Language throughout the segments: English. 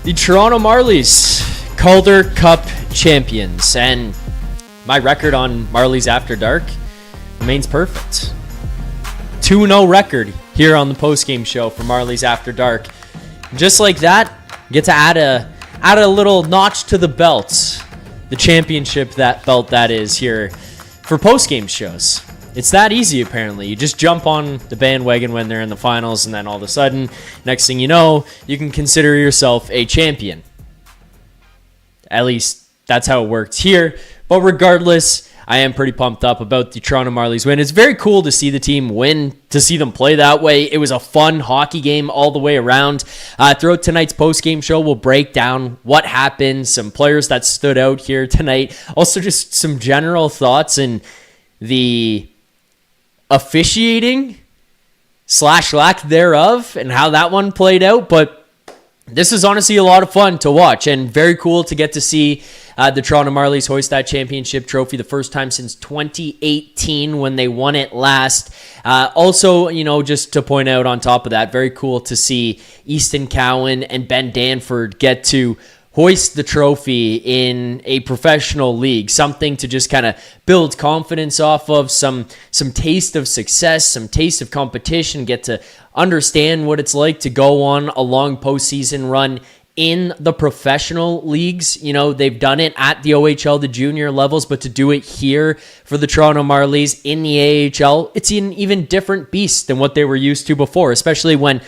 The Toronto Marlies, Calder Cup champions, and my record on Marlies After Dark remains perfect. 2-0 record here on the postgame show for Marlies After Dark. Just like that, get to add a little notch to the belt, the championship belt that is here for postgame shows. It's that easy, apparently. You just jump on the bandwagon when they're in the finals, and then all of a sudden, next thing you know, you can consider yourself a champion. At least that's how it worked here. But regardless, I am pretty pumped up about the Toronto Marlies win. It's very cool to see the team win, to see them play that way. It was a fun hockey game all the way around. Throughout tonight's postgame show, we'll break down what happened, some players that stood out here tonight. Also, just some general thoughts and the officiating / lack thereof and how that one played out. But this is honestly a lot of fun to watch and very cool to get to see the Toronto Marlies hoist that championship trophy the first time since 2018 when they won it last. Also, just to point out on top of that, very cool to see Easton Cowan and Ben Danford get to hoist the trophy in a professional league, something to just kind of build confidence off of, some taste of success, some taste of competition, get to understand what it's like to go on a long postseason run in the professional leagues. They've done it at the OHL, the junior levels, but to do it here for the Toronto Marlies in the AHL, it's an even different beast than what they were used to before, especially when,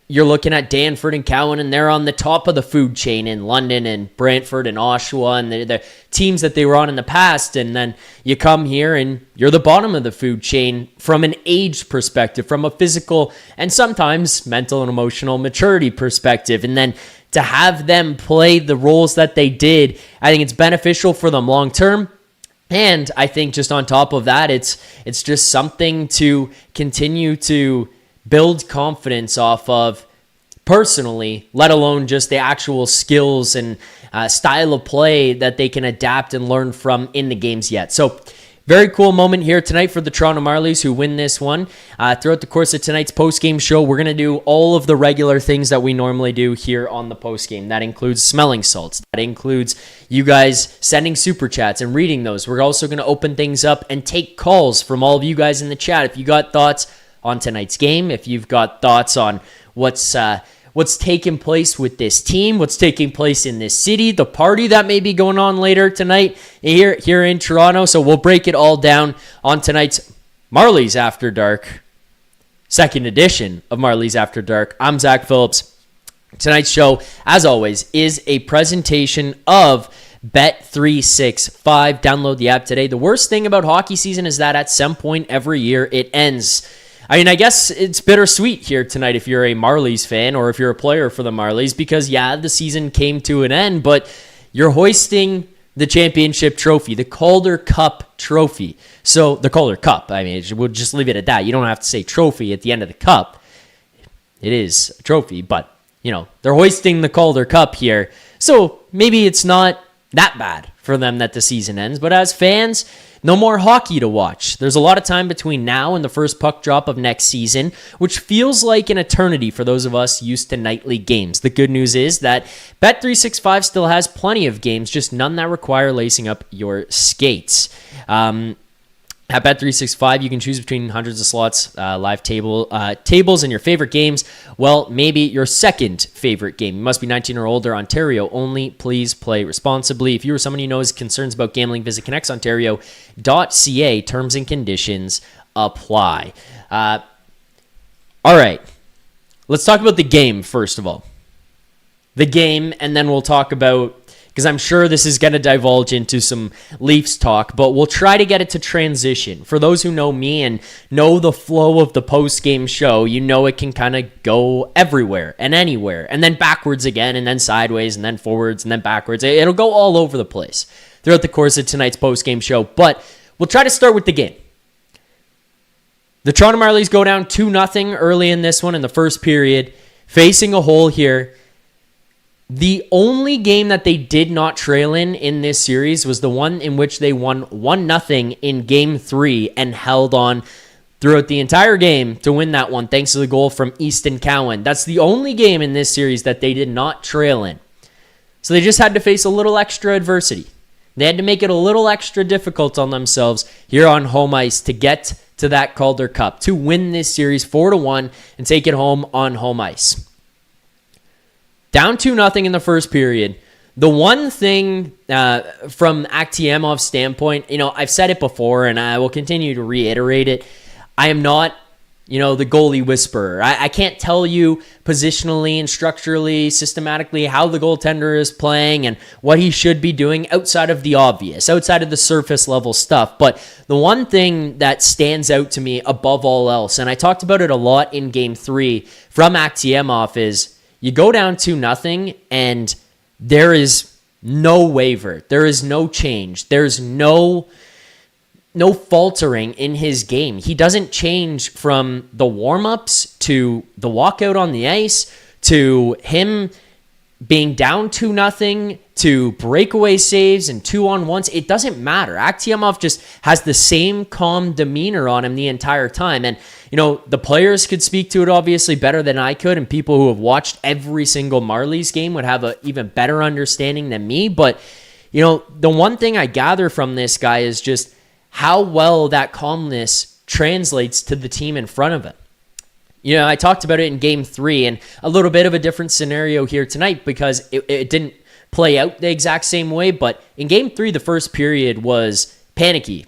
you're looking at Danford and Cowan, and they're on the top of the food chain in London and Brantford and Oshawa and the teams that they were on in the past. And then you come here and you're the bottom of the food chain from an age perspective, from a physical and sometimes mental and emotional maturity perspective. And then to have them play the roles that they did, I think it's beneficial for them long term. And I think just on top of that, it's just something to continue to build confidence off of personally, let alone just the actual skills and style of play that they can adapt and learn from in the games yet. So very cool moment here tonight for the Toronto Marlies who win this one. Throughout the course of tonight's postgame show, we're going to do all of the regular things that we normally do here on the postgame. That includes smelling salts. That includes you guys sending super chats and reading those. We're also going to open things up and take calls from all of you guys in the chat. If you got thoughts on tonight's game, if you've got thoughts on what's taking place with this team, what's taking place in this city, the party that may be going on later tonight here in Toronto. So we'll break it all down on tonight's Marlies After Dark, second edition of Marlies After Dark. I'm Zack Phillips. Tonight's show, as always, is a presentation of Bet365. Download the app today. The worst thing about hockey season is that at some point every year it ends. I guess it's bittersweet here tonight if you're a Marlies fan or if you're a player for the Marlies because, the season came to an end, but you're hoisting the championship trophy, the Calder Cup trophy. So, the Calder Cup, we'll just leave it at that. You don't have to say trophy at the end of the cup. It is a trophy, but, they're hoisting the Calder Cup here. So, maybe it's not that bad for them that the season ends, but as fans, no more hockey to watch. There's a lot of time between now and the first puck drop of next season, which feels like an eternity for those of us used to nightly games. The good news is that Bet365 still has plenty of games, just none that require lacing up your skates. At Bet365, you can choose between hundreds of slots, live tables, and your favorite games. Well, maybe your second favorite game. You must be 19 or older, Ontario only. Please play responsibly. If you or someone you know has concerns about gambling, visit connectsontario.ca. Terms and conditions apply. All right. Let's talk about the game, first of all. The game, and then we'll talk about, because I'm sure this is going to divulge into some Leafs talk, but we'll try to get it to transition. For those who know me and know the flow of the post-game show, it can kind of go everywhere and anywhere, and then backwards again, and then sideways, and then forwards, and then backwards. It'll go all over the place throughout the course of tonight's post-game show, but we'll try to start with the game. The Toronto Marlies go down 2-0 early in this one in the first period, facing a hole here. The only game that they did not trail in this series was the one in which they won 1-0 in Game 3 and held on throughout the entire game to win that one, thanks to the goal from Easton Cowan. That's the only game in this series that they did not trail in. So they just had to face a little extra adversity. They had to make it a little extra difficult on themselves here on home ice to get to that Calder Cup, to win this series 4-1 and take it home on home ice. Down 2-0 in the first period. The one thing from Aktiemov's standpoint, I've said it before and I will continue to reiterate it. I am not, the goalie whisperer. I can't tell you positionally and structurally, systematically how the goaltender is playing and what he should be doing outside of the obvious, outside of the surface level stuff. But the one thing that stands out to me above all else, and I talked about it a lot in Game 3 from Aktiemov, is you go down 2-0 and there is no waver. There is no change. There's no faltering in his game. He doesn't change from the warm-ups to the walkout on the ice to him being down 2-0 to breakaway saves and 2-on-1s. It doesn't matter. Aktiemov just has the same calm demeanor on him the entire time. And, the players could speak to it obviously better than I could, and people who have watched every single Marlies game would have an even better understanding than me. But, the one thing I gather from this guy is just how well that calmness translates to the team in front of him. I talked about it in Game 3 and a little bit of a different scenario here tonight because it didn't play out the exact same way. But in Game 3, the first period was panicky,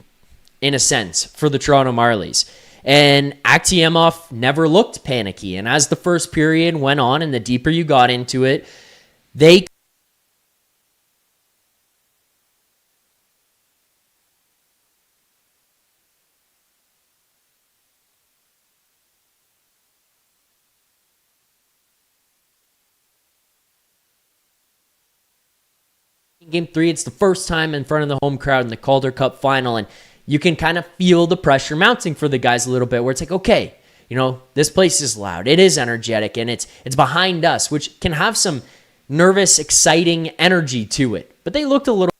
in a sense, for the Toronto Marlies. And Aktiemov never looked panicky. And as the first period went on and the deeper you got into it, they in Game 3, it's the first time in front of the home crowd in the Calder Cup final, and you can kind of feel the pressure mounting for the guys a little bit, where it's like, okay, this place is loud, it is energetic, and it's behind us, which can have some nervous, exciting energy to it. But they looked a little.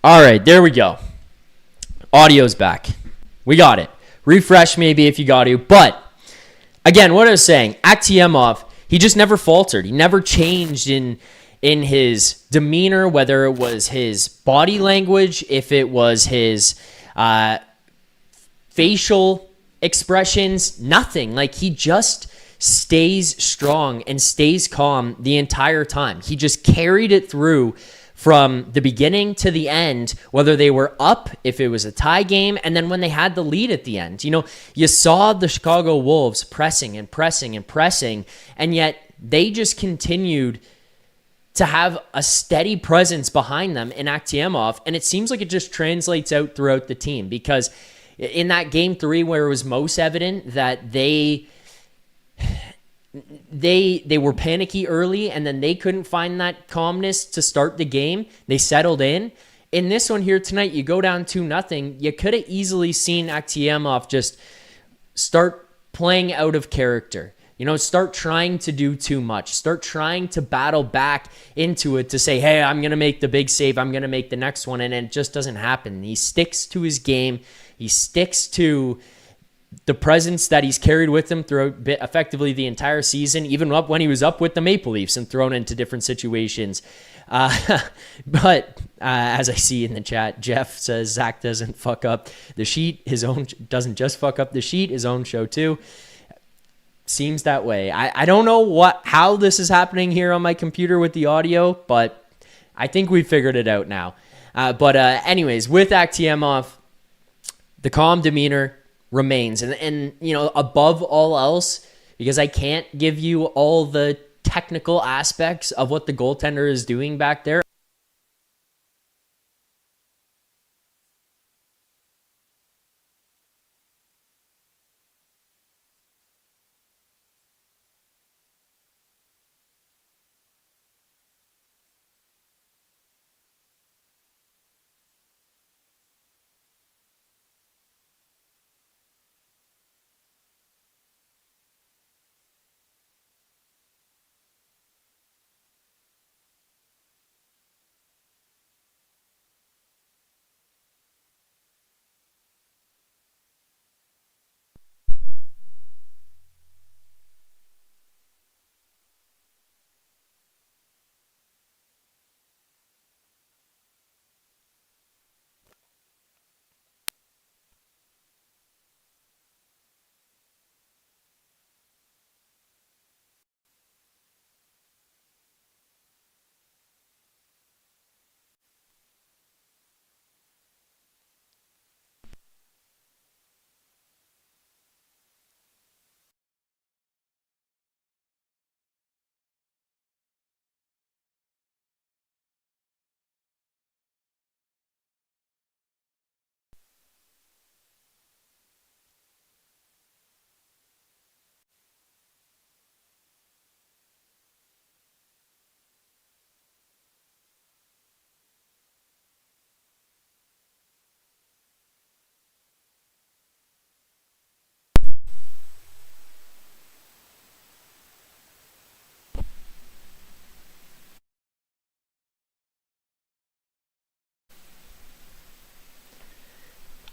All right, there we go. Audio's back. We got it. Refresh maybe if you got to. But, again, what I was saying, Aktiemov, he just never faltered. He never changed in his demeanor, whether it was his body language, if it was his facial expressions, nothing. Like, he just stays strong and stays calm the entire time. He just carried it through from the beginning to the end, whether they were up, if it was a tie game, and then when they had the lead at the end. You saw the Chicago Wolves pressing and pressing and pressing, and yet they just continued to have a steady presence behind them in Akhtiamov, and it seems like it just translates out throughout the team, because in that game 3 where it was most evident that they were panicky early and then they couldn't find that calmness to start the game, they settled in. In this one here tonight, you go down 2-0. You could have easily seen Akhtiamov just start playing out of character. Start trying to do too much. Start trying to battle back into it to say, hey, I'm going to make the big save. I'm going to make the next one. And it just doesn't happen. He sticks to his game. He sticks to the presence that he's carried with him throughout effectively the entire season, even up when he was up with the Maple Leafs and thrown into different situations. But as I see in the chat, Jeff says Zach doesn't fuck up the sheet. Doesn't just fuck up the sheet, his own show too. Seems that way. I don't know how this is happening here on my computer with the audio, but I think we figured it out now. But anyways, with Akhtiamov, the calm demeanor remains. And above all else, because I can't give you all the technical aspects of what the goaltender is doing back there,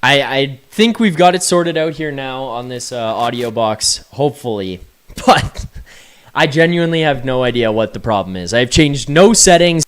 I think we've got it sorted out here now on this audio box, hopefully. But I genuinely have no idea what the problem is. I've changed no settings.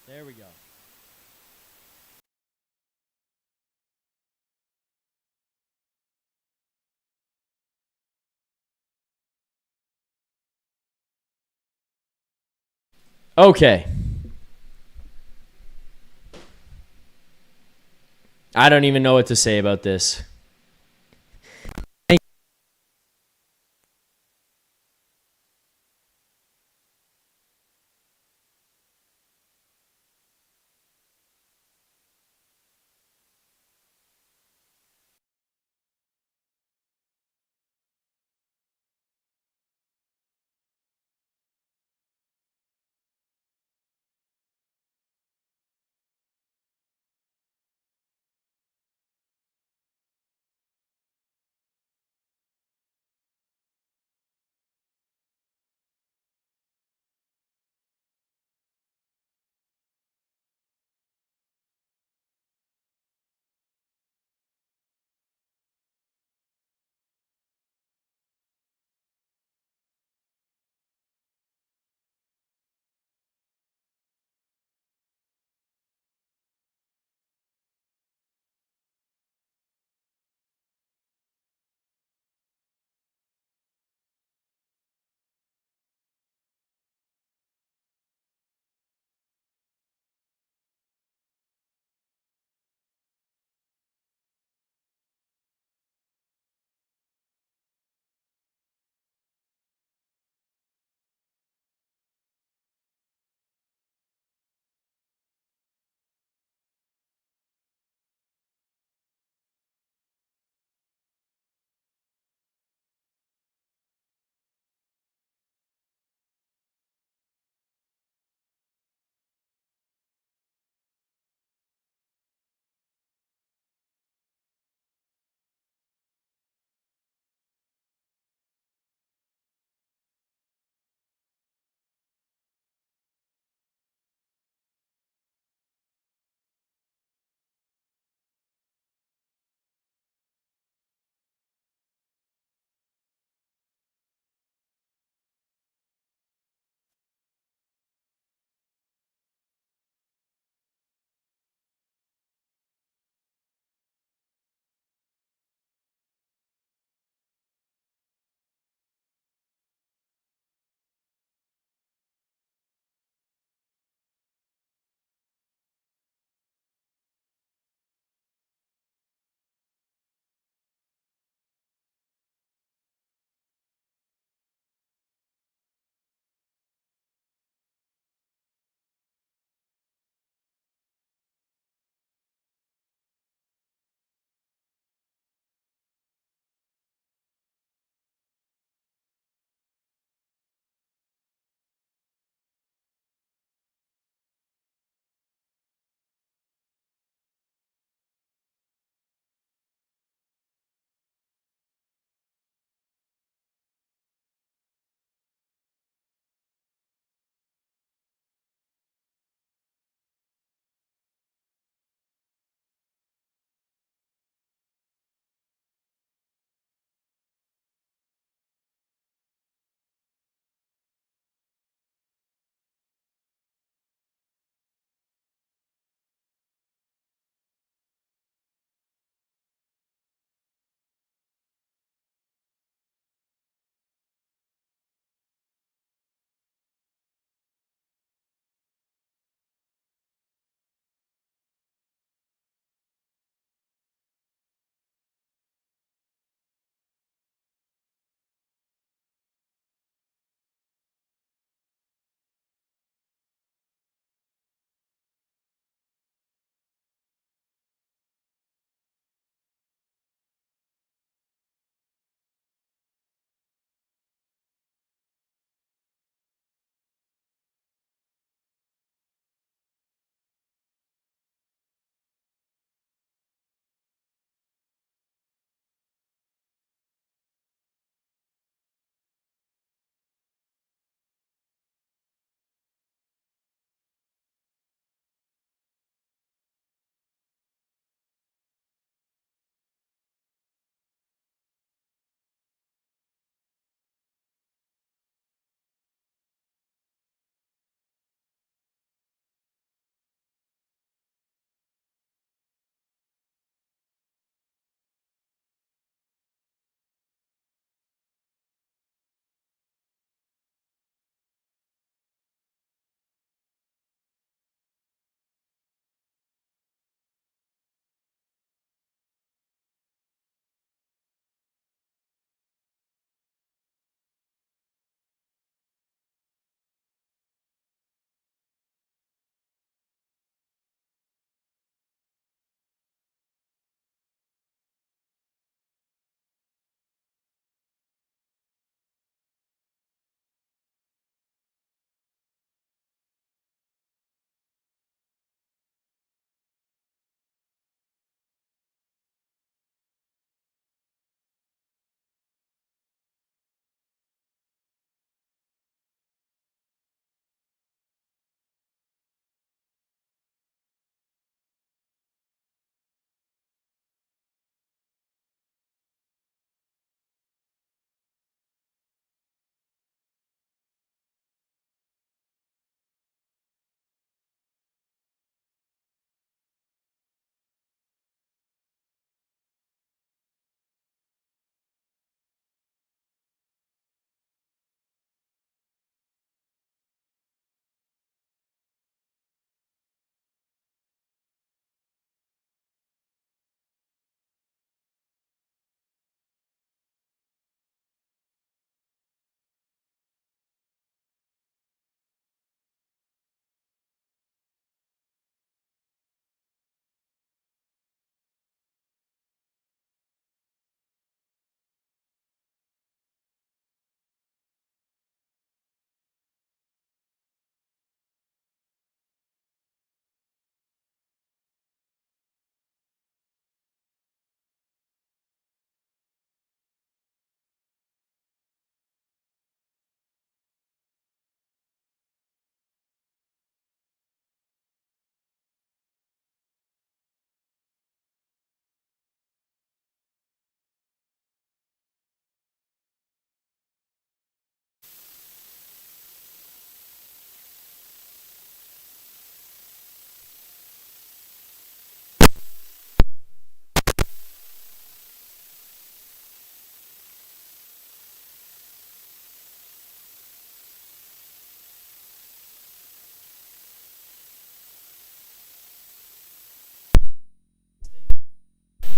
There we go. Okay. I don't even know what to say about this.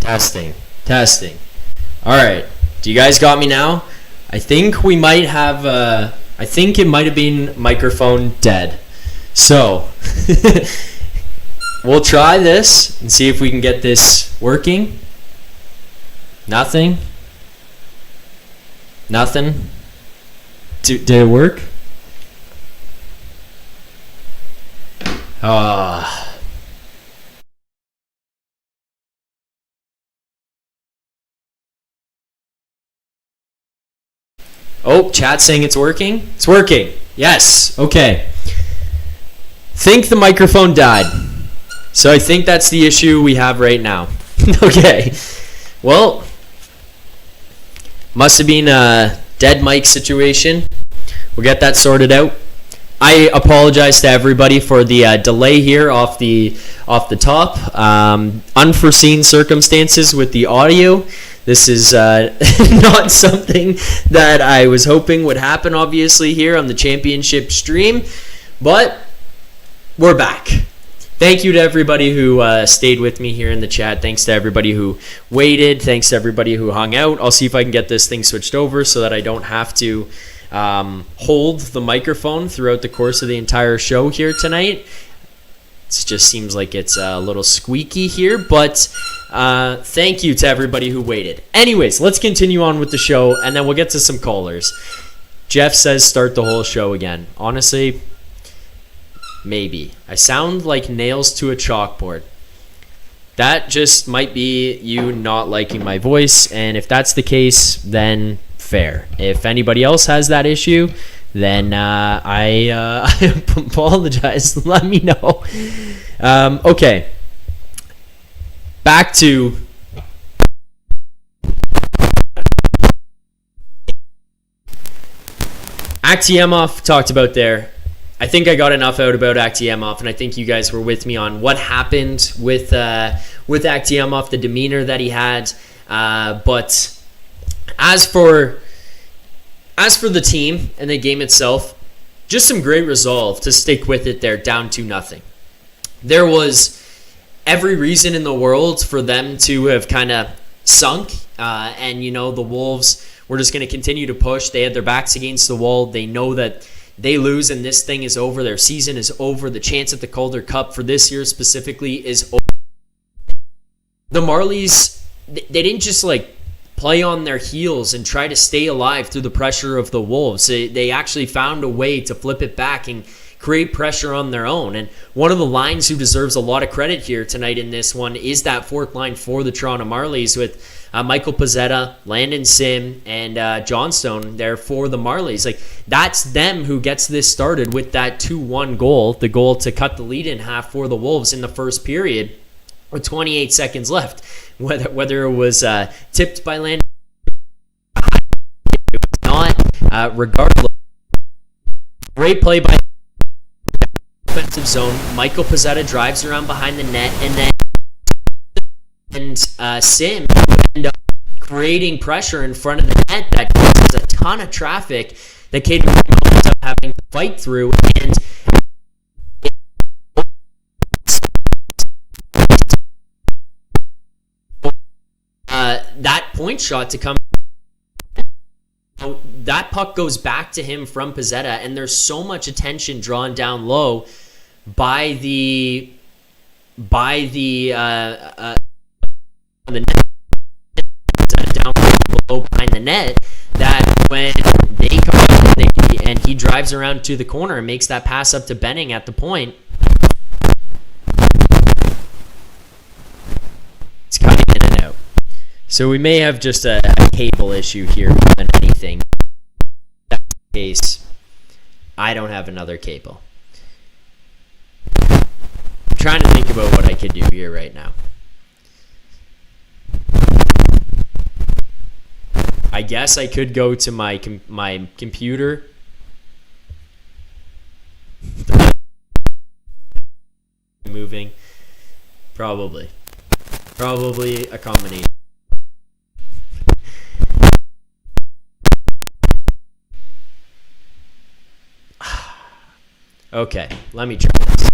Testing. All right. Do you guys got me now? I think we might have, I think it might have been microphone dead. So, we'll try this and see if we can get this working. Nothing. Did it work? Oh, chat saying it's working? It's working. Yes. Okay. Think the microphone died. So I think that's the issue we have right now. Okay. Well, must have been a dead mic situation. We'll get that sorted out. I apologize to everybody for the delay here off the top. Unforeseen circumstances with the audio. This is not something that I was hoping would happen, obviously, here on the championship stream. But we're back. Thank you to everybody who stayed with me here in the chat. Thanks to everybody who waited. Thanks to everybody who hung out. I'll see if I can get this thing switched over so that I don't have to hold the microphone throughout the course of the entire show here tonight. It just seems like it's a little squeaky here, but thank you to everybody who waited. Anyways, let's continue on with the show, and then we'll get to some callers. Jeff says start the whole show again. Honestly, maybe. I sound like nails to a chalkboard. That just might be you not liking my voice, and if that's the case, then fair. If anybody else has that issue, then I apologize. Let me know. Okay. Back to Akhtiamov talked about there. I think I got enough out about Akhtiamov, and I think you guys were with me on what happened with Akhtiamov, the demeanor that he had. But as for the team and the game itself, just some great resolve to stick with it there, down 2-0. There was every reason in the world for them to have kind of sunk, and the Wolves were just going to continue to push. They had their backs against the wall. They know that they lose and this thing is over. Their season is over. The chance at the Calder Cup for this year specifically is over. The Marlies, they didn't just play on their heels and try to stay alive through the pressure of the Wolves. They actually found a way to flip it back and create pressure on their own. And one of the lines who deserves a lot of credit here tonight in this one is that fourth line for the Toronto Marlies with Michael Pezzetta, Landon Sim, and Johnstone there for the Marlies. That's them who gets this started with that 2-1 goal, the goal to cut the lead in half for the Wolves in the first period with 28 seconds left. Whether it was tipped by Landon, it was not. Regardless, great play by the defensive zone. Michael Pezzetta drives around behind the net, and Sim would end up creating pressure in front of the net that causes a ton of traffic that Calder ends up having to fight through. And that point shot to come, that puck goes back to him from Pezzetta, and there's so much attention drawn down low by the net, down below behind the net, that when they come out and he drives around to the corner and makes that pass up to Benning at the point, it's cutting in and out. So we may have just a cable issue here more than anything. In that case, I don't have another cable. I'm trying to think about what I could do here right now. I guess I could go to my computer. Moving. Probably a combination. Okay, let me try this.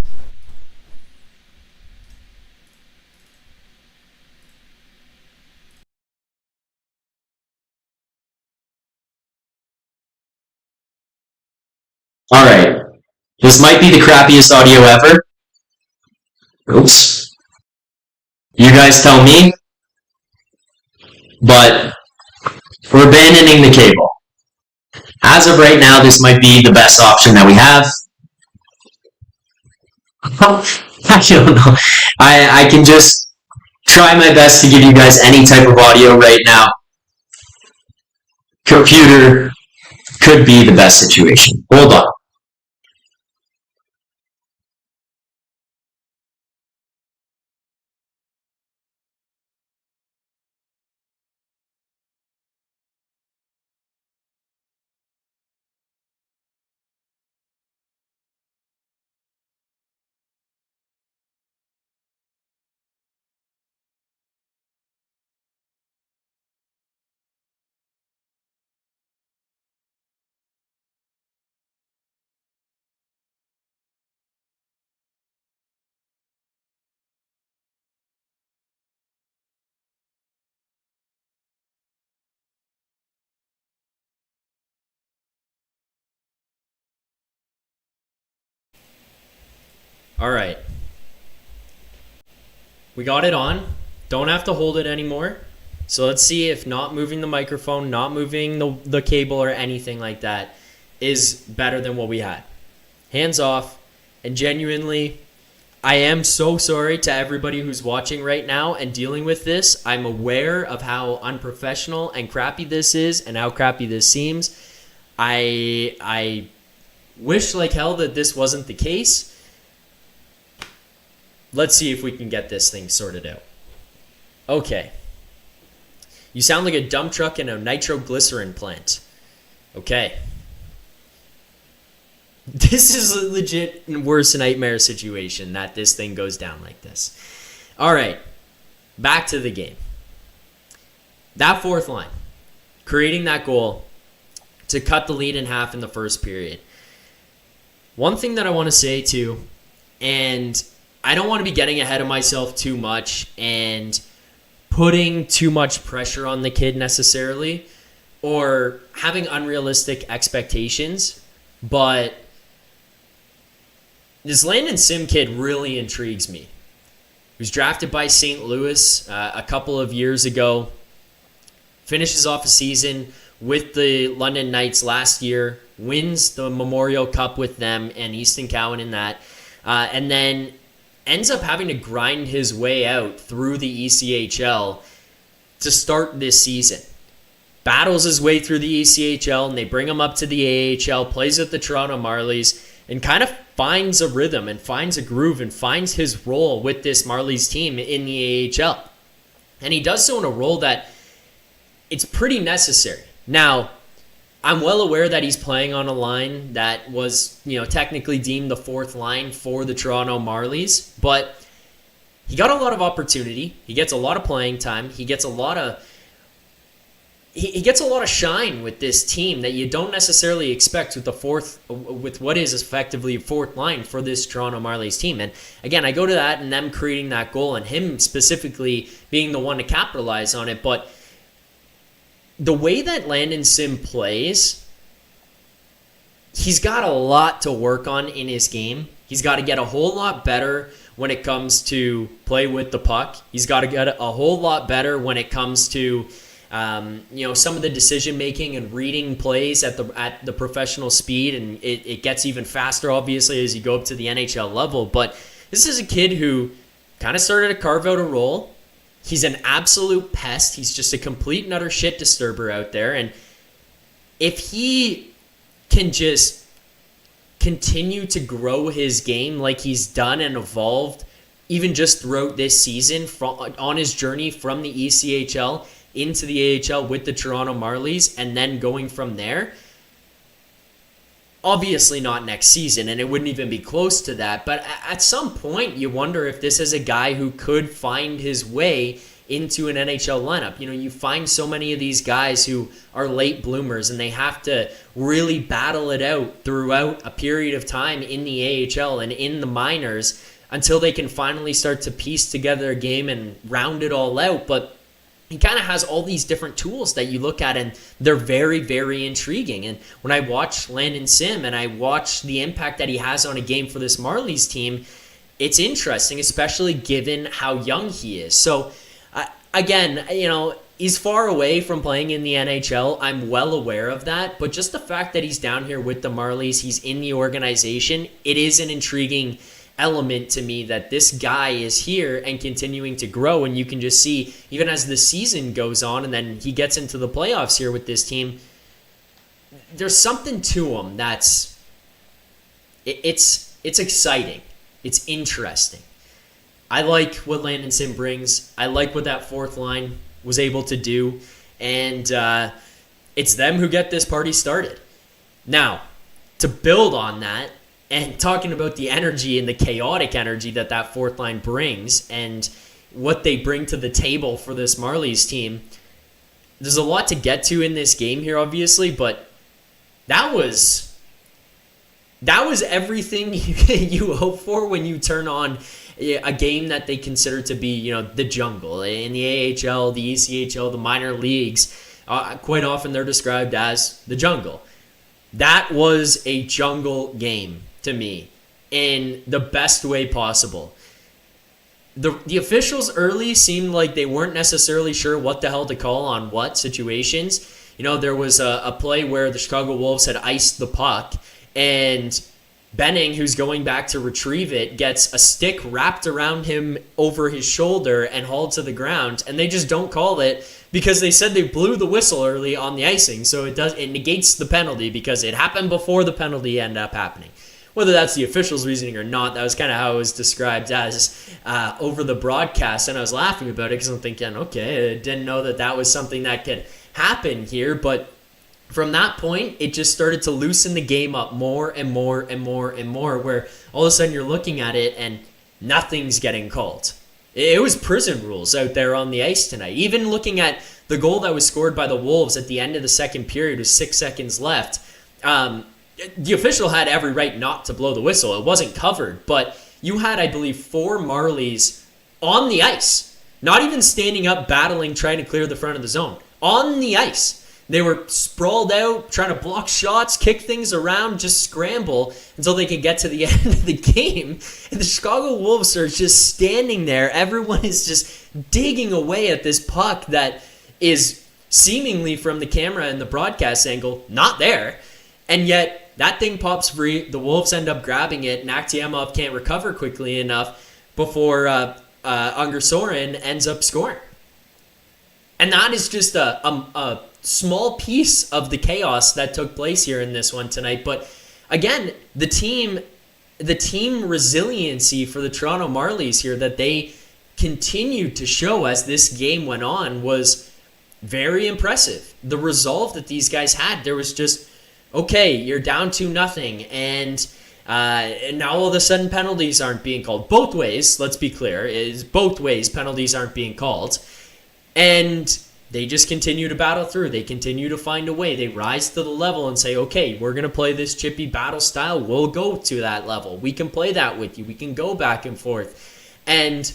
Alright, this might be the crappiest audio ever. Oops. You guys tell me, but we're abandoning the cable. As of right now, this might be the best option that we have. I don't know. I can just try my best to give you guys any type of audio right now. Computer could be the best situation. Hold on. All right. We got it on. Don't have to hold it anymore. So let's see if not moving the microphone, not moving the cable or anything like that is better than what we had. Hands off. And genuinely, I am so sorry to everybody who's watching right now and dealing with this. I'm aware of how unprofessional and crappy this is and how crappy this seems. I wish like hell that this wasn't the case. Let's see if we can get this thing sorted out. Okay. You sound like a dump truck in a nitroglycerin plant. Okay. This is a legit worst nightmare situation that this thing goes down like this. All right. Back to the game. That fourth line. Creating that goal to cut the lead in half in the first period. One thing that I want to say too, and I don't want to be getting ahead of myself too much and putting too much pressure on the kid necessarily or having unrealistic expectations, but this Landon Sim kid really intrigues me. He was drafted by St. Louis a couple of years ago, finishes off a season with the London Knights last year, wins the Memorial Cup with them and Easton Cowan in that, and then ends up having to grind his way out through the ECHL to start this season. Battles his way through the ECHL, and they bring him up to the AHL, plays with the Toronto Marlies, and kind of finds a rhythm and finds a groove and finds his role with this Marlies team in the AHL. And he does so in a role that it's pretty necessary. Now, I'm well aware that he's playing on a line that was, technically deemed the fourth line for the Toronto Marlies, but he got a lot of opportunity. He gets a lot of playing time. He gets a lot of shine with this team that you don't necessarily expect with what is effectively a fourth line for this Toronto Marlies team. And again, I go to that and them creating that goal and him specifically being the one to capitalize on it, but the way that Landon Sim plays, he's got a lot to work on in his game. He's got to get a whole lot better when it comes to play with the puck. He's got to get a whole lot better when it comes to some of the decision making and reading plays at the professional speed, and it gets even faster obviously as you go up to the NHL level. But this is a kid who kind of started to carve out a role. He's an absolute pest. He's just a complete and utter shit disturber out there. And if he can just continue to grow his game like he's done and evolved, even just throughout this season on his journey from the ECHL into the AHL with the Toronto Marlies and then going from there, obviously not next season, and it wouldn't even be close to that. But at some point, you wonder if this is a guy who could find his way into an NHL lineup. You find so many of these guys who are late bloomers, and they have to really battle it out throughout a period of time in the AHL and in the minors until they can finally start to piece together a game and round it all out. But he kind of has all these different tools that you look at, and they're very, very intriguing. And when I watch Landon Sim and I watch the impact that he has on a game for this Marlies team, it's interesting, especially given how young he is. So, again, he's far away from playing in the NHL. I'm well aware of that. But just the fact that he's down here with the Marlies, he's in the organization, it is an intriguing element to me that this guy is here and continuing to grow. And you can just see, even as the season goes on and then he gets into the playoffs here with this team, there's something to him that's it's exciting. It's interesting. I like what Landon Sim brings. I like what that fourth line was able to do. And it's them who get this party started. Now, to build on that, and talking about the energy and the chaotic energy that fourth line brings and what they bring to the table for this Marlies team, there's a lot to get to in this game here, obviously, but that was everything you hope for when you turn on a game that they consider to be, the jungle. In the AHL, the ECHL, the minor leagues, quite often they're described as the jungle. That was a jungle game to me in the best way possible. The officials early seemed like they weren't necessarily sure what the hell to call on what situations. There was a play where the Chicago Wolves had iced the puck, and Benning, who's going back to retrieve it, gets a stick wrapped around him over his shoulder and hauled to the ground, and they just don't call it because they said they blew the whistle early on the icing, so it negates the penalty because it happened before the penalty ended up happening. Whether that's the officials' reasoning or not, that was kind of how it was described as over the broadcast, and I was laughing about it because I'm thinking, okay, I didn't know that was something that could happen here, but from that point, it just started to loosen the game up more and more and more and more, where all of a sudden you're looking at it and nothing's getting called. It was prison rules out there on the ice tonight. Even looking at the goal that was scored by the Wolves at the end of the second period with 6 seconds left, the official had every right not to blow the whistle. It wasn't covered, but you had, I believe, 4 Marlies on the ice, not even standing up, battling, trying to clear the front of the zone. On the ice. They were sprawled out, trying to block shots, kick things around, just scramble until they could get to the end of the game. And the Chicago Wolves are just standing there. Everyone is just digging away at this puck that is seemingly, from the camera and the broadcast angle, not there. And yet, that thing pops free. The Wolves end up grabbing it, and Akhtiamov can't recover quickly enough before Unger Soren ends up scoring. And that is just a small piece of the chaos that took place here in this one tonight. But again, the team resiliency for the Toronto Marlies here that they continued to show as this game went on was very impressive. The resolve that these guys had, there was just, okay, you're down 2-0, and now all of a sudden penalties aren't being called. Both ways, let's be clear, is both ways penalties aren't being called. And they just continue to battle through. They continue to find a way. They rise to the level and say, okay, we're going to play this chippy battle style. We'll go to that level. We can play that with you. We can go back and forth. And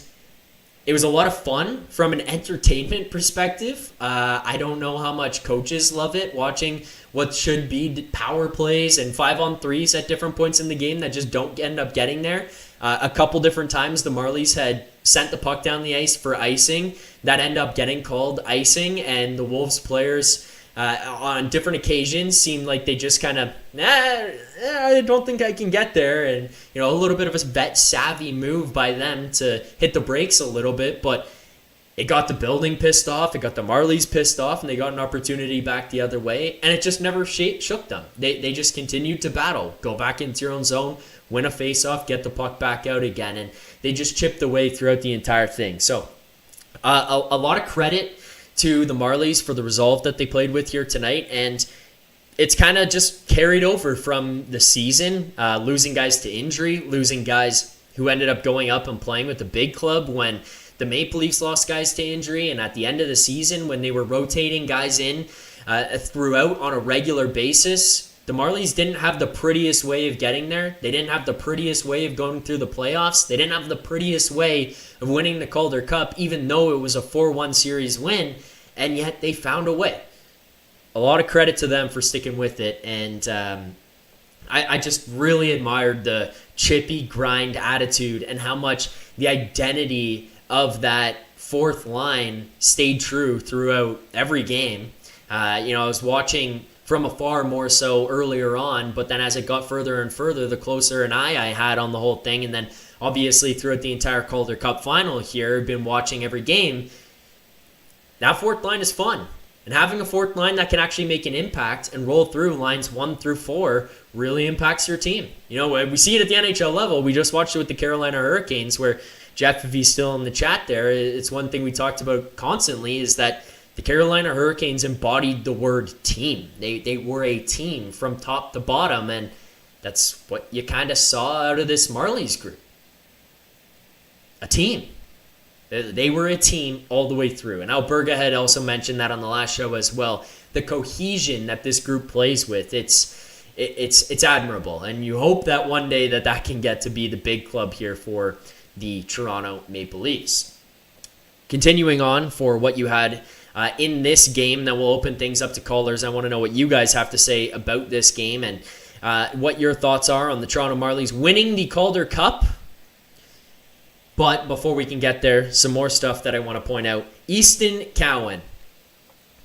it was a lot of fun from an entertainment perspective. I don't know how much coaches love it, watching what should be power plays and 5-on-3s at different points in the game that just don't end up getting there. A couple different times the Marlies had sent the puck down the ice for icing that end up getting called icing, and the Wolves players on different occasions seemed like they just kind of, I don't think I can get there, and a little bit of a vet savvy move by them to hit the brakes a little bit, but it got the building pissed off, it got the Marlies pissed off, and they got an opportunity back the other way, and it just never shook them. They just continued to battle, go back into your own zone, win a face-off, get the puck back out again, and they just chipped away throughout the entire thing. So a lot of credit to the Marlies for the resolve that they played with here tonight, and it's kind of just carried over from the season, losing guys to injury, losing guys who ended up going up and playing with the big club when the Maple Leafs lost guys to injury, and at the end of the season when they were rotating guys in throughout on a regular basis, the Marlies didn't have the prettiest way of getting there. They didn't have the prettiest way of going through the playoffs. They didn't have the prettiest way of winning the Calder Cup, even though it was a 4-1 series win, and yet they found a way. A lot of credit to them for sticking with it, and I just really admired the chippy grind attitude and how much the identity of that fourth line stayed true throughout every game. I was watching from afar more so earlier on, but then as it got further and further, the closer an eye I had on the whole thing, and then obviously throughout the entire Calder Cup final here, been watching every game, that fourth line is fun. And having a fourth line that can actually make an impact and roll through lines 1 through 4 really impacts your team. We see it at the NHL level. We just watched it with the Carolina Hurricanes, where Jeff, if he's still in the chat there, it's one thing we talked about constantly is that the Carolina Hurricanes embodied the word team. They were a team from top to bottom, and that's what you kind of saw out of this Marlies group. A team. They were a team all the way through. And Alberga had also mentioned that on the last show as well. The cohesion that this group plays with, it's admirable. And you hope that one day that can get to be the big club here for the Toronto Maple Leafs. Continuing on for what you had in this game, then we'll open things up to callers. I want to know what you guys have to say about this game and what your thoughts are on the Toronto Marlies winning the Calder Cup. But before we can get there, some more stuff that I want to point out. Easton Cowan.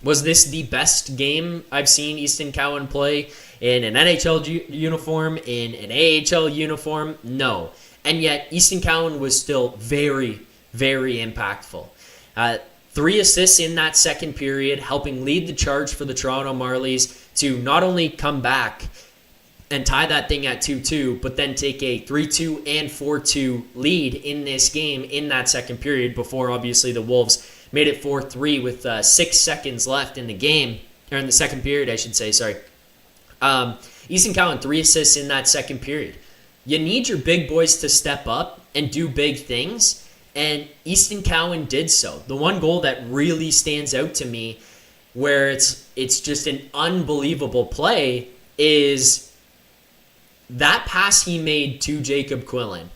Was this the best game I've seen Easton Cowan play in an NHL uniform, in an AHL uniform? No. And yet, Easton Cowan was still very, very impactful. 3 assists in that second period, helping lead the charge for the Toronto Marlies to not only come back and tie that thing at 2-2, but then take a 3-2 and 4-2 lead in this game in that second period before, obviously, the Wolves made it 4-3 with 6 seconds left in the game, or in the second period, I should say, sorry. Easton Cowan, 3 assists in that second period. You need your big boys to step up and do big things, and Easton Cowan did so. The one goal that really stands out to me, where it's just an unbelievable play, is that pass he made to Jacob Quillen.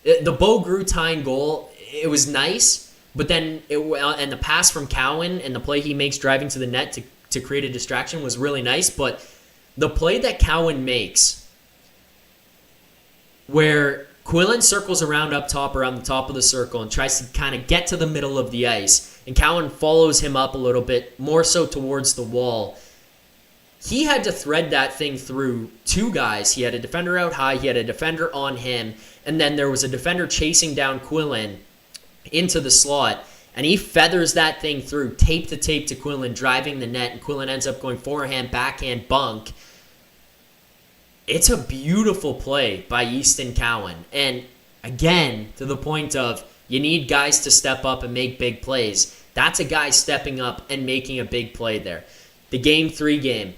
The Bo Grew tying goal, it was nice, but then and the pass from Cowan and the play he makes driving to the net to create a distraction was really nice, but the play that Cowan makes, where Quillen circles around up top, around the top of the circle, and tries to kind of get to the middle of the ice, and Cowan follows him up a little bit, more so towards the wall. He had to thread that thing through 2 guys. He had a defender out high, he had a defender on him, and then there was a defender chasing down Quillen into the slot, and he feathers that thing through, tape to Quillen, driving the net, and Quillen ends up going forehand, backhand, bunk. It's a beautiful play by Easton Cowan, and again, to the point of you need guys to step up and make big plays. That's a guy stepping up and making a big play there. The Game 3 game.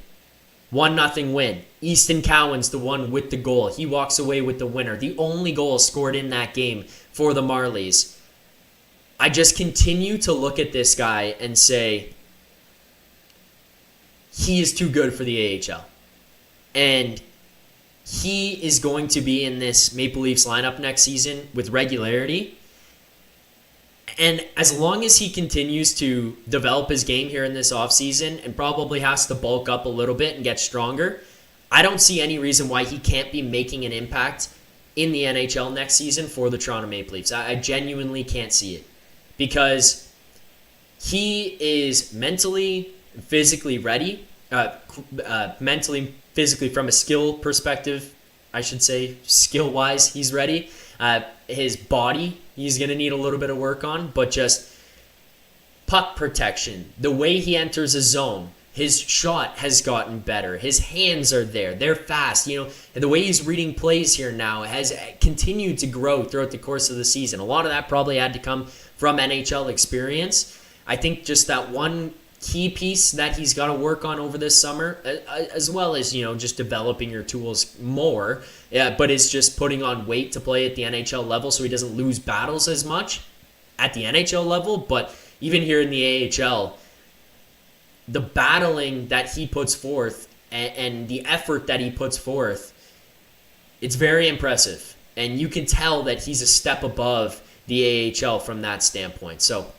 1-0 win. Easton Cowan's the one with the goal. He walks away with the winner. The only goal scored in that game for the Marlies. I just continue to look at this guy and say, he is too good for the AHL. And he is going to be in this Maple Leafs lineup next season with regularity. And as long as he continues to develop his game here in this offseason and probably has to bulk up a little bit and get stronger, I don't see any reason why he can't be making an impact in the NHL next season for the Toronto Maple Leafs. I genuinely can't see it because he is mentally, physically ready, mentally, physically from a skill perspective, I should say, skill-wise, he's ready. His body, he's going to need a little bit of work on, but just puck protection, the way he enters a zone, his shot has gotten better. His hands are there. They're fast. And the way he's reading plays here now has continued to grow throughout the course of the season. A lot of that probably had to come from NHL experience. I think just that one key piece that he's got to work on over this summer, as well as, just developing your tools more, but it's just putting on weight to play at the NHL level so he doesn't lose battles as much at the NHL level. But even here in the AHL, the battling that he puts forth and the effort that he puts forth, it's very impressive. And you can tell that he's a step above the AHL from that standpoint. So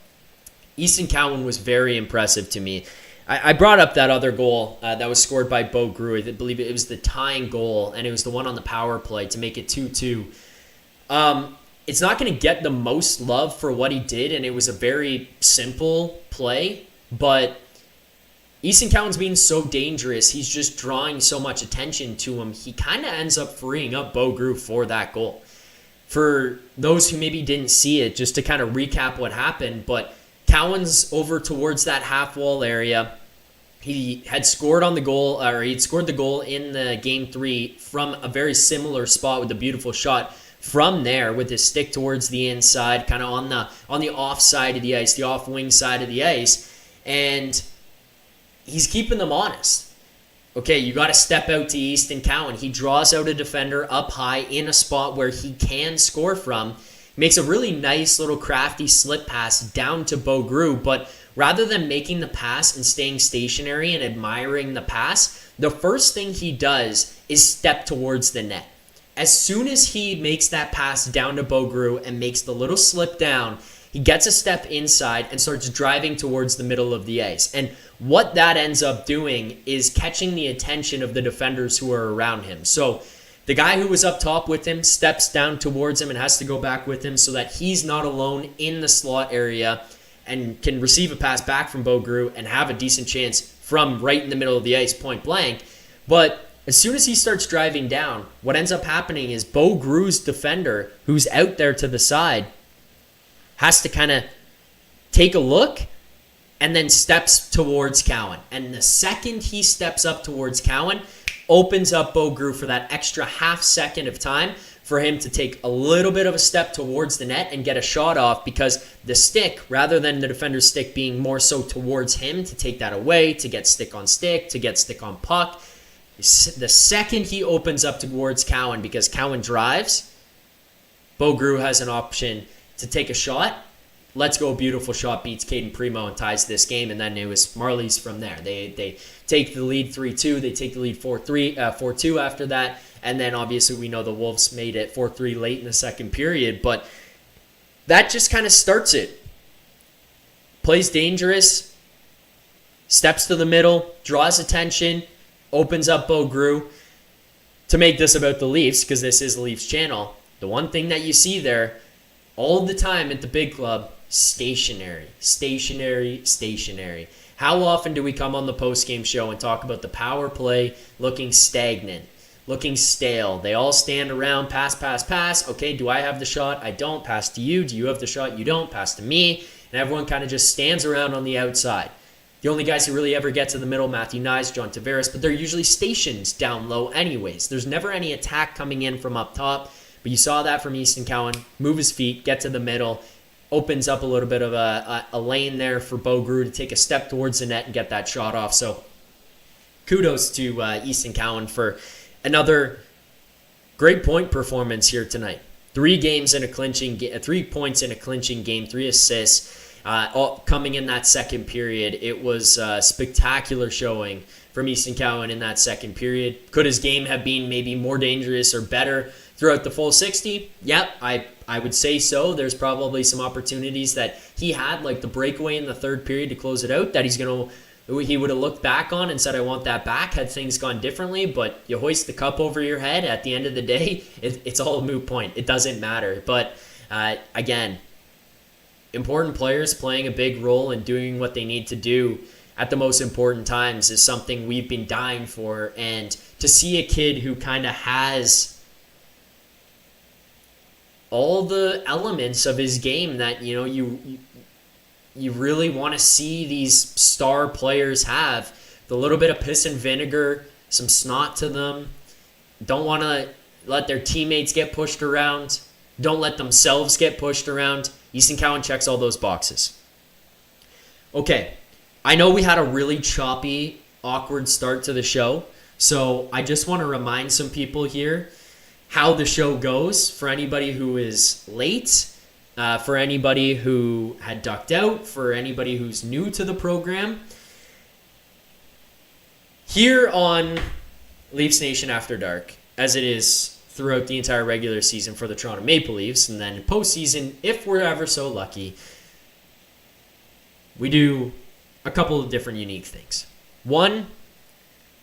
Easton Cowan was very impressive to me. I brought up that other goal that was scored by Bo Grew. I believe it was the tying goal, and it was the one on the power play to make it 2-2. It's not going to get the most love for what he did, and it was a very simple play, but Easton Cowan's being so dangerous. He's just drawing so much attention to him. He kind of ends up freeing up Bo Grew for that goal. For those who maybe didn't see it, just to kind of recap what happened, but Cowan's over towards that half wall area. He had scored on the goal, or he'd scored the goal in the game 3 from a very similar spot with a beautiful shot from there with his stick towards the inside, kind of on the off side of the ice, the off wing side of the ice, and he's keeping them honest. Okay, you got to step out to Easton Cowan. He draws out a defender up high in a spot where he can score from. Makes a really nice little crafty slip pass down to Bo Grew, but rather than making the pass and staying stationary and admiring the pass, the first thing he does is step towards the net. As soon as he makes that pass down to Bo Grew and makes the little slip down, he gets a step inside and starts driving towards the middle of the ice. And what that ends up doing is catching the attention of the defenders who are around him. So the guy who was up top with him steps down towards him and has to go back with him so that he's not alone in the slot area and can receive a pass back from Bo Grew and have a decent chance from right in the middle of the ice, point blank. But as soon as he starts driving down, what ends up happening is Bo Grew's defender, who's out there to the side, has to kind of take a look and then steps towards Cowan. And the second he steps up towards Cowan, opens up Bo Grew for that extra half second of time for him to take a little bit of a step towards the net and get a shot off, because the stick, rather than the defender's stick being more so towards him to take that away, to get stick on stick, to get stick on puck, the second he opens up towards Cowan, because Cowan drives, Bo Grew has an option to take a shot. Let's go, beautiful shot, beats Caden Primo and ties this game, and then it was Marlies from there. They take the lead 3-2, they take the lead 4-2 after that, and then obviously we know the Wolves made it 4-3 late in the second period, but that just kind of starts it. Plays dangerous, steps to the middle, draws attention, opens up Bo Grew. To make this about the Leafs, because this is the Leafs channel, the one thing that you see there all the time at the big club, stationary. How often do we come on the postgame show and talk about the power play looking stagnant, looking stale? They all stand around, pass. Okay, do I have the shot? I don't. Pass to you. Do you have the shot? You don't. Pass to me. And everyone kind of just stands around on the outside. The only guys who really ever get to the middle, Matthew Nyes, John Tavares, but they're usually stationed down low anyways. There's never any attack coming in from up top. But you saw that from Easton Cowan. Move his feet, get to the middle, opens up a little bit of a lane there for Bo Grew to take a step towards the net and get that shot off. So kudos to Easton Cowan for another great point performance here tonight. 3 points in a clinching game, 3 assists, all coming in that second period. It was a spectacular showing from Easton Cowan in that second period. Could his game have been maybe more dangerous or better throughout the full 60? Yep, I would say so. There's probably some opportunities that he had, like the breakaway in the third period to close it out, that he would have looked back on and said, I want that back, had things gone differently. But you hoist the cup over your head, at the end of the day, it's all a moot point. It doesn't matter. But again, important players playing a big role and doing what they need to do at the most important times is something we've been dying for. And to see a kid who kind of has all the elements of his game that you really want to see these star players have, the little bit of piss and vinegar, some snot to them, don't want to let their teammates get pushed around, don't let themselves get pushed around. Easton Cowan checks all those boxes. Okay, I know we had a really choppy, awkward start to the show, so I just want to remind some people here how the show goes for anybody who is late, for anybody who had ducked out, for anybody who's new to the program. Here on Leafs Nation After Dark, as it is throughout the entire regular season for the Toronto Maple Leafs, and then postseason, if we're ever so lucky, we do a couple of different unique things. One,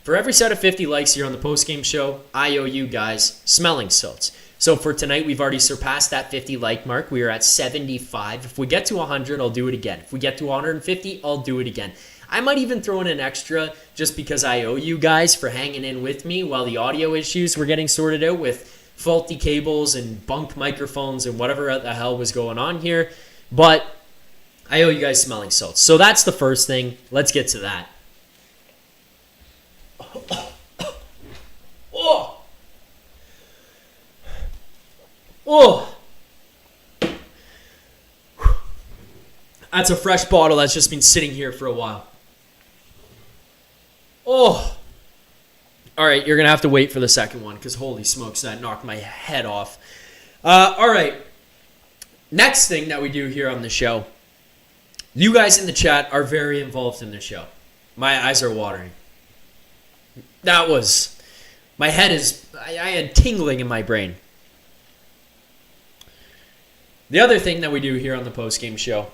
for every set of 50 likes here on the postgame show, I owe you guys smelling salts. So for tonight, we've already surpassed that 50 like mark. We are at 75. If we get to 100, I'll do it again. If we get to 150, I'll do it again. I might even throw in an extra just because I owe you guys for hanging in with me while the audio issues were getting sorted out with faulty cables and bunk microphones and whatever the hell was going on here. But I owe you guys smelling salts. So that's the first thing. Let's get to that. Oh! Oh! That's a fresh bottle that's just been sitting here for a while. Oh! All right, you're going to have to wait for the second one because holy smokes, that knocked my head off. All right. Next thing that we do here on the show. You guys in the chat are very involved in the show. My eyes are watering. That was... My head is... I had tingling in my brain. The other thing that we do here on the postgame show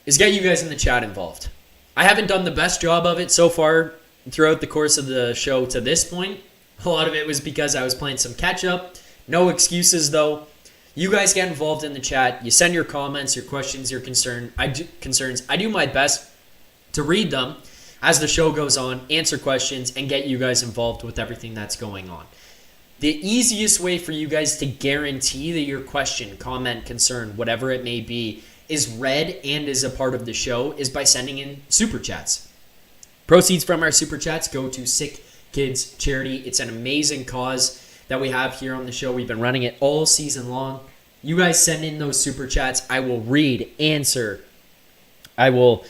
is get you guys in the chat involved. I haven't done the best job of it so far throughout the course of the show to this point. A lot of it was because I was playing some catch-up. No excuses, though. You guys get involved in the chat. You send your comments, your questions, your concerns. I do my best to read them as the show goes on, answer questions, and get you guys involved with everything that's going on. The easiest way for you guys to guarantee that your question, comment, concern, whatever it may be, is read and is a part of the show is by sending in super chats. Proceeds from our super chats go to Sick Kids Charity. It's an amazing cause that we have here on the show. We've been running it all season long. You guys send in those super chats. I will read, answer. I will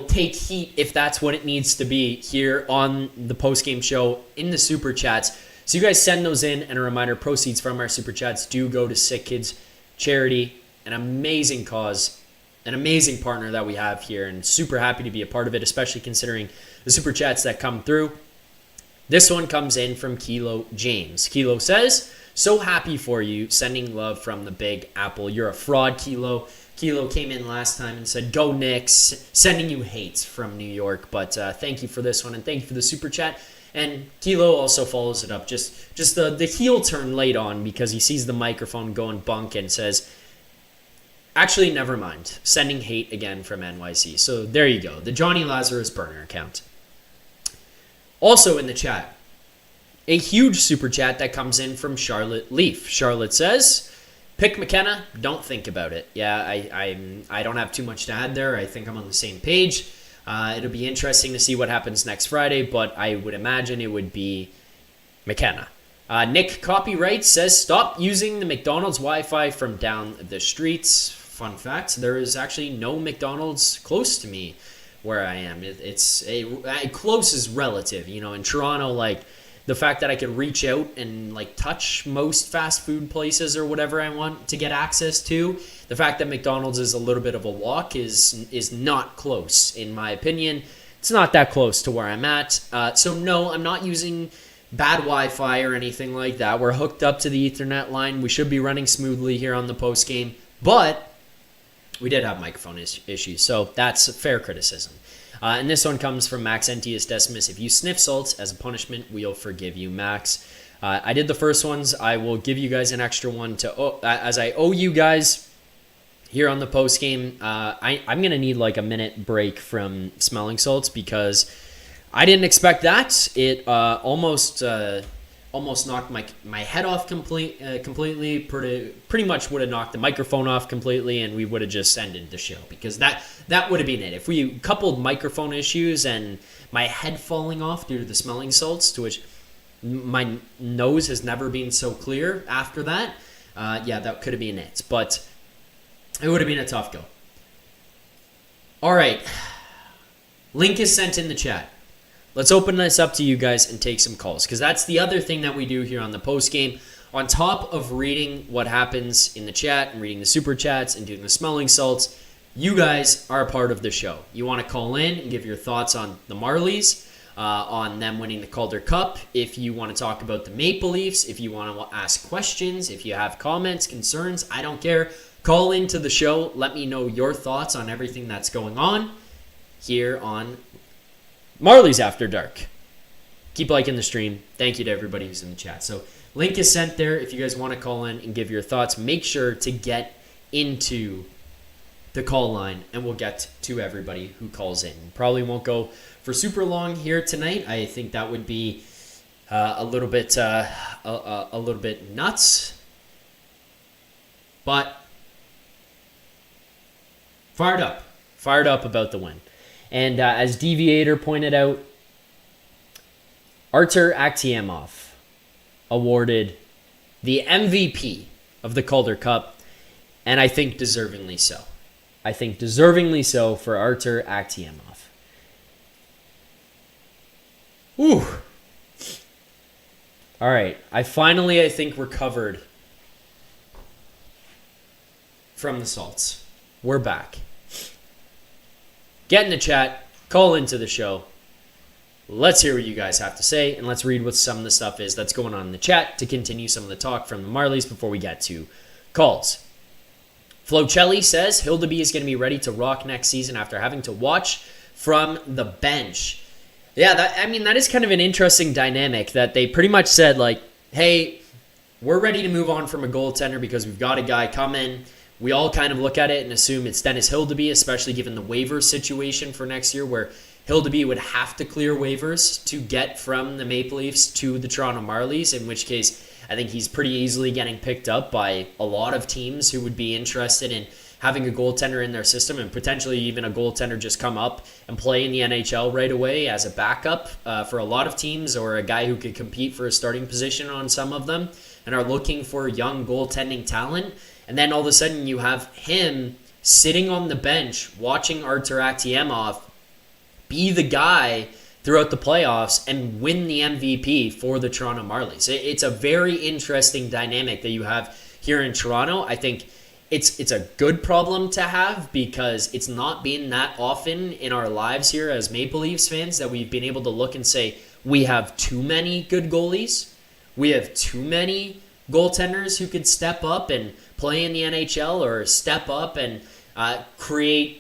take heat if that's what it needs to be here on the postgame show in the super chats. So you guys send those in, and a reminder, proceeds from our super chats do go to Sick Kids Charity, an amazing cause, an amazing partner that we have here, and super happy to be a part of it, especially considering the super chats that come through. This one comes in from Kilo James. Kilo says, so happy for you, sending love from the Big Apple. You're a fraud, Kilo. Kilo came in last time and said, go Knicks, sending you hates from New York. But thank you for this one, and thank you for the super chat. And Kilo also follows it up, just the heel turn late on because he sees the microphone going bunk and says, actually, never mind. Sending hate again from NYC. So there you go. The Johnny Lazarus burner account. Also in the chat, a huge super chat that comes in from Charlotte Leaf. Charlotte says, pick McKenna, don't think about it. Yeah, I don't have too much to add there. I think I'm on the same page. It'll be interesting to see what happens next Friday, but I would imagine it would be McKenna. Nick Copyright says, stop using the McDonald's Wi-Fi from down the streets. Fun fact, there is actually no McDonald's close to me where I am. Close is relative. You know, in Toronto, like, the fact that I could reach out and like touch most fast food places or whatever I want to get access to, the fact that McDonald's is a little bit of a walk is not close, in my opinion. It's not that close to where I'm at. So no, I'm not using bad Wi-Fi or anything like that. We're hooked up to the Ethernet line. We should be running smoothly here on the post game, but we did have microphone issues, so that's a fair criticism. And this one comes from Max Entius Decimus. If you sniff salts as a punishment, we'll forgive you, Max. I did the first ones. I will give you guys an extra one as I owe you guys here on the post game. I'm going to need like a minute break from smelling salts because I didn't expect that. It almost knocked my head off completely. Pretty much would have knocked the microphone off completely, and we would have just ended the show because that would have been it. If we coupled microphone issues and my head falling off due to the smelling salts, to which my nose has never been so clear after that, that could have been it. But it would have been a tough go. All right. Link is sent in the chat. Let's open this up to you guys and take some calls, because that's the other thing that we do here on the post game. On top of reading what happens in the chat and reading the super chats and doing the smelling salts, you guys are a part of the show. You want to call in and give your thoughts on the Marlies, on them winning the Calder Cup. If you want to talk about the Maple Leafs, if you want to ask questions, if you have comments, concerns, I don't care. Call into the show. Let me know your thoughts on everything that's going on here on Marlies After Dark. Keep liking the stream. Thank you to everybody who's in the chat. So link is sent there. If you guys want to call in and give your thoughts, make sure to get into the call line and we'll get to everybody who calls in. Probably won't go for super long here tonight. I think that would be a little bit nuts. But fired up about the win. And as Deviator pointed out, Artur Akhtiamov awarded the MVP of the Calder Cup, and I think deservingly so. I think deservingly so for Artur Akhtiamov. Whew. All right, I think, recovered from the salts. We're back. Get in the chat, call into the show. Let's hear what you guys have to say, and let's read what some of the stuff is that's going on in the chat to continue some of the talk from the Marlies before we get to calls. Flocelli says Hildeby is going to be ready to rock next season after having to watch from the bench. Yeah, that is kind of an interesting dynamic that they pretty much said, like, hey, we're ready to move on from a goaltender because we've got a guy coming. We all kind of look at it and assume it's Dennis Hildeby, especially given the waiver situation for next year where Hildeby would have to clear waivers to get from the Maple Leafs to the Toronto Marlies, in which case I think he's pretty easily getting picked up by a lot of teams who would be interested in having a goaltender in their system and potentially even a goaltender just come up and play in the NHL right away as a backup for a lot of teams, or a guy who could compete for a starting position on some of them and are looking for young goaltending talent. And then all of a sudden you have him sitting on the bench watching Artur Akhtiamov be the guy throughout the playoffs and win the MVP for the Toronto Marlies. It's a very interesting dynamic that you have here in Toronto. I think it's a good problem to have because it's not been that often in our lives here as Maple Leafs fans that we've been able to look and say, we have too many good goalies. We have too many goaltenders who could step up and play in the NHL or step up and create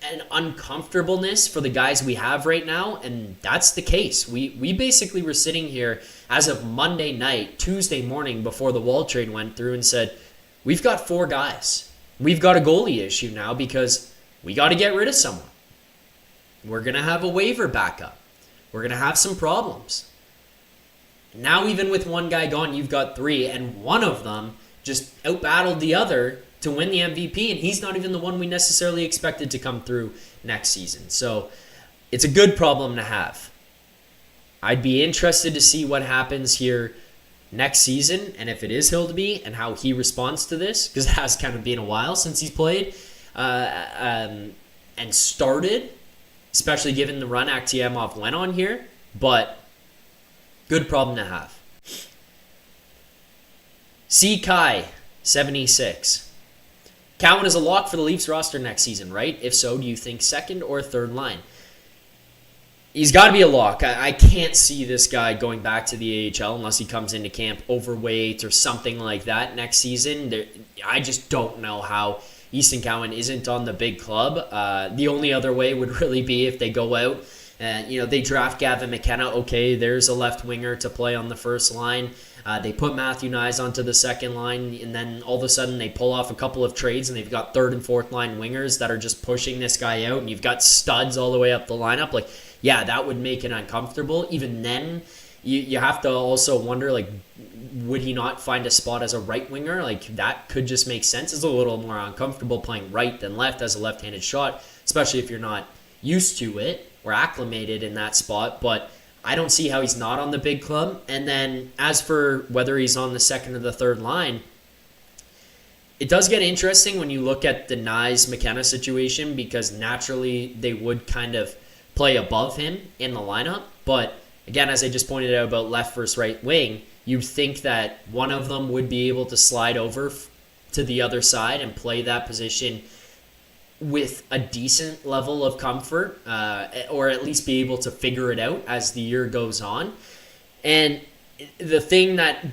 an uncomfortableness for the guys we have right now, and that's the case. We basically were sitting here as of Monday night, Tuesday morning before the Wall trade went through and said, we've got 4 guys. We've got a goalie issue now because we got to get rid of someone. We're going to have a waiver backup. We're going to have some problems. Now even with one guy gone, you've got 3, and one of them just outbattled the other to win the MVP, and he's not even the one we necessarily expected to come through next season. So it's a good problem to have. I'd be interested to see what happens here next season, and if it is Hildeby, and how he responds to this, because it has kind of been a while since he's played and started, especially given the run Akhtiamov went on here, but good problem to have. C. Kai, 76. Cowan is a lock for the Leafs roster next season, right? If so, do you think second or third line? He's got to be a lock. I can't see this guy going back to the AHL unless he comes into camp overweight or something like that next season. I just don't know how Easton Cowan isn't on the big club. The only other way would really be if they go out and they draft Gavin McKenna. Okay, there's a left winger to play on the first line. They put Matthew Nyes onto the second line, and then all of a sudden they pull off a couple of trades, and they've got third and fourth line wingers that are just pushing this guy out, and you've got studs all the way up the lineup. Like, yeah, that would make it uncomfortable. Even then, you have to also wonder, like, would he not find a spot as a right winger? Like, that could just make sense. It's a little more uncomfortable playing right than left as a left-handed shot, especially if you're not used to it or acclimated in that spot, but I don't see how he's not on the big club. And then as for whether he's on the second or the third line, it does get interesting when you look at the Nyes-McKenna situation because naturally they would kind of play above him in the lineup. But again, as I just pointed out about left versus right wing, you'd think that one of them would be able to slide over to the other side and play that position with a decent level of comfort, or at least be able to figure it out as the year goes on. And the thing that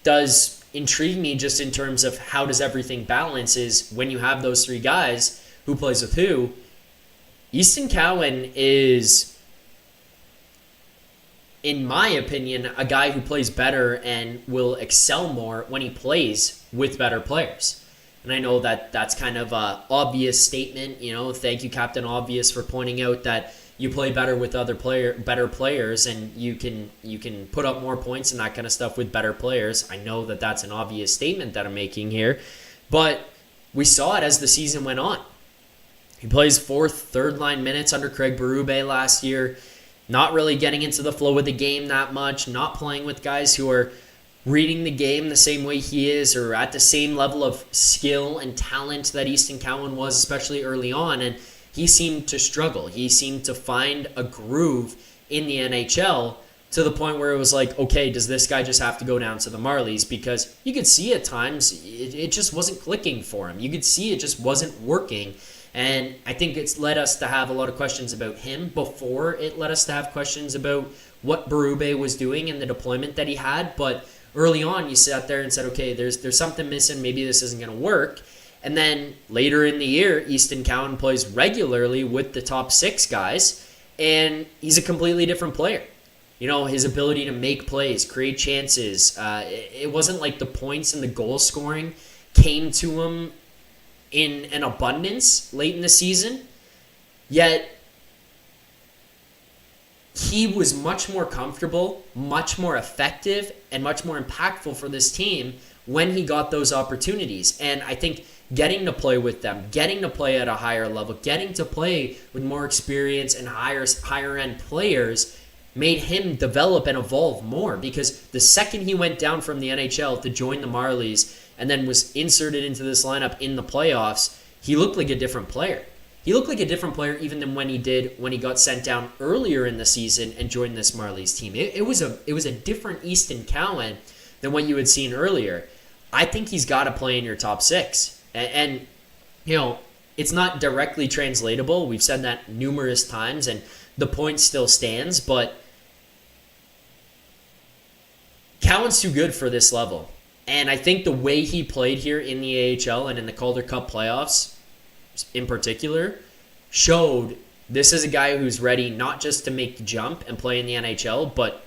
does intrigue me just in terms of how does everything balance is when you have those three guys, who plays with who. Easton Cowan is, in my opinion, a guy who plays better and will excel more when he plays with better players. And I know that that's kind of an obvious statement. Thank you, Captain Obvious, for pointing out that you play better with better players, and you can put up more points and that kind of stuff with better players. I know that that's an obvious statement that I'm making here, but we saw it as the season went on. He plays third line minutes under Craig Berube last year, not really getting into the flow of the game that much, not playing with guys who are reading the game the same way he is or at the same level of skill and talent that Easton Cowan was, especially early on. And he seemed to struggle. He seemed to find a groove in the NHL to the point where it was like, okay, does this guy just have to go down to the Marlies? Because you could see at times it just wasn't clicking for him. You could see it just wasn't working. And I think it's led us to have a lot of questions about him before it led us to have questions about what Berube was doing and the deployment that he had. But early on, you sat there and said, okay, there's something missing. Maybe this isn't going to work. And then later in the year, Easton Cowan plays regularly with the top six guys, and he's a completely different player. His ability to make plays, create chances. It wasn't like the points and the goal scoring came to him in an abundance late in the season, yet he was much more comfortable, much more effective, and much more impactful for this team when he got those opportunities. And I think getting to play with them, getting to play at a higher level, getting to play with more experience and higher end players made him develop and evolve more, because the second he went down from the NHL to join the Marlies and then was inserted into this lineup in the playoffs, he looked like a different player. He looked like a different player even than when he got sent down earlier in the season and joined this Marlies team. It was a different Easton Cowan than what you had seen earlier. I think he's got to play in your top six. And it's not directly translatable. We've said that numerous times, and the point still stands, but Cowan's too good for this level. And I think the way he played here in the AHL and in the Calder Cup playoffs in particular showed this is a guy who's ready not just to make the jump and play in the NHL, but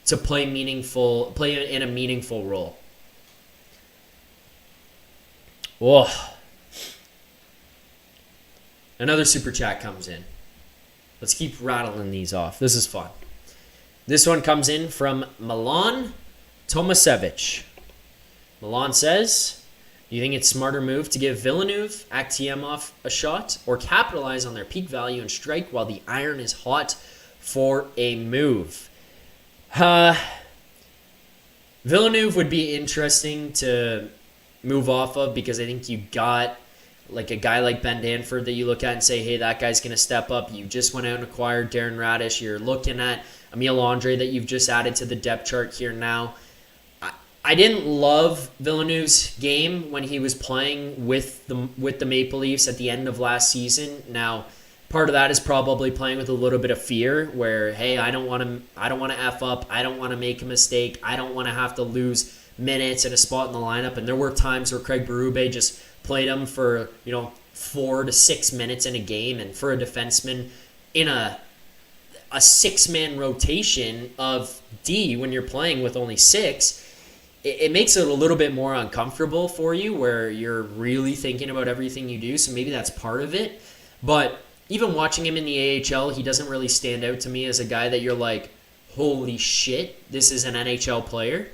to play in a meaningful role. Whoa. Another super chat comes in. Let's keep rattling these off. This is fun. This one comes in from Milan Tomasevich. Milan says, do you think it's a smarter move to give Villeneuve, Akhtiemov a shot, or capitalize on their peak value and strike while the iron is hot for a move? Villeneuve would be interesting to move off of, because I think you got like a guy like Ben Danford that you look at and say, hey, that guy's going to step up. You just went out and acquired Darren Radish. You're looking at Emile Andre that you've just added to the depth chart here now. I didn't love Villeneuve's game when he was playing with the Maple Leafs at the end of last season. Now, part of that is probably playing with a little bit of fear, where hey, I don't want to F up, I don't want to make a mistake, I don't want to have to lose minutes at a spot in the lineup. And there were times where Craig Berube just played him for 4 to 6 minutes in a game, and for a defenseman in a 6-man rotation of D when you're playing with only 6. It makes it a little bit more uncomfortable for you, where you're really thinking about everything you do. So maybe that's part of it. But even watching him in the AHL, he doesn't really stand out to me as a guy that you're like, holy shit, this is an NHL player.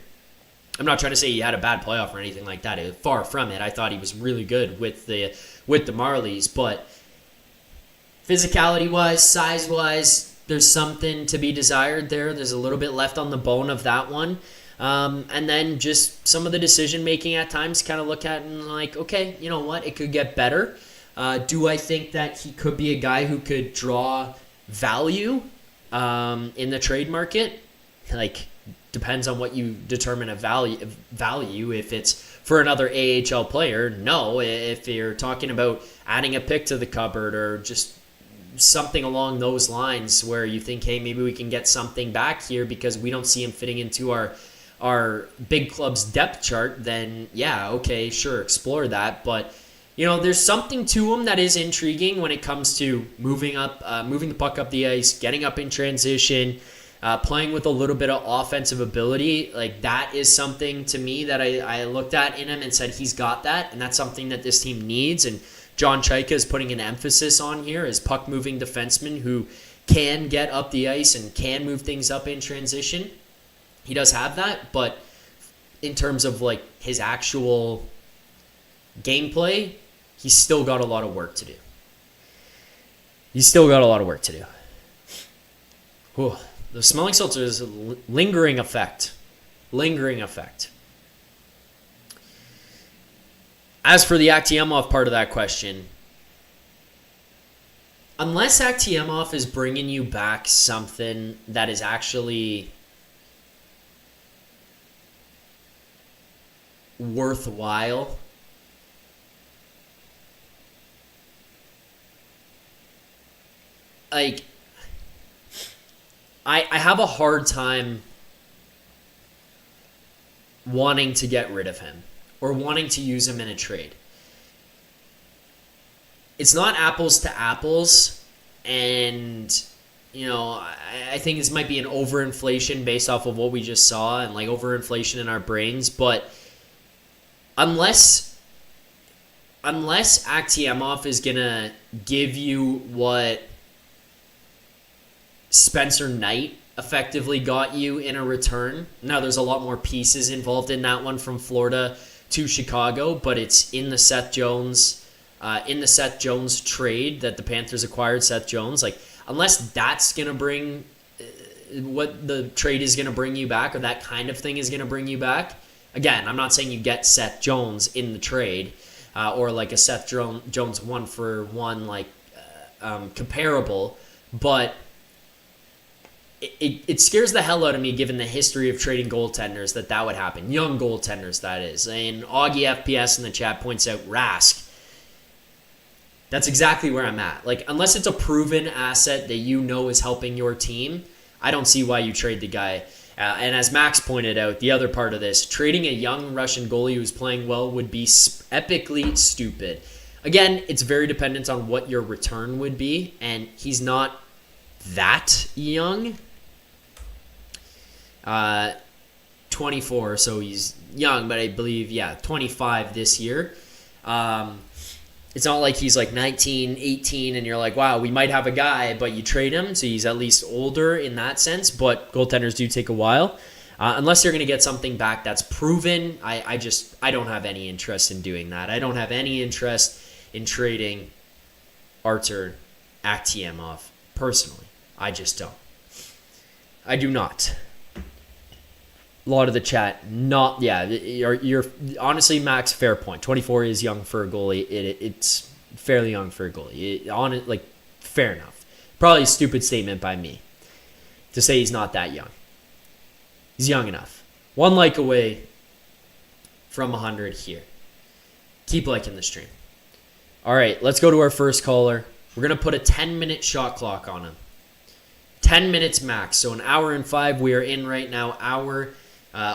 I'm not trying to say he had a bad playoff or anything like that. Far from it. I thought he was really good with the Marlies. But physicality-wise, size-wise, there's something to be desired there. There's a little bit left on the bone of that one. And then just some of the decision-making at times kind of look at and like, okay, you know what? It could get better. Do I think that he could be a guy who could draw value in the trade market? Like, depends on what you determine a value. If it's for another AHL player, no. If you're talking about adding a pick to the cupboard or just something along those lines where you think, hey, maybe we can get something back here because we don't see him fitting into our big club's depth chart, then yeah, okay, sure, explore that. But there's something to him that is intriguing when it comes to moving the puck up the ice, getting up in transition, playing with a little bit of offensive ability. Like, that is something to me that I looked at in him and said he's got that, and that's something that this team needs. And John Chaika is putting an emphasis on here as puck-moving defenseman who can get up the ice and can move things up in transition. He does have that, but in terms of like his actual gameplay, he's still got a lot of work to do. Whew. The smelling salts is a lingering effect. As for the Akhtiemov part of that question, unless Akhtiemov is bringing you back something that is actually worthwhile, like, I have a hard time wanting to get rid of him or wanting to use him in a trade. It's not apples to apples, and I think this might be an overinflation based off of what we just saw and like overinflation in our brains, but unless Akhtiemov is gonna give you what Spencer Knight effectively got you in a return. Now, there's a lot more pieces involved in that one from Florida to Chicago, but it's in the Seth Jones trade that the Panthers acquired Seth Jones. Like, unless that's gonna bring what the trade is gonna bring you back, or that kind of thing is gonna bring you back. Again, I'm not saying you get Seth Jones in the trade, or like a Seth Jones 1-for-1 like comparable, but it scares the hell out of me given the history of trading goaltenders that would happen. Young goaltenders, that is. And Augie FPS in the chat points out Rask. That's exactly where I'm at. Like, unless it's a proven asset that is helping your team, I don't see why you trade the guy. And as Max pointed out, the other part of this, trading a young Russian goalie who's playing well would be epically stupid. Again, it's very dependent on what your return would be, and he's not that young. 24, so he's young, but I believe, 25 this year. It's not like he's like 19, 18, and you're like, wow, we might have a guy, but you trade him, so he's at least older in that sense, but goaltenders do take a while. Unless you're going to get something back that's proven, I don't have any interest in doing that. I don't have any interest in trading Artur Akhtiemov, personally. I just don't. I do not. A lot of the chat, you're honestly, Max, fair point. 24 is young for a goalie. It's fairly young for a goalie. Fair enough. Probably a stupid statement by me to say he's not that young. He's young enough. 1 like away from 100 here. Keep liking the stream. All right, let's go to our first caller. We're going to put a 10-minute shot clock on him. 10 minutes max. So 1 hour and 5 we are in right now.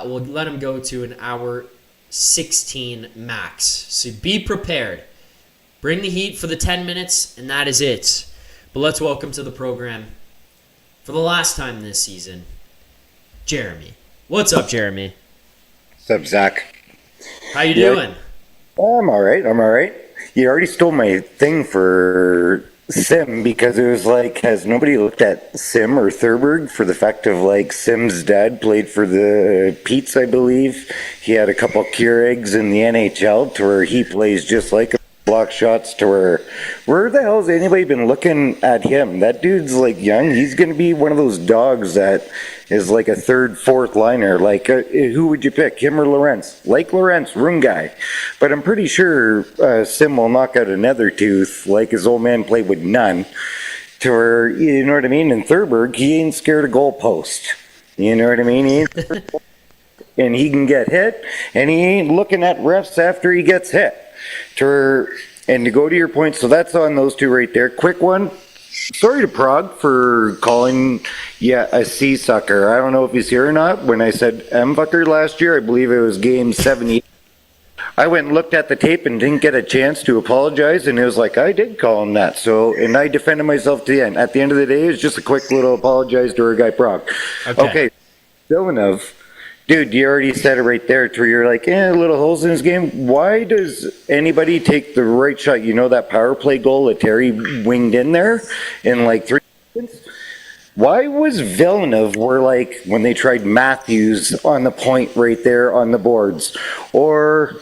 We'll let him go to 1 hour 16 max. So be prepared. Bring the heat for the 10 minutes, and that is it. But let's welcome to the program, for the last time this season, Jeremy. What's up, Jeremy? What's up, Zach? How you doing? I'm all right. You already stole my thing for Sim, because it was like, has nobody looked at Sim or Thurberg for the fact of like Sim's dad played for the Pete's, I believe. He had a couple Keurigs in the NHL to where he plays just like a block shots to where the hell has anybody been looking at him? That dude's like young. He's going to be one of those dogs that is like a third, fourth liner. Like, who would you pick, him or Lorentz? Like Lorentz, room guy. But I'm pretty sure Sim will knock out another tooth like his old man played with none. To where, you know what I mean? And Thurberg, he ain't scared of goalpost. You know what I mean? He ain't and he can get hit, and he ain't looking at refs after he gets hit. And to go to your point, so that's on those two right there. Quick one. Sorry to Prague for calling a C sucker. I don't know if he's here or not. When I said M fucker last year, I believe it was game 70. I went and looked at the tape and didn't get a chance to apologize, and it was like, I did call him that. So, and I defended myself to the end. At the end of the day, it's just a quick little apologize to our guy Prague. Okay. Villeneuve. Dude, you already said it right there, to where you're like, little holes in his game. Why does anybody take the right shot? You know that power play goal that Terry winged in there in like 3 seconds? Why was Villeneuve where, like, when they tried Matthews on the point right there on the boards? Or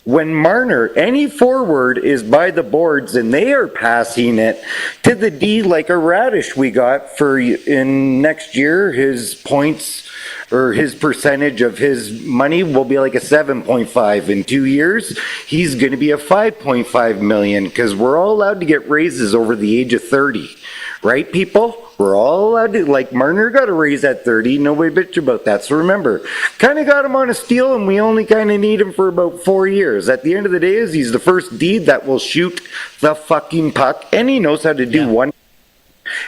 when Marner, any forward is by the boards and they are passing it to the D like a Radish we got for in next year, his points or his percentage of his money will be like a 7.5. In 2 years, he's going to be a 5.5 million, because we're all allowed to get raises over the age of 30. Right, people? We're all allowed to, like Marner got a raise at 30. Nobody bitch about that. So remember, kind of got him on a steal, and we only kind of need him for about 4 years. At the end of the day, he's the first D that will shoot the fucking puck, and he knows how to do one.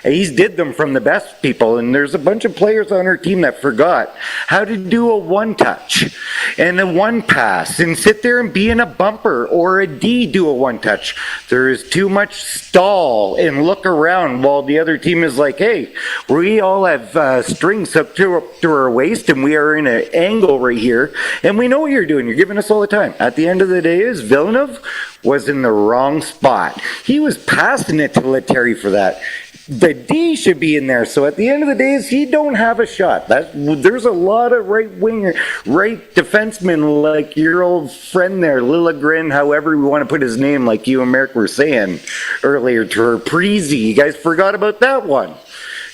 And he's did them from the best people, and there's a bunch of players on our team that forgot how to do a one-touch and a one-pass and sit there and be in a bumper or a D do a one-touch. There is too much stall and look around while the other team is like, hey, we all have strings up to our waist, and we are in an angle right here, and we know what you're doing. You're giving us all the time. At the end of the day, is Villeneuve was in the wrong spot. He was passing it to Lettieri for that. The D should be in there. So at the end of the day, he don't have a shot. There's a lot of right defensemen like your old friend there, Liljegren, however we want to put his name, like you and Merrick were saying earlier, to her Prezi. You guys forgot about that one.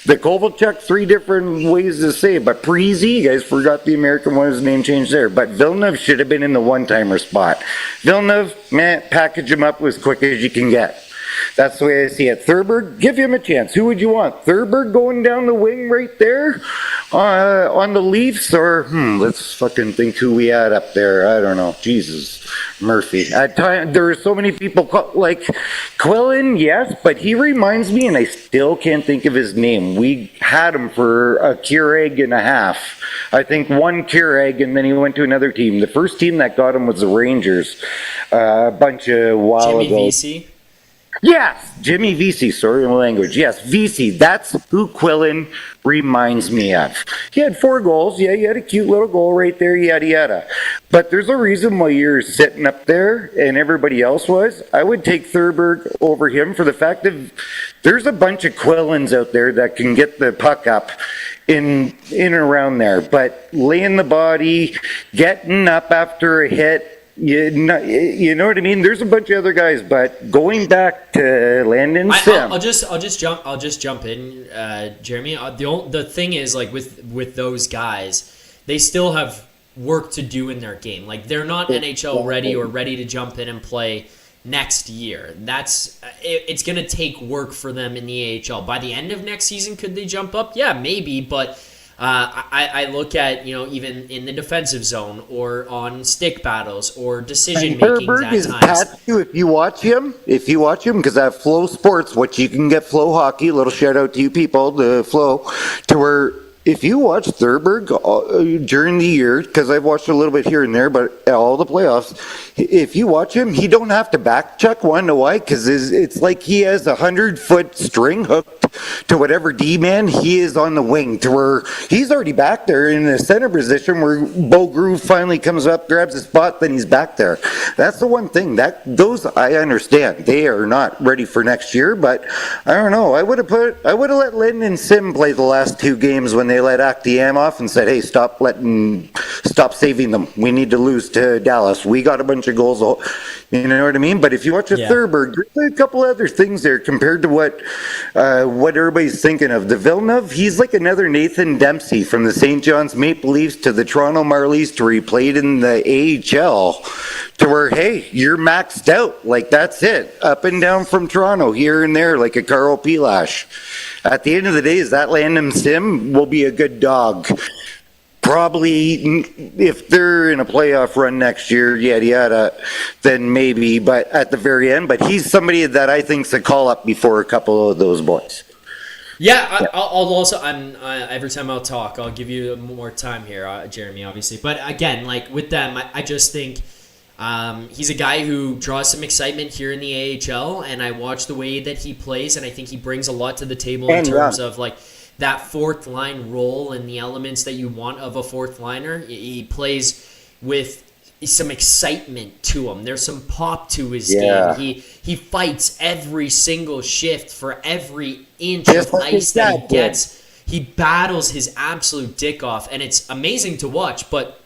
The Kovalchuk, 3 different ways to say it, but Prezi, you guys forgot the American one, his name changed there. But Villeneuve should have been in the one-timer spot. Villeneuve, package him up as quick as you can get. That's the way I see it. Thurberg, give him a chance. Who would you want? Thurberg going down the wing right there on the Leafs? Or, let's fucking think who we had up there. I don't know. Jesus. Murphy. At time, there are so many people, like Quillen, yes, but he reminds me, and I still can't think of his name. We had him for a Keurig and a half. I think one Keurig, and then he went to another team. The first team that got him was the Rangers a bunch of while ago. Jimmy Vesey? Yes, Jimmy Vesey, sorry my language. Yes, Vesey, that's who Quillen reminds me of. He had 4 goals. Yeah, he had a cute little goal right there, yada yada. But there's a reason why you're sitting up there and everybody else was. I would take Thurberg over him for the fact that there's a bunch of Quillens out there that can get the puck up in and around there. But laying the body, getting up after a hit, you know what I mean? There's a bunch of other guys, but going back to Landon Sim, I'll just jump in, Jeremy. The thing is, like with those guys, they still have work to do in their game. Like they're not NHL ready or ready to jump in and play next year. It's going to take work for them in the AHL. By the end of next season, could they jump up? Yeah, maybe, but. I look at, even in the defensive zone or on stick battles or decision making at times. If you watch him, because I have Flow Sports, which you can get Flow Hockey. Little shout out to you people, the Flow, to where if you watch Thurberg during the year, because I've watched a little bit here and there, but all the playoffs, if you watch him, he don't have to back check. One, know why? Because it's like he has 100-foot string hooked to whatever D-man he is on the wing, to where he's already back there in the center position where Bo Groove finally comes up, grabs his spot, then he's back there. That's the one thing. Those I understand. They are not ready for next year, but I don't know. I would have let Lynn and Sim play the last 2 games when they let Akdiem off and said, hey, stop letting stop saving them. We need to lose to Dallas. We got a bunch of goals. You know what I mean? But if you watch a Thurberg, there's a couple other things there compared to what everybody's thinking of. The Villeneuve, he's like another Nathan Dempsey from the St. John's Maple Leafs to the Toronto Marlies to where he played in the AHL to where, hey, you're maxed out. Like, that's it. Up and down from Toronto, here and there, like a Carl Pilash. At the end of the day, is that Landon Sim will be a good dog. Probably, if they're in a playoff run next year, yada yada, then maybe. But at the very end, but he's somebody that I think's a call up before a couple of those boys. Yeah, I'll also. Every time I'll talk, I'll give you more time here, Jeremy, obviously. But again, like with them, I just think he's a guy who draws some excitement here in the AHL, and I watch the way that he plays, and I think he brings a lot to the table in terms of like that fourth line role and the elements that you want of a fourth liner. He plays with some excitement to him. There's some pop to his game. He fights every single shift for every inch of ice that he gets. He battles his absolute dick off, and it's amazing to watch. But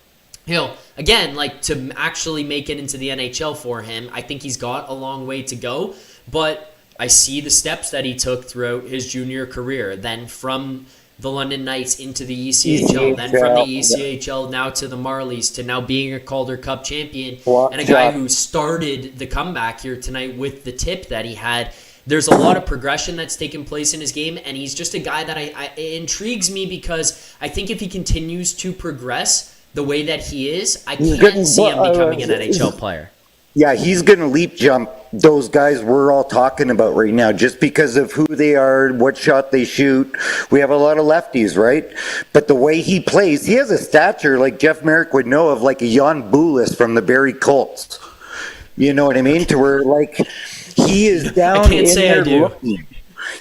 again, like to actually make it into the NHL for him, I think he's got a long way to go. But I see the steps that he took throughout his junior career, then from the London Knights into the ECHL, then from the ECHL now to the Marlies, to now being a Calder Cup champion, and a guy who started the comeback here tonight with the tip that he had. There's a lot of progression that's taken place in his game, and he's just a guy that it intrigues me because I think if he continues to progress the way that he is, I can't see him becoming an NHL player. Yeah, he's going to leap jump those guys we're all talking about right now just because of who they are, what shot they shoot. We have a lot of lefties, right? But the way he plays, he has a stature like Jeff Merrick would know of, like a Jan Boulis from the Barrie Colts. You know what I mean? To where, like, he is down I can't say I do. Looking.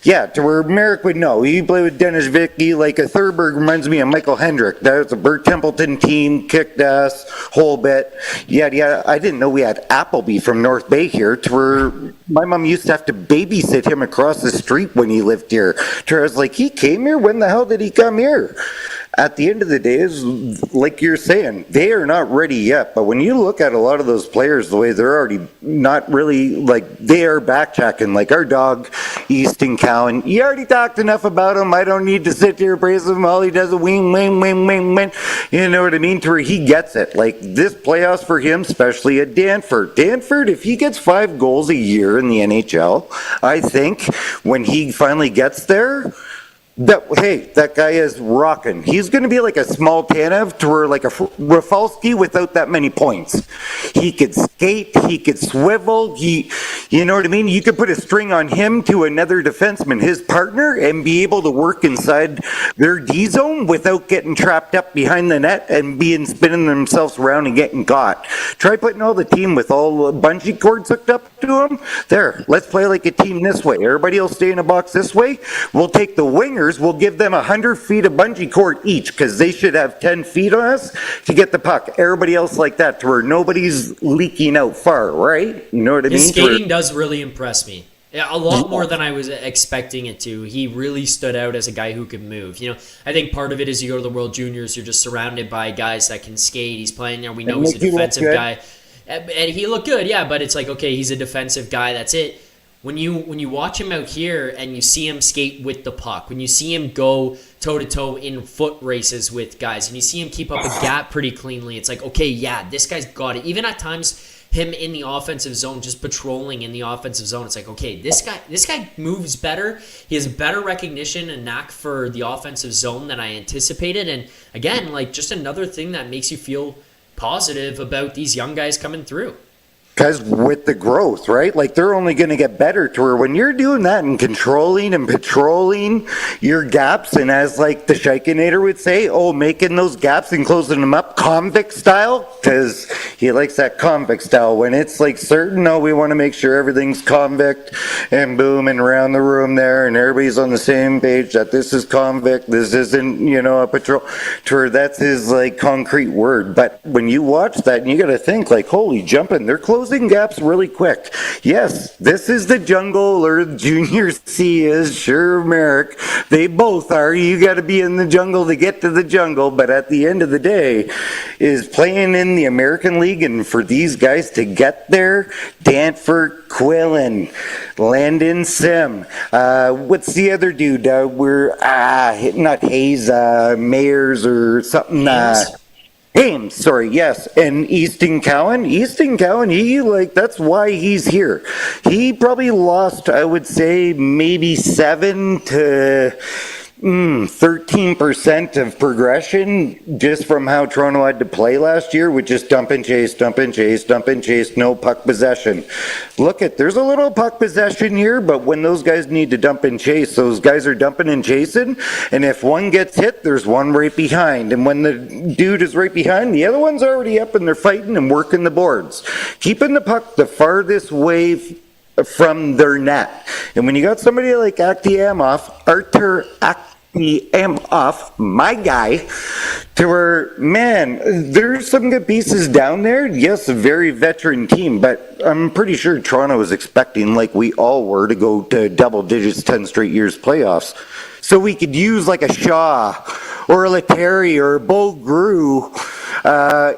Yeah, to where Merrick would know. He played with Dennis Vicky. Like a Thurberg reminds me of Michael Hendrick. That was a Burt Templeton team, kicked ass, whole bit. Yeah. I didn't know we had Appleby from North Bay here, to where my mom used to have to babysit him across the street when he lived here. To where I was like, he came here? When the hell did he come here? At the end of the day, is like you're saying, they are not ready yet. But when you look at a lot of those players, the way they're already not really, like, they are backtracking. Like our dog, Easton Cowan, you already talked enough about him. I don't need to sit here and praise him. All he does is wing. You know what I mean? To where he gets it. Like this playoffs for him, especially at Danford. Danford, if he gets 5 goals a year in the NHL, I think when he finally gets there, that guy is rocking. He's going to be like a small Tanev to where like a Rafalski without that many points. He could skate, he could swivel, you know what I mean? You could put a string on him to another defenseman, his partner, and be able to work inside their D zone without getting trapped up behind the net and spinning themselves around and getting caught. Try putting all the team with all the bungee cords hooked up to them. There, let's play like a team this way. Everybody will stay in a box this way. We'll take the wingers. We'll give them 100 feet of bungee cord each because they should have 10 feet on us to get the puck. Everybody else like that to where nobody's leaking out far, right? You know what I mean? His skating does really impress me. Yeah, a lot more than I was expecting it to. He really stood out as a guy who could move. You know, I think part of it is you go to the World Juniors, you're just surrounded by guys that can skate. He's playing there. We know he's a defensive guy. And he looked good, yeah, but it's like, okay, he's a defensive guy. That's it. When you watch him out here and you see him skate with the puck, when you see him go toe-to-toe in foot races with guys, and you see him keep up a gap pretty cleanly, it's like, okay, yeah, this guy's got it. Even at times, him in the offensive zone, just patrolling in the offensive zone, it's like, okay, this guy moves better. He has better recognition and knack for the offensive zone than I anticipated. And again, like just another thing that makes you feel positive about these young guys coming through. Because with the growth, right? Like they're only going to get better to where when you're doing that and controlling and patrolling your gaps, and as like the Shikinator would say, making those gaps and closing them up convict style, because he likes that convict style. When it's like certain, we want to make sure everything's convict and boom and around the room there and everybody's on the same page that this is convict, this isn't, a patrol. To where that's his like concrete word. But when you watch that and you got to think like, holy jumping, they're closing closing gaps really quick. Yes, this is the jungle, or Junior C is, sure, Merrick. They both are. You got to be in the jungle to get to the jungle, but at the end of the day, is playing in the American League, and for these guys to get there, Danforth, Quillen, Landon Sim, what's the other dude? We're not Hayes, Mayers or something. Ames, sorry, yes, and Easton Cowan. Easton Cowan, that's why he's here. He probably lost, I would say, maybe 7 to 13% of progression just from how Toronto had to play last year with just dump and chase, dump and chase, dump and chase, no puck possession. There's a little puck possession here, but when those guys need to dump and chase, those guys are dumping and chasing, and if one gets hit, there's one right behind, and when the dude is right behind, the other one's already up and they're fighting and working the boards. Keeping the puck the farthest way from their net. And when you got somebody like Artur Aktiamov, my guy, to where, man, there's some good pieces down there. Yes, a very veteran team, but I'm pretty sure Toronto was expecting, like we all were, to go to double digits 10 straight years playoffs. So we could use like a Shaw or a Letary or a Bo Grew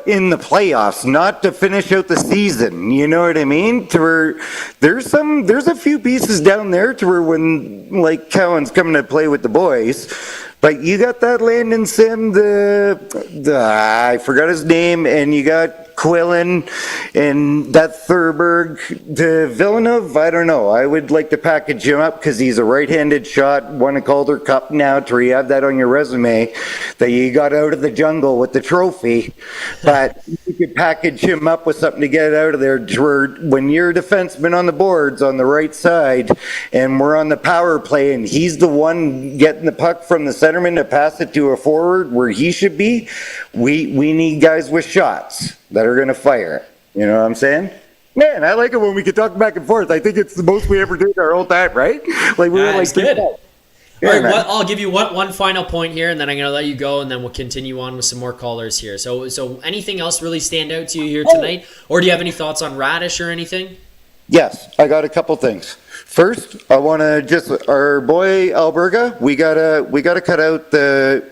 in the playoffs, not to finish out the season. You know what I mean? To where there's a few pieces down there to where when like Cowan's coming to play with the boys. But you got that Landon Sim, I forgot his name, and you got Quillen and that Thurberg. The Villeneuve, I don't know. I would like to package him up because he's a right-handed shot, won a Calder Cup now, to you have that on your resume, that you got out of the jungle with the trophy. But you could package him up with something to get out of there to where when you're a defenseman on the boards on the right side and we're on the power play and he's the one getting the puck from the centerman to pass it to a forward where he should be, we need guys with shots that are going to fire it. You know what I'm saying? Man, I like it when we can talk back and forth. I think it's the most we ever did our whole time, right? Like we were like, good. Yeah, all right, I'll give you one final point here, and then I'm going to let you go, and then we'll continue on with some more callers here. So anything else really stand out to you here tonight? Or do you have any thoughts on Radish or anything? Yes, I got a couple things. First, I want to our boy Alberga, we gotta cut out the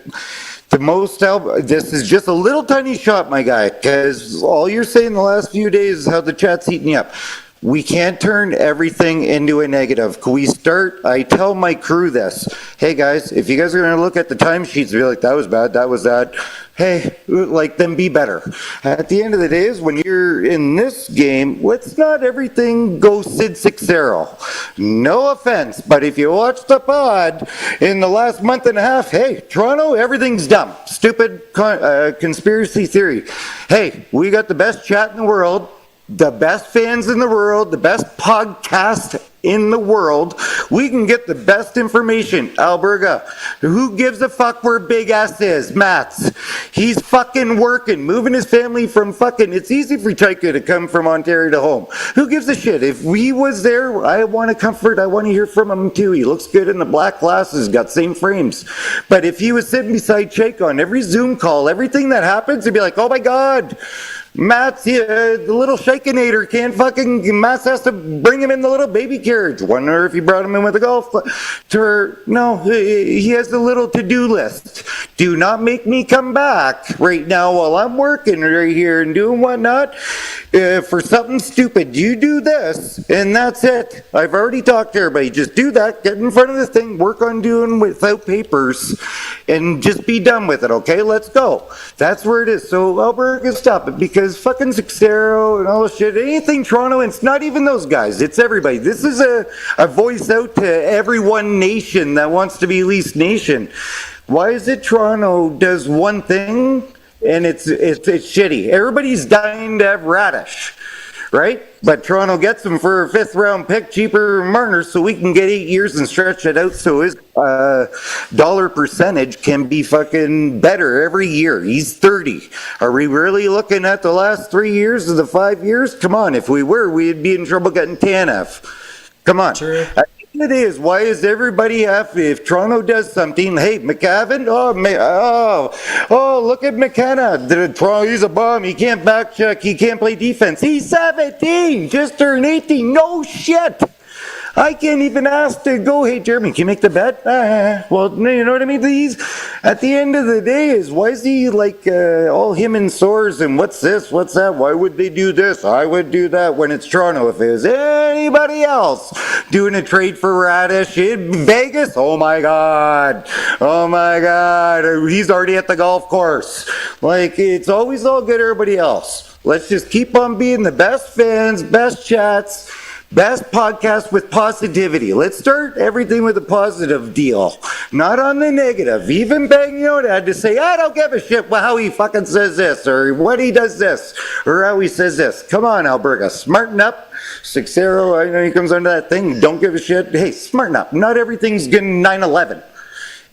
most. This is just a little tiny shot, my guy, because all you're saying the last few days is how the chat's heating you up. We can't turn everything into a negative. Can we start? I tell my crew this. Hey guys, if you guys are going to look at the timesheets and be like, that was bad, that was that. Hey, then be better. At the end of the day is when you're in this game, let's not everything go Sid Sixero. No offense, but if you watch the pod in the last month and a half, hey, Toronto, everything's dumb. Stupid conspiracy theory. Hey, we got the best chat in the world, the best fans in the world, the best podcast in the world. We can get the best information. Alberga, who gives a fuck where Big S is? Mats. He's fucking working, moving his family from fucking, it's easy for Chaika to come from Ontario to home. Who gives a shit? If we was there, I want to comfort, I want to hear from him too. He looks good in the black glasses, got same frames. But if he was sitting beside Chaika on every Zoom call, everything that happens, he'd be like, oh my God, Matt's the little Shakenator can't fucking, Matt has to bring him in the little baby carriage. Wonder if he brought him in with a golf tour. No, he has a little to-do list. Do not make me come back right now while I'm working right here and doing whatnot for something stupid. You do this and that's it. I've already talked to everybody. Just do that, get in front of the thing, work on doing without papers and just be done with it, okay? Let's go. That's where it is. So Alberta, stop it, because fucking Sixero and all this shit, anything Toronto, and it's not even those guys, it's everybody. This is a voice out to every one nation that wants to be Leafs Nation. Why is it Toronto does one thing and it's shitty? Everybody's dying to have Radish, right? But Toronto gets him for a 5th round pick, cheaper than Marner, so we can get 8 years and stretch it out so his dollar percentage can be fucking better every year. He's 30. Are we really looking at the last 3 years of the 5 years? Come on, if we were, we'd be in trouble getting TNF. Come on. True. the day is, why is everybody if Toronto does something, hey, McAvan, look at McKenna. Toronto, he's a bum. He can't back check. He can't play defense. He's 17, just turned 18. No shit. I can't even ask to go, hey, Jeremy, can you make the bet? Well, you know what I mean? At the end of the day, why is he like all him and sores and what's this, what's that? Why would they do this? I would do that when it's Toronto. If it was anybody else doing a trade for Radish in Vegas, oh my God, he's already at the golf course. Like, it's always all good, everybody else. Let's just keep on being the best fans, best chats, best podcast with positivity. Let's start everything with a positive deal, not on the negative. Even Bang Yoda had to say, I don't give a shit how he fucking says this, or what he does this, or how he says this. Come on, Alberta, smarten up. 6-0, I know he comes under that thing, don't give a shit. Hey, smarten up. Not everything's getting 9/11.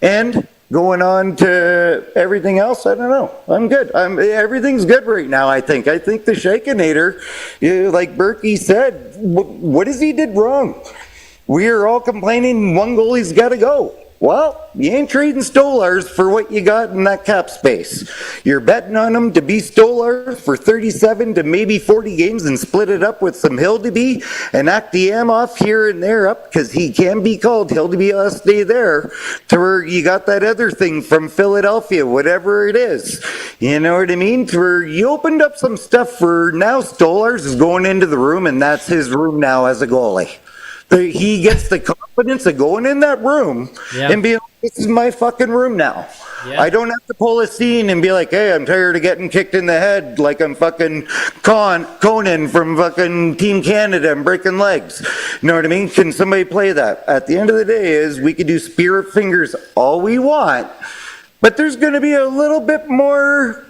And going on to everything else, I don't know. I'm good. Everything's good right now, I think. I think the Shakenator, like Berkey said, what has he did wrong? We're all complaining one goalie's got to go. Well, you ain't trading Stolars for what you got in that cap space. You're betting on him to be Stolar for 37 to maybe 40 games and split it up with some Hildeby and act the am off here and there up, because he can be called Hildeby last day there, to where you got that other thing from Philadelphia, whatever it is. You know what I mean? To where you opened up some stuff for now Stolars is going into the room, and that's his room now as a goalie. He gets the confidence of going in that room and being like, this is my fucking room now. Yeah. I don't have to pull a scene and be like, hey, I'm tired of getting kicked in the head like I'm fucking Conan from fucking Team Canada and breaking legs. You know what I mean? Can somebody play that? At the end of the day we could do spirit fingers all we want, but there's going to be a little bit more,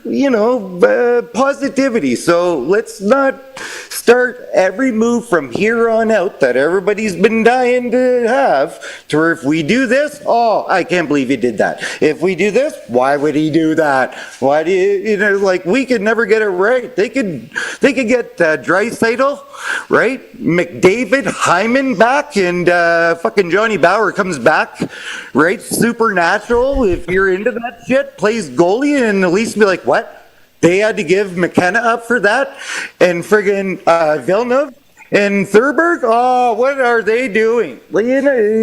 positivity. So let's not start every move from here on out that everybody's been dying to have, to where if we do this, I can't believe he did that. If we do this, why would he do that? Why do we could never get it right. They could get Draisaitl, right? McDavid, Hyman back, and fucking Johnny Bauer comes back, right? Supernatural, if you're into that shit, plays goalie, and at least be like, what? They had to give McKenna up for that, and friggin' Villeneuve and Thurberg. What are they doing? Well,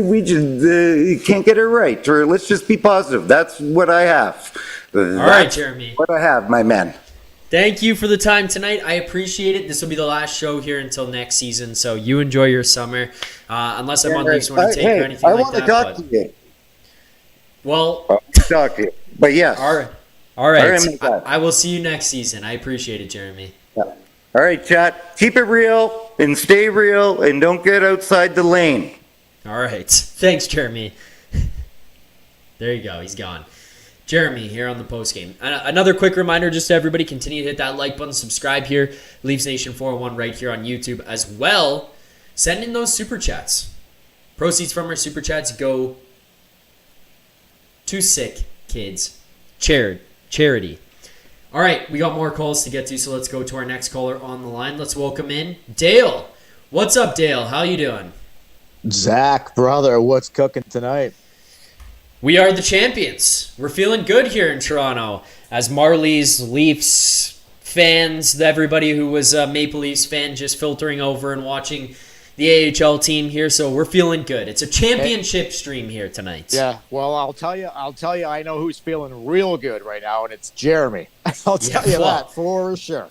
we just can't get it right. Or let's just be positive. That's what I have. All right, Jeremy. What I have, my man. Thank you for the time tonight. I appreciate it. This will be the last show here until next season, so you enjoy your summer. Unless I'm on Leafs want to take or anything like that. I want to talk to you. Well, I want to talk to you. But yes. All right. I will see you next season. I appreciate it, Jeremy. Yeah. All right, chat. Keep it real and stay real and don't get outside the lane. All right. Thanks, Jeremy. There you go. He's gone. Jeremy here on the postgame. Another quick reminder just to everybody, continue to hit that like button, subscribe here, Leafs Nation 401 right here on YouTube as well. Send in those super chats. Proceeds from our super chats go to sick kids. Charity. All right, we got more calls to get to, so let's go to our next caller on the line. Let's welcome in Dale. What's up, Dale? How you doing? Zach, brother, what's cooking tonight? We are the champions. We're feeling good here in Toronto. As Marlies, Leafs fans, everybody who was a Maple Leafs fan just filtering over and watching the AHL team here, so we're feeling good. It's a championship stream here tonight. Yeah, well, I'll tell you, I know who's feeling real good right now, and it's Jeremy. I'll tell you that for sure.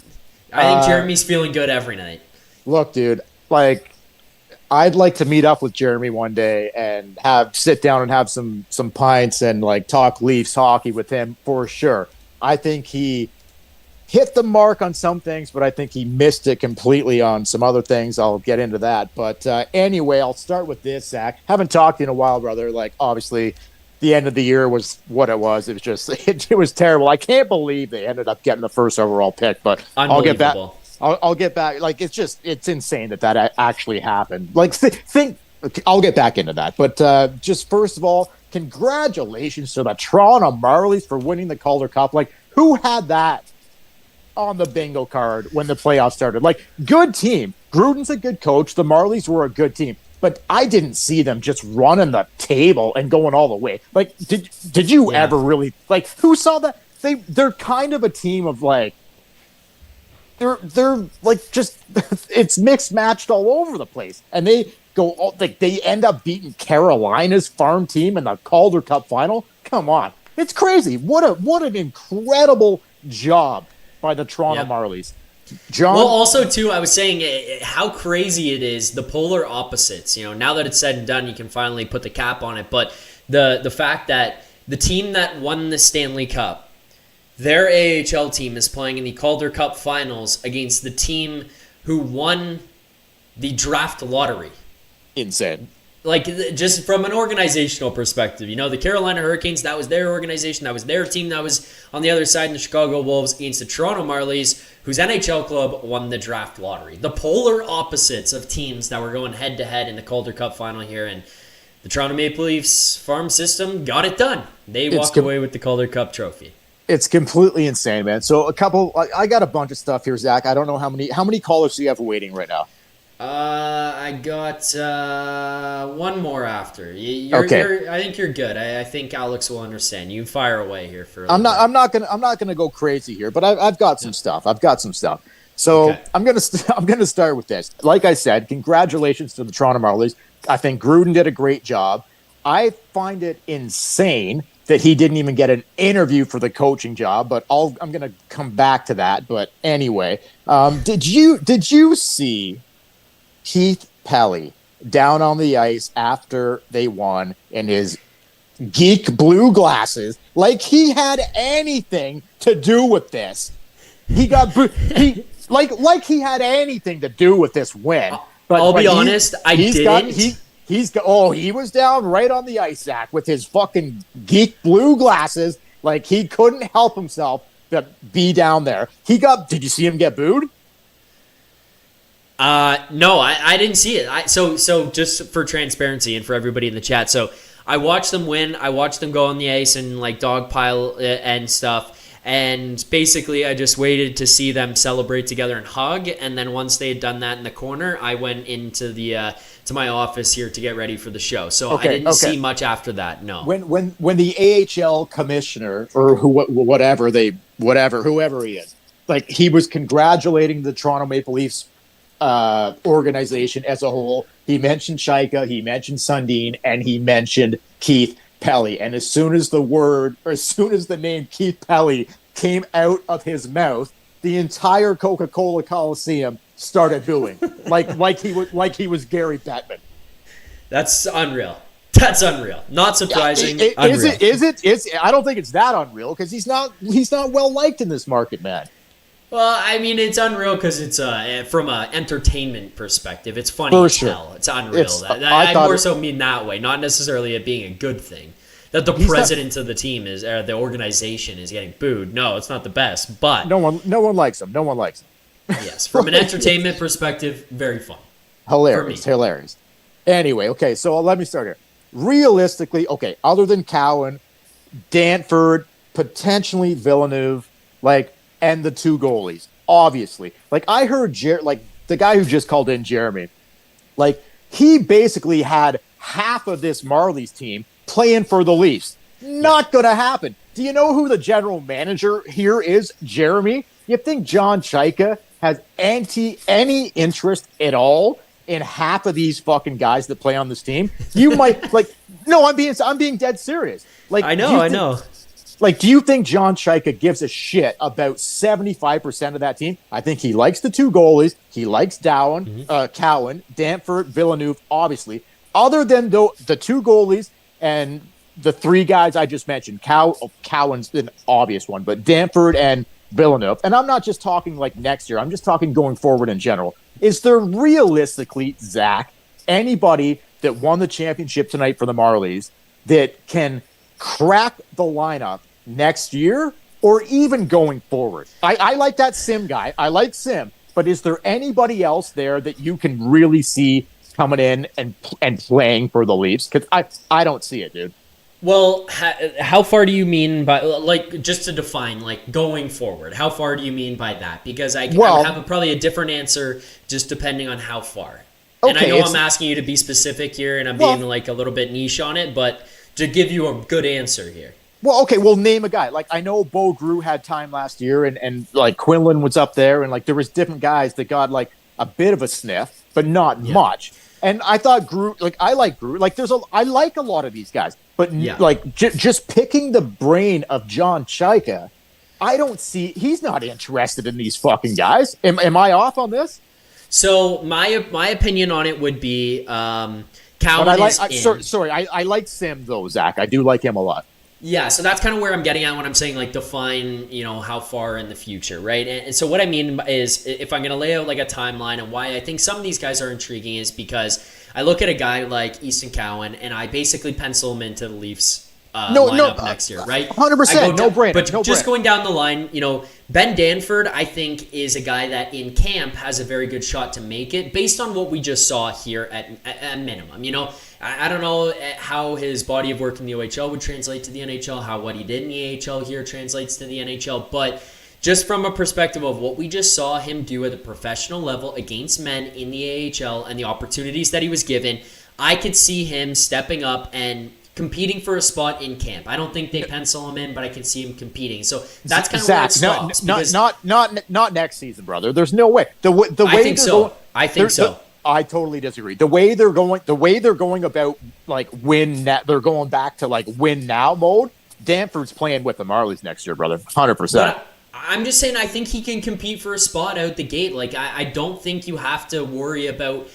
I think Jeremy's feeling good every night. Look, dude, I'd like to meet up with Jeremy one day and sit down and have some pints and talk Leafs hockey with him for sure. I think he hit the mark on some things, but I think he missed it completely on some other things. I'll get into that. But anyway, I'll start with this, Zach. Haven't talked in a while, brother. Obviously, the end of the year was what it was. It was just, it was terrible. I can't believe they ended up getting the first overall pick, but I'll get back. I'll get back. It's insane that actually happened. I'll get back into that. But just first of all, congratulations to the Toronto Marlies for winning the Calder Cup. Who had that on the bingo card when the playoffs started? Good team. Gruden's a good coach. The Marlies were a good team. but I didn't see them just running the table and going all the way. Like, did you ever really, like, who saw that? They're kind of a team of like, they're like just it's mixed matched all over the place, and they go like they end up beating Carolina's farm team in the Calder Cup final. Come on, it's crazy. What an incredible job by the Toronto Marlies. John. Well, also too, I was saying how crazy it is, the polar opposites. You know, now that it's said and done, you can finally put the cap on it. But the fact that the team that won the Stanley Cup, their AHL team is playing in the Calder Cup Finals against the team who won the draft lottery. Insane. Like, just from an organizational perspective, you know, the Carolina Hurricanes, that was their organization, that was their team, that was on the other side, in the Chicago Wolves against the Toronto Marlies, whose NHL club won the draft lottery. The polar opposites of teams that were going head-to-head in the Calder Cup final here, and the Toronto Maple Leafs farm system got it done. They walked away with the Calder Cup trophy. It's completely insane, man. So I got a bunch of stuff here, Zach. I don't know how many callers do you have waiting right now? I got one more after. Okay. I think you're good. I think Alex will understand. You fire away here for. I'm not gonna go crazy here, but I've got some stuff. So okay. I'm gonna start with this. Like I said, congratulations to the Toronto Marlies. I think Gruden did a great job. I find it insane that he didn't even get an interview for the coaching job, but I'm going to come back to that. But anyway, did you see Keith Pelly down on the ice after they won in his geek blue glasses, like he had anything to do with this? He had anything to do with this win. But I'll be honest, I didn't. He was down right on the ice, Zach, with his fucking geek blue glasses. Like, he couldn't help himself to be down there. Did you see him get booed? No, I didn't see it. So just for transparency and for everybody in the chat. So I watched them win. I watched them go on the ice and like dogpile and stuff. And basically, I just waited to see them celebrate together and hug. And then once they had done that in the corner, I went into the to my office here to get ready for the show. So I didn't see much after that. No. When the AHL commissioner or whoever he is, like, he was congratulating the Toronto Maple Leafs organization as a whole. He mentioned Shaika, he mentioned Sundin, and he mentioned Keith Pelly. And as soon as the name Keith Pelly came out of his mouth, the entire Coca-Cola Coliseum started booing, like he was Gary Bettman. That's unreal. That's unreal. Not surprising. Unreal. Is it? I don't think it's that unreal, because he's not well liked in this market, man. Well, I mean, it's unreal because it's from an entertainment perspective. It's funny as hell. It's unreal. I more so mean that way, not necessarily it being a good thing. That the president of the team the organization is getting booed. No, it's not the best, but no one likes him. No one likes him. Yes, from an entertainment perspective, very fun. Hilarious. Anyway, okay, so let me start here. Realistically, okay, other than Cowan, Danford, potentially Villeneuve, and the two goalies, obviously. Like, I heard the guy who just called in, Jeremy, he basically had half of this Marlies team playing for the Leafs. Not going to happen. Do you know who the general manager here is, Jeremy? You think John Chaika has any interest at all in half of these fucking guys that play on this team? You might no, I'm being dead serious. I know. Do you think John Chaika gives a shit about 75% of that team? I think he likes the two goalies. He likes Cowan, Danford, Villeneuve, obviously. Other than the two goalies and the three guys I just mentioned, Cowan's an obvious one, but Danford and Villeneuve, and I'm not just talking next year, I'm just talking going forward in general. Is there realistically, Zach, anybody that won the championship tonight for the Marlies that can crack the lineup next year or even going forward? I like that Sim guy. I like Sim, but is there anybody else there that you can really see coming in and playing for the Leafs? Because I don't see it, dude. Well, how far do you mean by, just to define, going forward, how far do you mean by that? Because I have probably a different answer just depending on how far. And I Okay, know it's- I'm asking you to be specific here, and I'm Well- being like a little bit niche on it, but to give you a good answer here. Well, okay, well, name a guy. Like, I know Bo Grew had time last year, and like Quinlan was up there, and like there was different guys that got like a bit of a sniff, but not much. And I thought Grew, like I like Grew, like I like a lot of these guys, but like just picking the brain of John Chaika, I don't see he's not interested in these fucking guys. Am I off on this? So my opinion on it would be Cowan But I like. is in. Sorry, I like Sim though, Zach. I do like him a lot. Yeah, so that's kind of where I'm getting at when I'm saying like define, how far in the future, right? And so what I mean is if I'm going to lay out like a timeline and why I think some of these guys are intriguing is because I look at a guy like Easton Cowan and I basically pencil him into the Leafs lineup next year, right? 100%, no brainer. But no just brainer. going down the line, Ben Danford, I think, is a guy that in camp has a very good shot to make it based on what we just saw here at minimum. I don't know how his body of work in the OHL would translate to the NHL, how what he did in the AHL here translates to the NHL, but just from a perspective of what we just saw him do at a professional level against men in the AHL and the opportunities that he was given, I could see him stepping up and competing for a spot in camp. I don't think they pencil him in, but I can see him competing. So that's kind of where it stops. Not next season, brother. There's no way. The way I think so. I think so. I totally disagree. The way they're going about like they're going back to like win now mode. Danford's playing with the Marlies next year, brother. 100%. I'm just saying I think he can compete for a spot out the gate. Like I don't think you have to worry about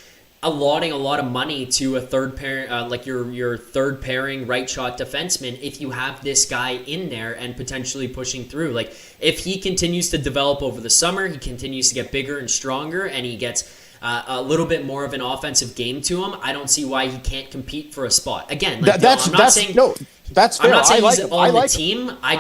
allotting a lot of money to a third pair, like your third pairing right shot defenseman if you have this guy in there and potentially pushing through. Like if he continues to develop over the summer, he continues to get bigger and stronger, and he gets a little bit more of an offensive game to him, I don't see why he can't compete for a spot. Again, like, that's fair. I'm not saying he's on the him. team. I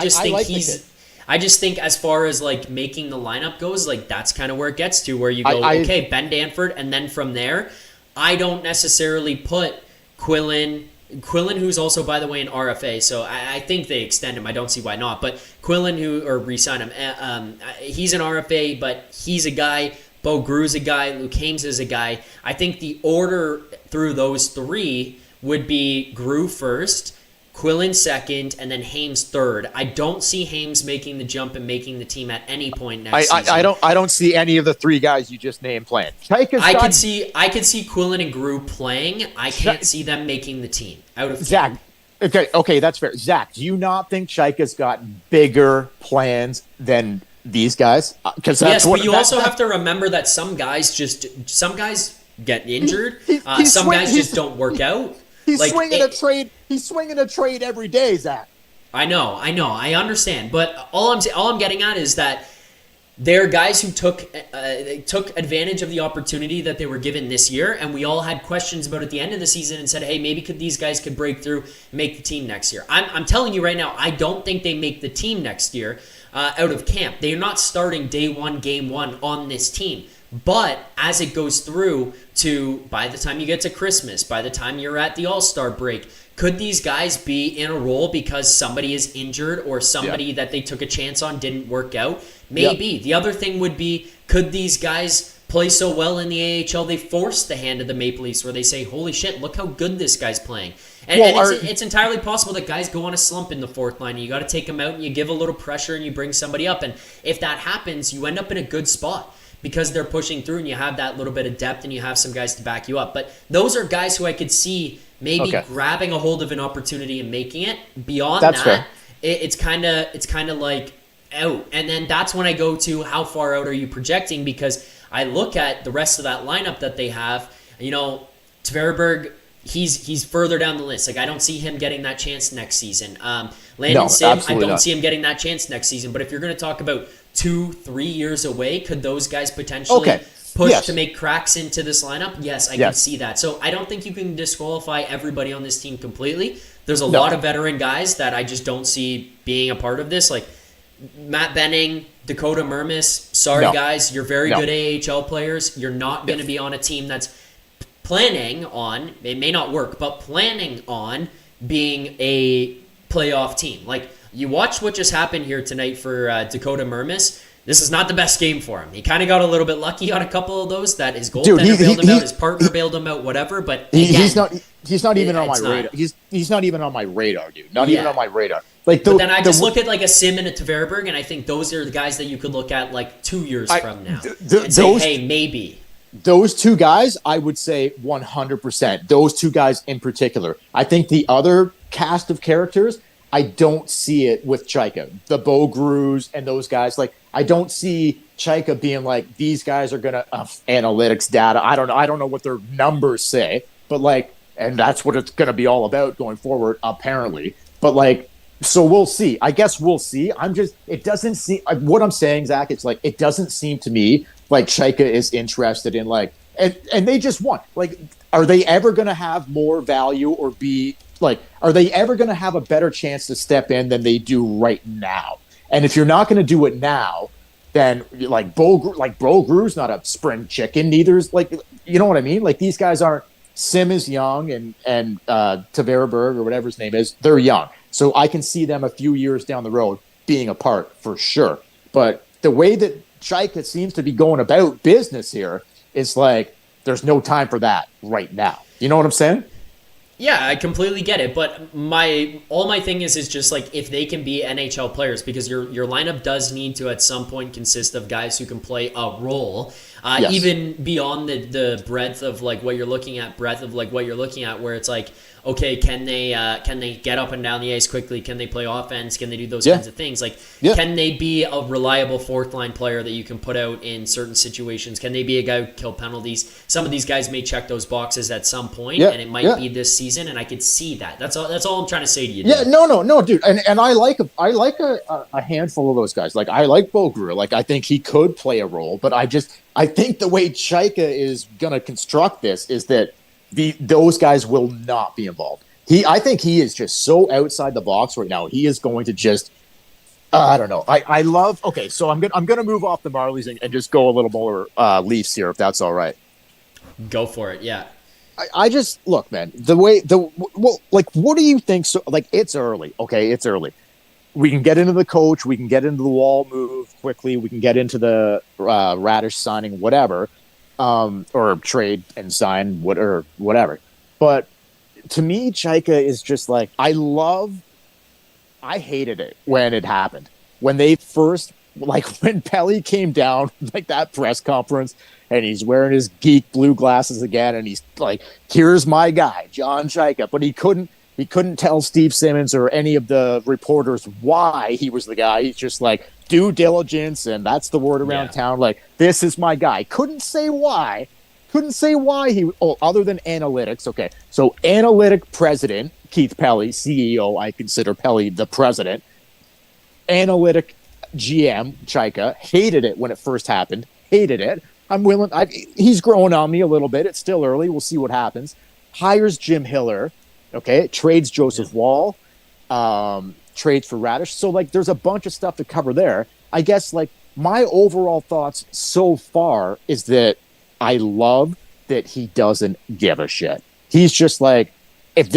just think as far as like making the lineup goes, like that's kind of where it gets to, where you go, okay, Ben Danford, and then from there, I don't necessarily put Quillen, who's also, by the way, an RFA, so I think they extend him. I don't see why not. But Quillen, or re-sign him, he's an RFA, but he's a guy. Bo Grew's a guy. Luke Hames is a guy. I think the order through those three would be Grew first, Quillen second, and then Hames third. I don't see Hames making the jump and making the team at any point next season. I don't see any of the three guys you just named playing. I could see Quillen and Grew playing. I can't see them making the team out of Zach. Okay, that's fair. Zach, do you not think Chaika's got bigger plans than these guys? Yes, but you also have to remember that some guys get injured. Some guys just don't work out. He's swinging a trade. He's swinging a trade every day, Zach. I know. I understand. But all I'm getting at is that there are guys who took advantage of the opportunity that they were given this year, and we all had questions about at the end of the season and said, hey, maybe these guys could break through and make the team next year. I'm telling you right now, I don't think they make the team next year out of camp. They're not starting day one, game one on this team. But as it goes through to by the time you get to Christmas, by the time you're at the All-Star break, could these guys be in a role because somebody is injured or somebody that they took a chance on didn't work out? Maybe. Yep. The other thing would be, could these guys play so well in the AHL they force the hand of the Maple Leafs where they say, holy shit, look how good this guy's playing. And it's entirely possible that guys go on a slump in the fourth line and you got to take them out and you give a little pressure and you bring somebody up. And if that happens, you end up in a good spot because they're pushing through and you have that little bit of depth and you have some guys to back you up. But those are guys who I could see maybe grabbing a hold of an opportunity and making it. Beyond that, it's kind of like out. And then that's when I go to how far out are you projecting, because I look at the rest of that lineup that they have. Tverberg, he's further down the list. Like I don't see him getting that chance next season. Landon Sim, I don't see him getting that chance next season. But if you're going to talk about 2-3 years away, could those guys potentially push to make cracks into this lineup? Yes, I can see that. So I don't think you can disqualify everybody on this team completely. There's a lot of veteran guys that I just don't see being a part of this. Like Matt Benning, Dakota Mermis. Sorry, guys. You're very good AHL players. You're not going to be on a team that's planning on, it may not work, but planning on being a playoff team. Like, you watch what just happened here tonight for Dakota Mermis. This is not the best game for him. He kind of got a little bit lucky on a couple of those. That his goaltender bailed him out, his partner bailed him out, whatever. But again, he's not even on my radar. He's not even on my radar, dude. Not even on my radar. Like, but then I just look at like a Sim and a Tavareberg, and I think those are the guys that you could look at like 2 years from now and say, hey, maybe. Those two guys, I would say 100%. Those two guys in particular. I think the other cast of characters, I don't see it with Chaika. The Bogrews and those guys, like, I don't see Chaika being like, these guys are gonna analytics data. I don't know what their numbers say, but like, and that's what it's gonna be all about going forward, apparently. But like, so we'll see. I guess we'll see. It doesn't seem, what I'm saying, Zach, it's like, it doesn't seem to me like Chaika is interested in like, and they just won. Like, are they ever gonna have more value or be like, are they ever going to have a better chance to step in than they do right now? And if you're not going to do it now, then like Bo Grew's not a spring chicken. Neither's like, you know what I mean? Like, these guys aren't. Sim is young, and Tavareberg or whatever his name is, they're young. So I can see them a few years down the road being apart for sure. But the way that Chaika seems to be going about business here is like, there's no time for that right now. You know what I'm saying? Yeah, I completely get it, but my thing is just like, if they can be NHL players, because your lineup does need to at some point consist of guys who can play a role, yes. Even beyond the breadth of like what you're looking at, where it's like, okay, can they get up and down the ice quickly? Can they play offense? Can they do those kinds of things? Like, can they be a reliable fourth line player that you can put out in certain situations? Can they be a guy who can kill penalties? Some of these guys may check those boxes at some point, and it might be this season, and I could see that. That's all I'm trying to say to you. Yeah, dude. No, dude. And I like a handful of those guys. Like, I like Bogrew. Like, I think he could play a role, but I think the way Chaika is gonna construct this is that those guys will not be involved. I think he is just so outside the box right now. He is going to just, I don't know. I love. Okay, so I'm gonna move off the Marlies and just go a little more Leafs here, if that's all right. Go for it. Yeah. I just look, man. Like, what do you think? So, like, it's early. Okay, it's early. We can get into the coach. We can get into the Wall move quickly. We can get into the Radish signing, whatever. Or trade and sign whatever. But to me, Chaika is just like, I hated it when it happened. When they first, like, when Pelly came down, like, that press conference, and he's wearing his geek blue glasses again, and he's like, here's my guy, John Chaika. But he couldn't tell Steve Simmons or any of the reporters why he was the guy. He's just like, due diligence, and that's the word around town. Like, this is my guy. Couldn't say why he. Oh, other than analytics. Okay, so analytic president Keith Pelly, CEO. I consider Pelly the president. Analytic GM Chaika hated it when it first happened. Hated it. I'm willing. He's growing on me a little bit. It's still early. We'll see what happens. Hires Jim Hiller. Okay, trades Joseph Wall. Trades for Radish. So, like, there's a bunch of stuff to cover there. I guess, like, my overall thoughts so far is that I love that he doesn't give a shit. He's just like, if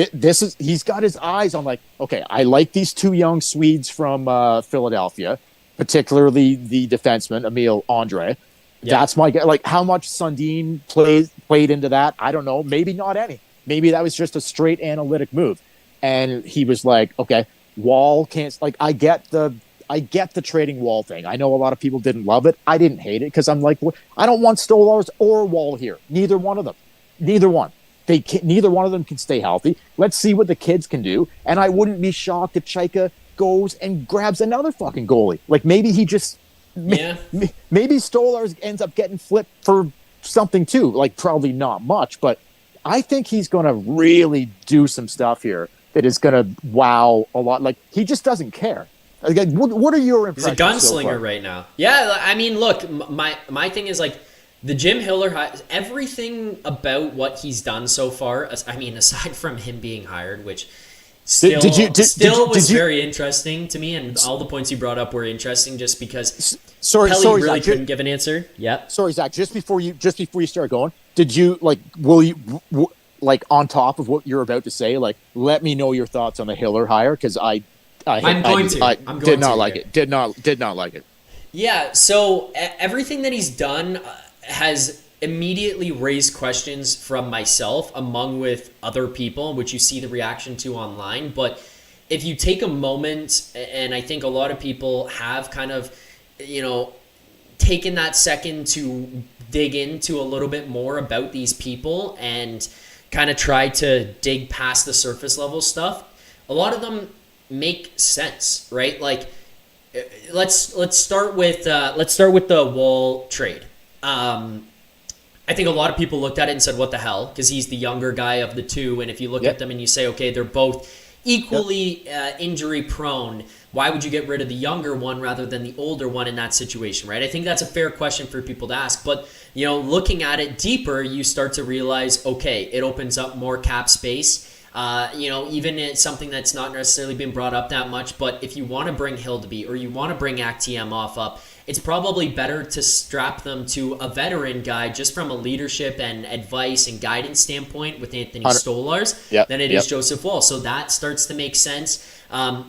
he's got his eyes on, like, okay, I like these two young Swedes from Philadelphia, particularly the defenseman, Emil Andre. Yeah. That's my guy. Like, how much Sundin played into that? I don't know. Maybe not any. Maybe that was just a straight analytic move. And he was like, okay, Wall can't, like, I get the trading Wall thing. I know a lot of people didn't love it. I didn't hate it because I'm like, I don't want Stolarz or Wall here. Neither one of them. Neither one. Neither one of them can stay healthy. Let's see what the kids can do. And I wouldn't be shocked if Chaika goes and grabs another fucking goalie. Like, maybe he just, maybe Stolarz ends up getting flipped for something too. Like, probably not much, but I think he's going to really do some stuff here that is going to wow a lot. Like, he just doesn't care. Like, what are your impressions? He's a gunslinger right now. Yeah, I mean, look, my thing is, like, the Jim Hiller, everything about what he's done so far, I mean, aside from him being hired, which still was very interesting to me, and all the points you brought up were interesting just because Pelly really couldn't give an answer. Yep. Sorry, Zach, just before you start going, did you, like, like, on top of what you're about to say, like, let me know your thoughts on the Hiller hire, because I did not like it. Did not like it. Yeah, so everything that he's done has immediately raised questions from myself, among with other people, which you see the reaction to online. But if you take a moment, and I think a lot of people have kind of, taken that second to dig into a little bit more about these people and kind of try to dig past the surface level stuff, a lot of them make sense, right? Like, let's start with the Wall trade. I think a lot of people looked at it and said, "What the hell?" Because he's the younger guy of the two, and if you look at them and you say, "Okay, they're both equally injury prone," why would you get rid of the younger one rather than the older one in that situation, right? I think that's a fair question for people to ask. But looking at it deeper, you start to realize, okay, it opens up more cap space. Even it's something that's not necessarily been brought up that much, but if you want to bring Hildeby or you want to bring Aktiemoff up, it's probably better to strap them to a veteran guy just from a leadership and advice and guidance standpoint with Anthony Stolars than it is Joseph Wall. So that starts to make sense.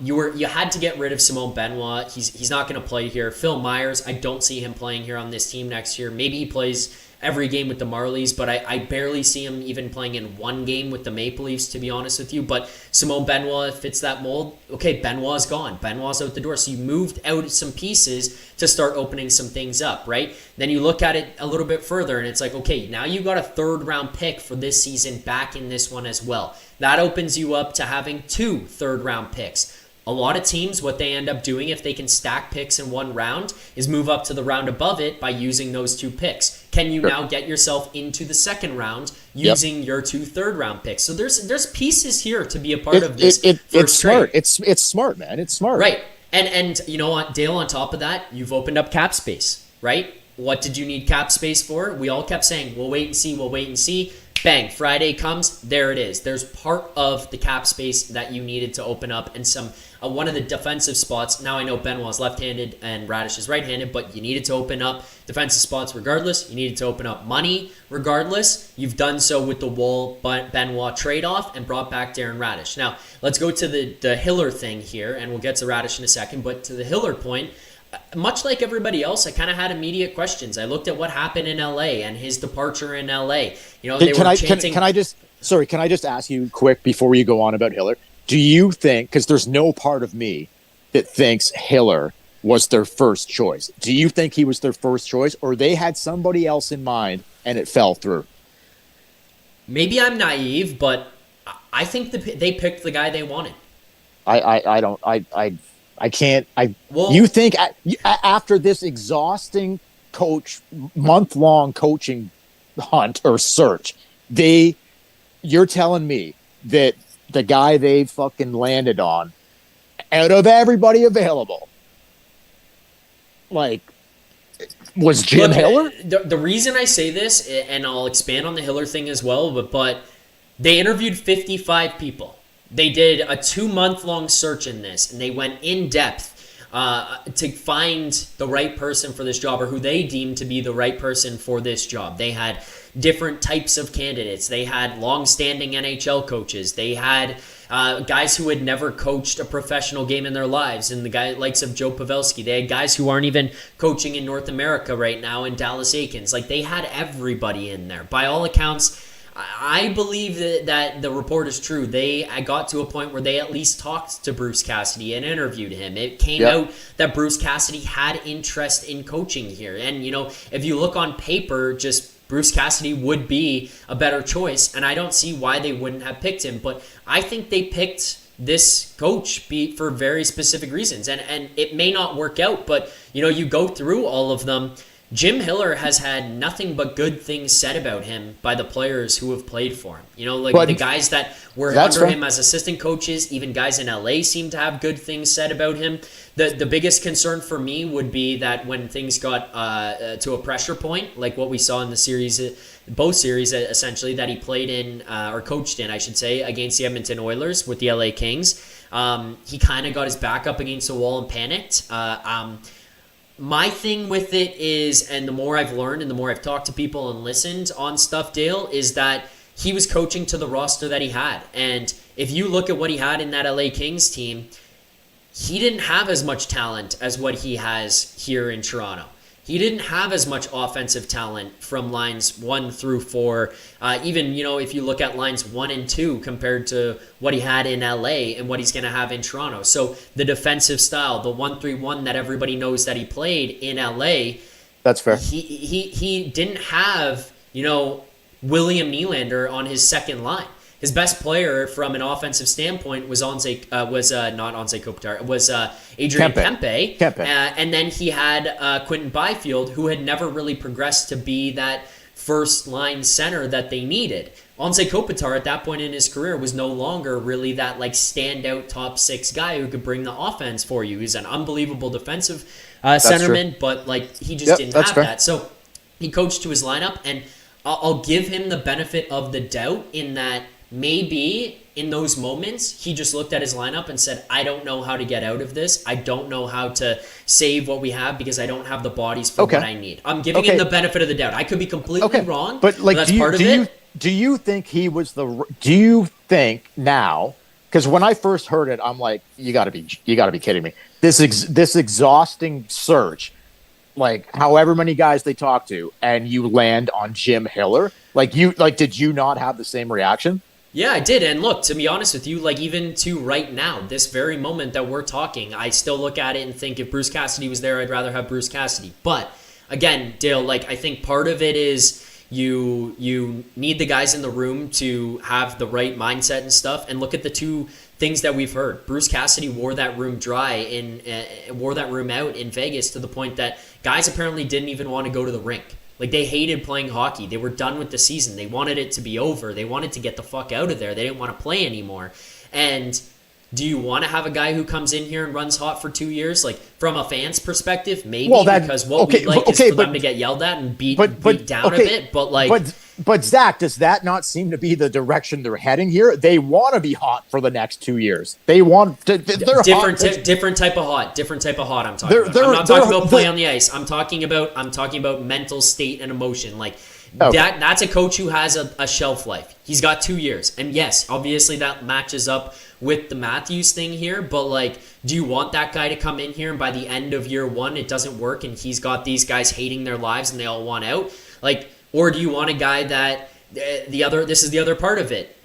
You had to get rid of Simone Benoit. He's not going to play here. Phil Myers, I don't see him playing here on this team next year. Maybe he plays every game with the Marlies, but I barely see him even playing in one game with the Maple Leafs, to be honest with you. But Simone Benoit fits that mold. Okay, Benoit's gone. Benoit's out the door. So you moved out some pieces to start opening some things up, right? Then you look at it a little bit further, and it's like, okay, now you got a third-round pick for this season back in this one as well. That opens you up to having 2 third-round picks. A lot of teams, what they end up doing if they can stack picks in one round is move up to the round above it by using those 2 picks. Can you now get yourself into the second round using your 2 third-round picks? So there's pieces here to be a part of this. It's smart. It's smart, man. It's smart. Right. And you know what, Dale, on top of that, you've opened up cap space, right? What did you need cap space for? We all kept saying, we'll wait and see. Bang, Friday comes, there it is. There's part of the cap space that you needed to open up, and one of the defensive spots. Now I know Benoit's left-handed and Radish is right-handed, but you needed to open up defensive spots regardless. You needed to open up money regardless. You've done so with the Wall-Benoit trade-off and brought back Darren Radish. Now, let's go to the Hiller thing here, and we'll get to Radish in a second, but to the Hiller point, much like everybody else, I kind of had immediate questions. I looked at what happened in LA and his departure in LA. Can I just ask you quick before you go on about Hiller? Do you think, because there's no part of me that thinks Hiller was their first choice. Do you think he was their first choice, or they had somebody else in mind and it fell through? Maybe I'm naive, but I think they picked the guy they wanted. You think after this exhausting month-long coaching hunt or search, you're telling me that the guy they fucking landed on, out of everybody available, was Jim Hiller? The reason I say this, and I'll expand on the Hiller thing as well, but they interviewed 55 people. They did a 2-month-long search in this, and they went in depth to find the right person for this job, or who they deemed to be the right person for this job. They had different types of candidates. They had long-standing NHL coaches. They had guys who had never coached a professional game in their lives, and the guy likes of Joe Pavelski. They had guys who aren't even coaching in North America right now in Dallas Eakins. They had everybody in there. By all accounts, I believe that the report is true. I got to a point where they at least talked to Bruce Cassidy and interviewed him. It came out that Bruce Cassidy had interest in coaching here. And, if you look on paper, just Bruce Cassidy would be a better choice. And I don't see why they wouldn't have picked him. But I think they picked this coach for very specific reasons. And it may not work out, but, you go through all of them. Jim Hiller has had nothing but good things said about him by the players who have played for him. The guys that were under him as assistant coaches, even guys in LA seem to have good things said about him. The biggest concern for me would be that when things got to a pressure point, like what we saw in the series, both series essentially, that he played in, or coached in, I should say, against the Edmonton Oilers with the LA Kings, he kind of got his back up against the wall and panicked. My thing with it is, and the more I've learned and the more I've talked to people and listened on stuff, Dale, is that he was coaching to the roster that he had. And if you look at what he had in that LA Kings team, he didn't have as much talent as what he has here in Toronto. He didn't have as much offensive talent from lines 1 through 4. Even, if you look at lines 1 and 2 compared to what he had in LA and what he's going to have in Toronto. So the defensive style, the 1-3-1 that everybody knows that he played in LA. That's fair. He didn't have, William Nylander on his second line. His best player from an offensive standpoint was not Anze Kopitar. It was Adrian Kempe. And then he had Quentin Byfield, who had never really progressed to be that first line center that they needed. Anze Kopitar at that point in his career was no longer really that standout top 6 guy who could bring the offense for you. He's an unbelievable defensive centerman, but he just didn't have that. So he coached to his lineup, and I'll give him the benefit of the doubt in that maybe in those moments he just looked at his lineup and said, I don't know how to get out of this. I don't know how to save what we have because I don't have the bodies for what I need. I'm giving him the benefit of the doubt. I could be completely wrong, but that's part of it. Do you think he was do you think now, because when I first heard it, I'm like, you gotta be kidding me. This exhausting search, however many guys they talk to, and you land on Jim Hiller. Did you not have the same reaction? Yeah, I did. And look, to be honest with you, even to right now, this very moment that we're talking, I still look at it and think if Bruce Cassidy was there, I'd rather have Bruce Cassidy. But again, Dale, I think part of it is you need the guys in the room to have the right mindset and stuff. And look at the two things that we've heard. Bruce Cassidy wore that room out in Vegas to the point that guys apparently didn't even want to go to the rink. They hated playing hockey. They were done with the season. They wanted it to be over. They wanted to get the fuck out of there. They didn't want to play anymore. And do you want to have a guy who comes in here and runs hot for 2 years? From a fan's perspective, maybe, because what we like is for them to get yelled at and beat down a bit. But Zach, does that not seem to be the direction they're heading here? They want to be hot for the next 2 years. They want to. They're different type of hot. Different type of hot. I'm talking about. I'm not talking about play on the ice. I'm talking about mental state and emotion. That's a coach who has a shelf life. He's got 2 years, and yes, obviously that matches up with the Matthews thing here. But do you want that guy to come in here and by the end of year 1 it doesn't work and he's got these guys hating their lives and they all want out? Or do you want a guy that this is the other part of it,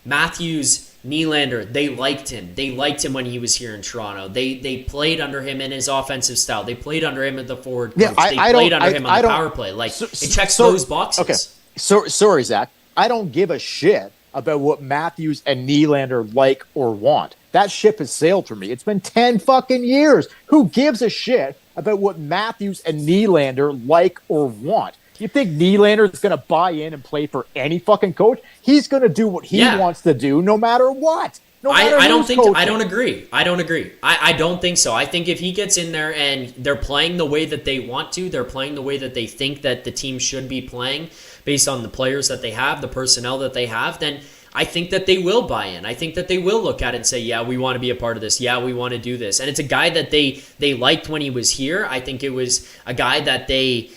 Matthews, Nylander, they liked him. They liked him when he was here in Toronto. They played under him in his offensive style. They played under him at the forward coach. They played under him on the power play. It checks those boxes. Okay. Sorry, Zach. I don't give a shit about what Matthews and Nylander like or want. That ship has sailed for me. It's been 10 fucking years. Who gives a shit about what Matthews and Nylander like or want? You think Nylander is going to buy in and play for any fucking coach? He's going to do what he wants to do no matter what. I don't agree. I don't agree. I don't think so. I think if he gets in there and they're playing the way that they want to, they're playing the way that they think that the team should be playing based on the players that they have, the personnel that they have, then I think that they will buy in. I think that they will look at it and say, yeah, we want to be a part of this. Yeah, we want to do this. And it's a guy that they liked when he was here. I think it was a guy that they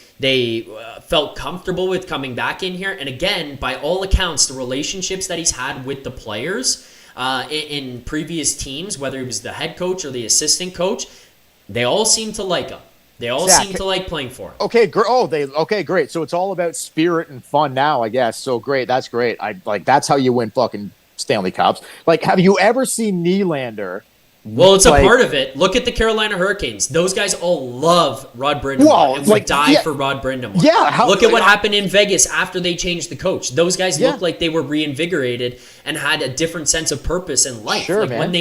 felt comfortable with coming back in here. And again, by all accounts, the relationships that he's had with the players in previous teams, whether he was the head coach or the assistant coach, they all seem to like him. They all seem to like playing for him. Okay, great. So it's all about spirit and fun now, I guess. So great, that's great. That's how you win fucking Stanley Cups. Have you ever seen Nylander? Well, it's a part of it. Look at the Carolina Hurricanes. Those guys all love Rod Brind'Amour and would die for Rod Brind'Amour. Yeah. Look at what happened in Vegas after they changed the coach. Those guys looked like they were reinvigorated and had a different sense of purpose in life. Sure, man. When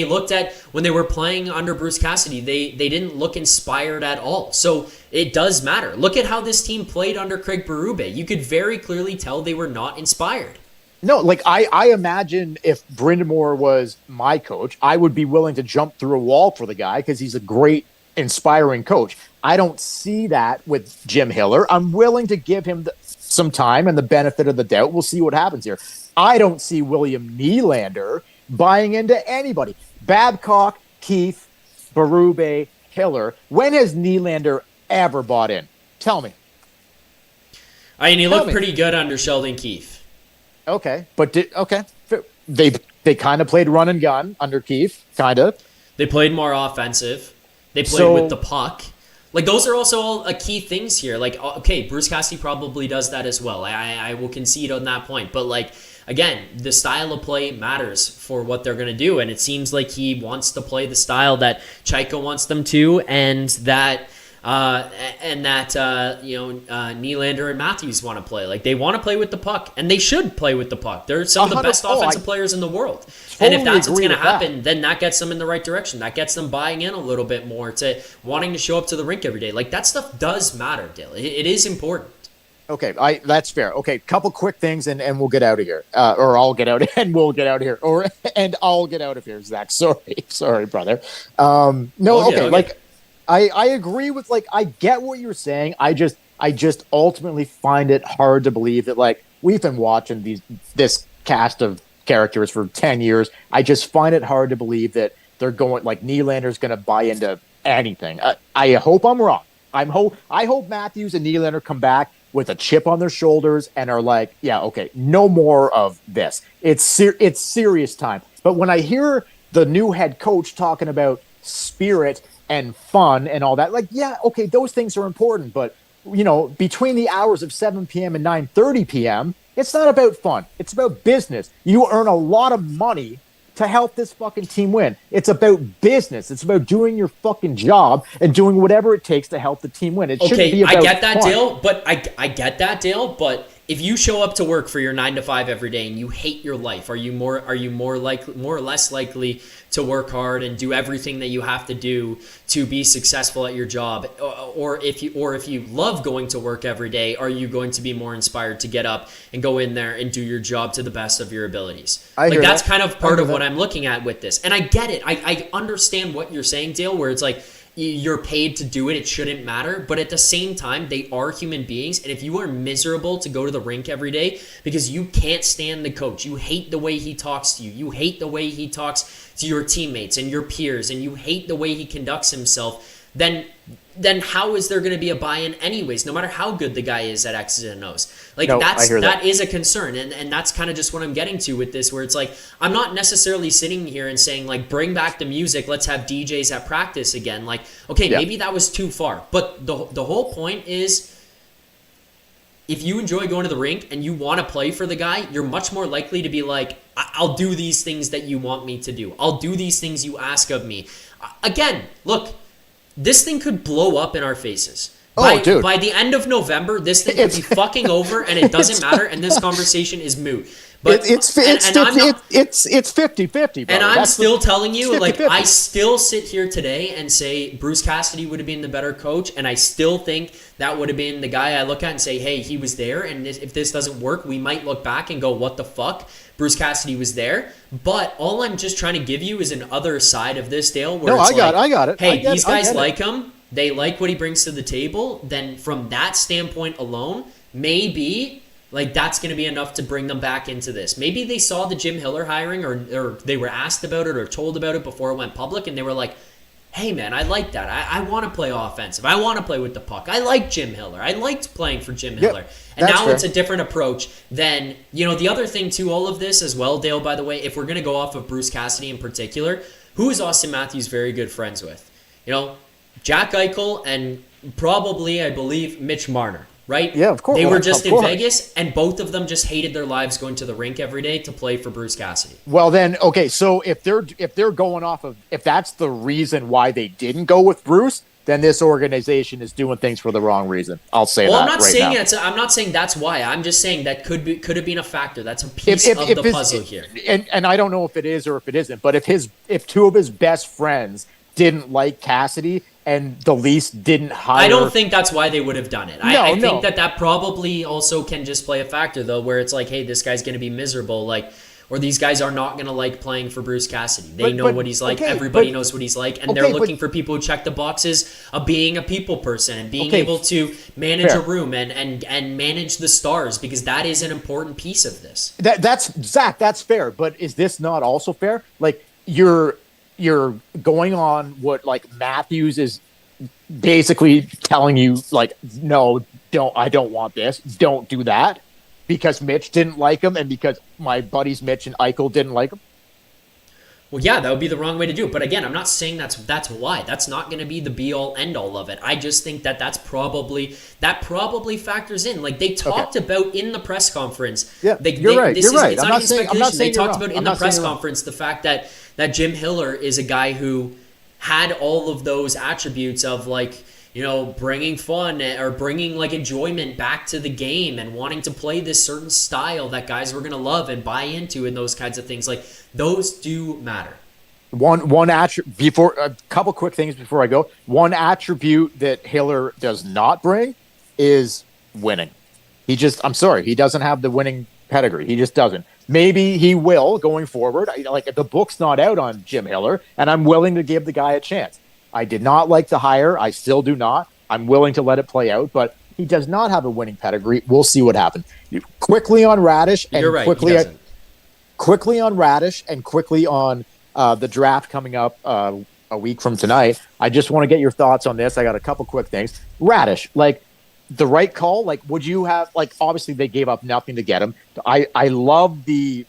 they were playing under Bruce Cassidy, they didn't look inspired at all. So it does matter. Look at how this team played under Craig Berube. You could very clearly tell they were not inspired. No, I imagine if Brind'Amour was my coach, I would be willing to jump through a wall for the guy because he's a great, inspiring coach. I don't see that with Jim Hiller. I'm willing to give him some time and the benefit of the doubt. We'll see what happens here. I don't see William Nylander buying into anybody. Babcock, Keith, Berube, Hiller. When has Nylander ever bought in? Tell me. He looked pretty good under Sheldon Keefe. Okay, but they kind of played run and gun under Keefe, kind of. They played more offensive. They played with the puck. Like, those are also all key things here. Like, okay, Bruce Cassidy probably does that as well. I will concede on that point. But, like, again, the style of play matters for what they're going to do. And it seems like he wants to play the style that Chaika wants them to, and that Nylander and Matthews want to play. Like, they want to play with the puck, and they should play with the puck. They're some of the best offensive players in the world. And if that's what's going to happen, then that gets them in the right direction. That gets them buying in a little bit more to wanting to show up to the rink every day. Like, that stuff does matter, Dale. It is important. Okay, that's fair. Okay, couple quick things, and we'll get out of here. Or I'll get out, and we'll get out of here. And I'll get out of here, Zach. Sorry, brother. Okay. Like, I agree with, like, I get what you're saying. I just ultimately find it hard to believe that, like, we've been watching this cast of characters for 10 years. I just find it hard to believe that they're going, like, Nylander's going to buy into anything. I hope I'm wrong. I hope Matthews and Nylander come back with a chip on their shoulders and are like, yeah, okay, no more of this. It's serious time. But when I hear the new head coach talking about spirit and fun and all that, like, yeah, okay, those things are important. But, you know, between the hours of 7 p.m. and 9:30 p.m., it's not about fun. It's about business. You earn a lot of money to help this fucking team win. It's about business. It's about doing your fucking job and doing whatever it takes to help the team win. It shouldn't be about I get that, fun. Dale, but I get that, Dale, but if you show up to work for your 9 to 5 every day and you hate your life, are you more or less likely to work hard and do everything that you have to do to be successful at your job? Or if you love going to work every day, are you going to be more inspired to get up and go in there and do your job to the best of your abilities? That's kind of part of what I'm looking at with this. And I get it. I understand what you're saying, Dale, where it's like, you're paid to do it. It shouldn't matter. But at the same time, they are human beings. And if you are miserable to go to the rink every day because you can't stand the coach, you hate the way he talks to you, you hate the way he talks to your teammates and your peers, and you hate the way he conducts himself, then how is there going to be a buy-in anyways, no matter how good the guy is at X's and O's? Like, that is a concern. And that's kind of just what I'm getting to with this, where it's like, I'm not necessarily sitting here and saying, like, bring back the music, let's have DJs at practice again. Like, okay, maybe that was too far. But the whole point is, if you enjoy going to the rink and you want to play for the guy, you're much more likely to be like, I'll do these things that you want me to do. I'll do these things you ask of me. Again, look, this thing could blow up in our faces. By the end of November, this thing could be fucking over, and it doesn't matter, and this conversation is moot. But it's 50-50. And I'm still telling you, like, I still sit here today and say Bruce Cassidy would have been the better coach, and I still think that would have been the guy I look at and say, hey, he was there, and if this doesn't work, we might look back and go, what the fuck? Bruce Cassidy was there. But all I'm just trying to give you is an other side of this, Dale, where I got it. Hey, these guys like him. They like what he brings to the table. Then from that standpoint alone, maybe, like, that's going to be enough to bring them back into this. Maybe they saw the Jim Hiller hiring, or they were asked about it or told about it before it went public, and they were like, hey, man, I like that. I want to play offensive. I want to play with the puck. I like Jim Hiller. I liked playing for Jim Hiller. And now it's a different approach than, the other thing to all of this as well, Dale, by the way, if we're going to go off of Bruce Cassidy in particular, who is Austin Matthews very good friends with? Jack Eichel and probably, I believe, Mitch Marner. Right? Yeah, of course. They were just in Vegas, and both of them just hated their lives going to the rink every day to play for Bruce Cassidy. Well, then, okay, so if they're going off of, if that's the reason why they didn't go with Bruce, then this organization is doing things for the wrong reason. I'll say that. I'm not saying that's why. I'm just saying that could have been a factor. That's a piece of the puzzle here. And I don't know if it is or if it isn't, but if two of his best friends didn't like Cassidy and the Leafs didn't hire... I don't think that's why they would have done it. I think that probably also can just play a factor, though, where it's like, hey, this guy's going to be miserable, like, or these guys are not going to like playing for Bruce Cassidy. They know what he's like. Everybody knows what he's like. And they're looking for people who check the boxes of being a people person and being able to manage a room and manage the stars, because that is an important piece of this. That's Zach, that's fair. But is this not also fair? Like, you're going on what, like, Matthews is basically telling you, like, no, I don't want this. Don't do that, because Mitch didn't like him and because my buddies Mitch and Eichel didn't like him. Well, yeah, that would be the wrong way to do it. But again, I'm not saying that's why. That's not going to be the be all end all of it. I just think that probably factors in. Like they talked about in the press conference. Yeah, you're right. You're right. It's not even speculation. They talked about in the press conference the fact that Jim Hiller is a guy who had all of those attributes of like, you know, bringing fun or bringing like enjoyment back to the game and wanting to play this certain style that guys were going to love and buy into and those kinds of things. Like those do matter. One attribute before a couple quick things before I go. One attribute that Hiller does not bring is winning. I'm sorry, he doesn't have the winning pedigree. He just doesn't. Maybe he will going forward. Like the book's not out on Jim Hiller, and I'm willing to give the guy a chance. I did not like the hire. I still do not. I'm willing to let it play out, but he does not have a winning pedigree. We'll see what happens. Quickly on Radish, and You're right, quickly on Radish, and quickly on the draft coming up a week from tonight. I just want to get your thoughts on this. I got a couple quick things. Radish, like the right call. Like, would you have like? Obviously, they gave up nothing to get him. I love the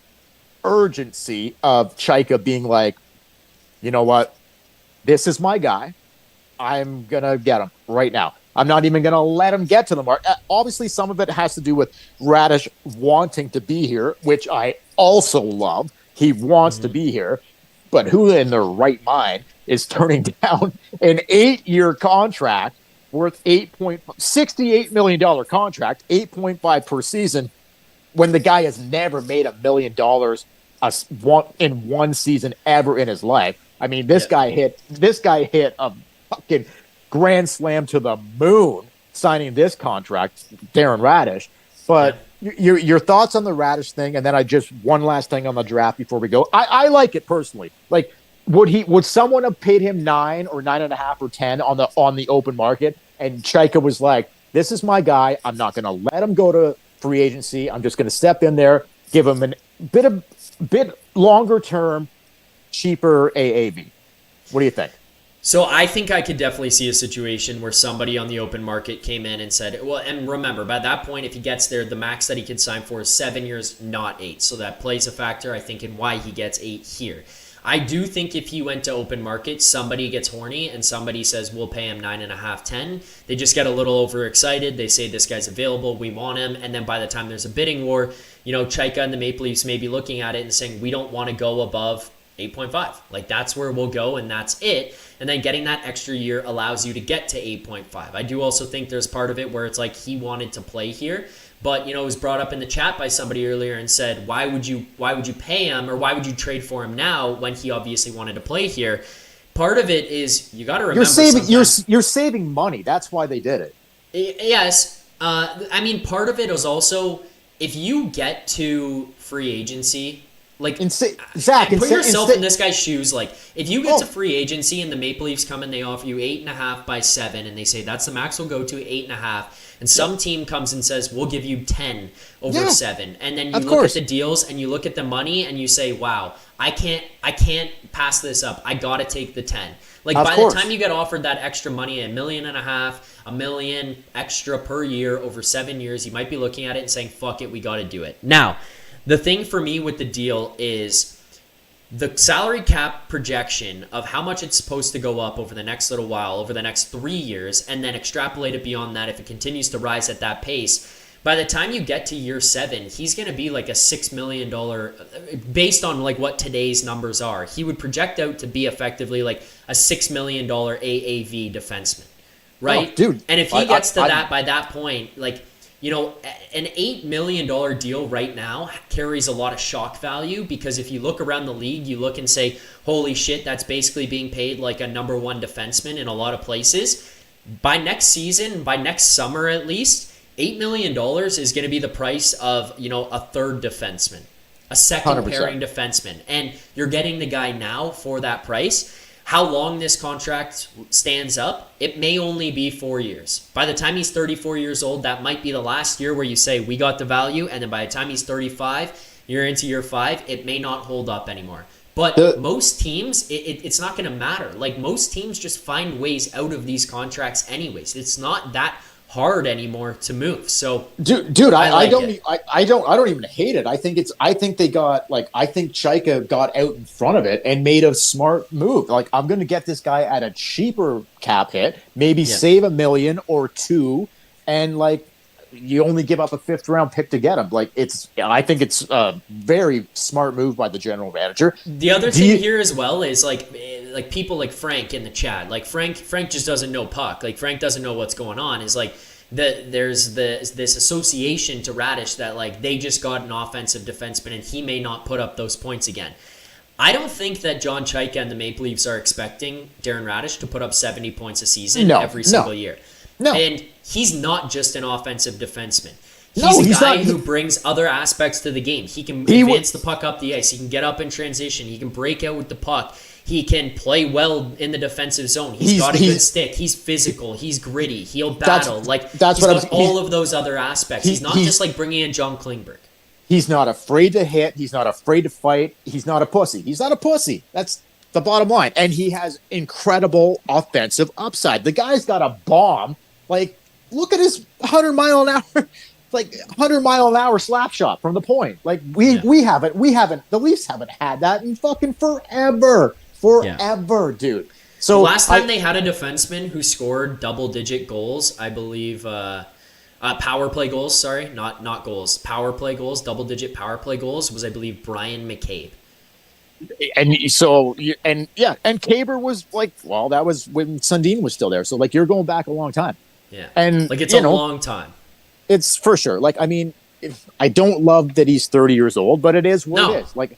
urgency of Chaika being like, you know what? This is my guy. I'm going to get him right now. I'm not even going to let him get to the mark. Obviously, some of it has to do with Radish wanting to be here, which I also love. He wants to be here. But who in their right mind is turning down an 8-year contract worth $68 million contract, 8.5 per season, when the guy has never made $1 million in one season ever in his life? I mean, this guy hit a fucking grand slam to the moon signing this contract, Darren Radish. But your thoughts on the Radish thing, and then one last thing on the draft before we go. I like it personally. Like, would someone have paid him 9 or 9.5 or 10 on the open market? And Chaika was like, "This is my guy. I'm not going to let him go to free agency. I'm just going to step in there, give him a bit longer term, cheaper AAV." What do you think? So I think I could definitely see a situation where somebody on the open market came in and said, well, and remember, by that point, if he gets there, the max that he could sign for is 7 years, not 8. So that plays a factor, I think, in why he gets 8 here. I do think if he went to open market, somebody gets horny and somebody says, we'll pay him 9.5, 10. They just get a little overexcited. They say, this guy's available. We want him. And then by the time there's a bidding war, you know, Chaika and the Maple Leafs may be looking at it and saying, we don't want to go above 8.5. Like, that's where we'll go, and that's it. And then getting that extra year allows you to get to 8.5. I do also think there's part of it where it's like he wanted to play here, but, you know, it was brought up in the chat by somebody earlier and said, why would you pay him, or why would you trade for him now when he obviously wanted to play here? Part of it is you got to remember you're saving money. That's why they did it. Yes. I mean, part of it is also if you get to free agency. Like, Zach, put yourself in this guy's shoes. Like, if you get to free agency and the Maple Leafs come and they offer you 8.5 by 7, and they say that's the max we'll go to, 8.5, and some team comes and says we'll give you 10 over 7, and then you look at the deals and you look at the money and you say, wow, I can't pass this up. I gotta take the 10. Like, by the time you get offered that extra money, $1.5 million, $1 million extra per year over 7 years, you might be looking at it and saying, fuck it, we gotta do it. Now, the thing for me with the deal is the salary cap projection of how much it's supposed to go up over the next little while, over the next 3 years, and then extrapolate it beyond that if it continues to rise at that pace. By the time you get to year 7, he's going to be like a $6 million, based on like what today's numbers are. He would project out to be effectively like a $6 million AAV defenseman, right? Oh, dude. And if he gets to that by that point, like, you know, an $8 million deal right now carries a lot of shock value, because if you look around the league, you look and say, holy shit, that's basically being paid like a number 1 defenseman in a lot of places. By next season, by next summer at least, $8 million is going to be the price of, you know, a third defenseman, a second 100%. Pairing defenseman. And you're getting the guy now for that price. How long this contract stands up, it may only be 4 years. By the time he's 34 years old, that might be the last year where you say, we got the value. And then by the time he's 35, you're into year 5, it may not hold up anymore. But most teams, it's not going to matter. Like, most teams just find ways out of these contracts anyways. It's not that hard anymore to move. So dude, I don't it. I don't even hate it. I think they got I think Chaika got out in front of it and made a smart move. Like, I'm going to get this guy at a cheaper cap hit, maybe save $1 million or $2 million, and you only give up a 5th round pick to get him. I think it's a very smart move by the general manager. The other thing here as well is like people like Frank in the chat. Like Frank just doesn't know puck. Like Frank doesn't know what's going on. Is there's this association to Radish that they just got an offensive defenseman and he may not put up those points again. I don't think that John Chaika and the Maple Leafs are expecting Darren Radish to put up 70 points a season every single year. No. And he's not just an offensive defenseman. He's a guy who brings other aspects to the game. He can advance the puck up the ice. He can get up in transition. He can break out with the puck. He can play well in the defensive zone. He's got a good stick. He's physical. He's gritty. He'll battle. He's got all of those other aspects. He's not just bringing in John Klingberg. He's not afraid to hit. He's not afraid to fight. He's not a pussy. He's not a pussy. That's the bottom line. And he has incredible offensive upside. The guy's got a bomb. Look at his 100-mile-an-hour slap shot from the point. We haven't. The Leafs haven't had that in fucking forever, dude. So the last time they had a defenseman who scored double-digit goals, I believe, power play goals. Sorry, not goals. Power play goals, double-digit power play goals was, I believe, Brian McCabe. And Kaber was that was when Sundin was still there. So you're going back a long time. Yeah. And it's a long time. It's for sure. I don't love that he's 30 years old, but it is what it is. Let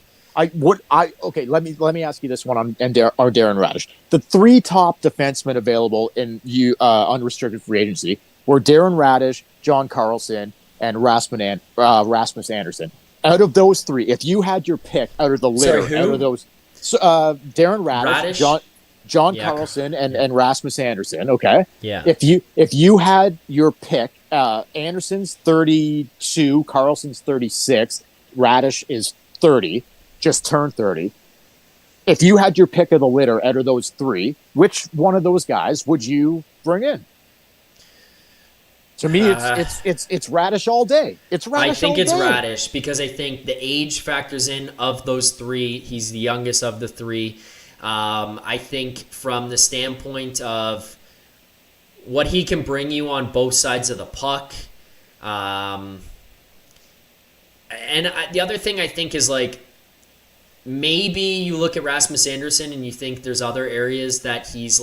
me ask you this one on Darren Radish. The 3 top defensemen available in unrestricted free agency were Darren Radish, John Carlson, and Rasmus Anderson. Out of those 3, if you had your pick out of the litter, out of those, Darren Radish? John Carlson and Rasmus Anderson. Okay. Yeah. If you had your pick, Anderson's 32, Carlson's 36, Radish is 30, just turned 30. If you had your pick of the litter out of those 3, which one of those guys would you bring in? To me, it's Radish all day. It's Radish. I think it's Radish because I think the age factors in of those 3. He's the youngest of the 3. I think from the standpoint of what he can bring you on both sides of the puck, and the other thing I think is maybe you look at Rasmus Anderson and you think there's other areas that he's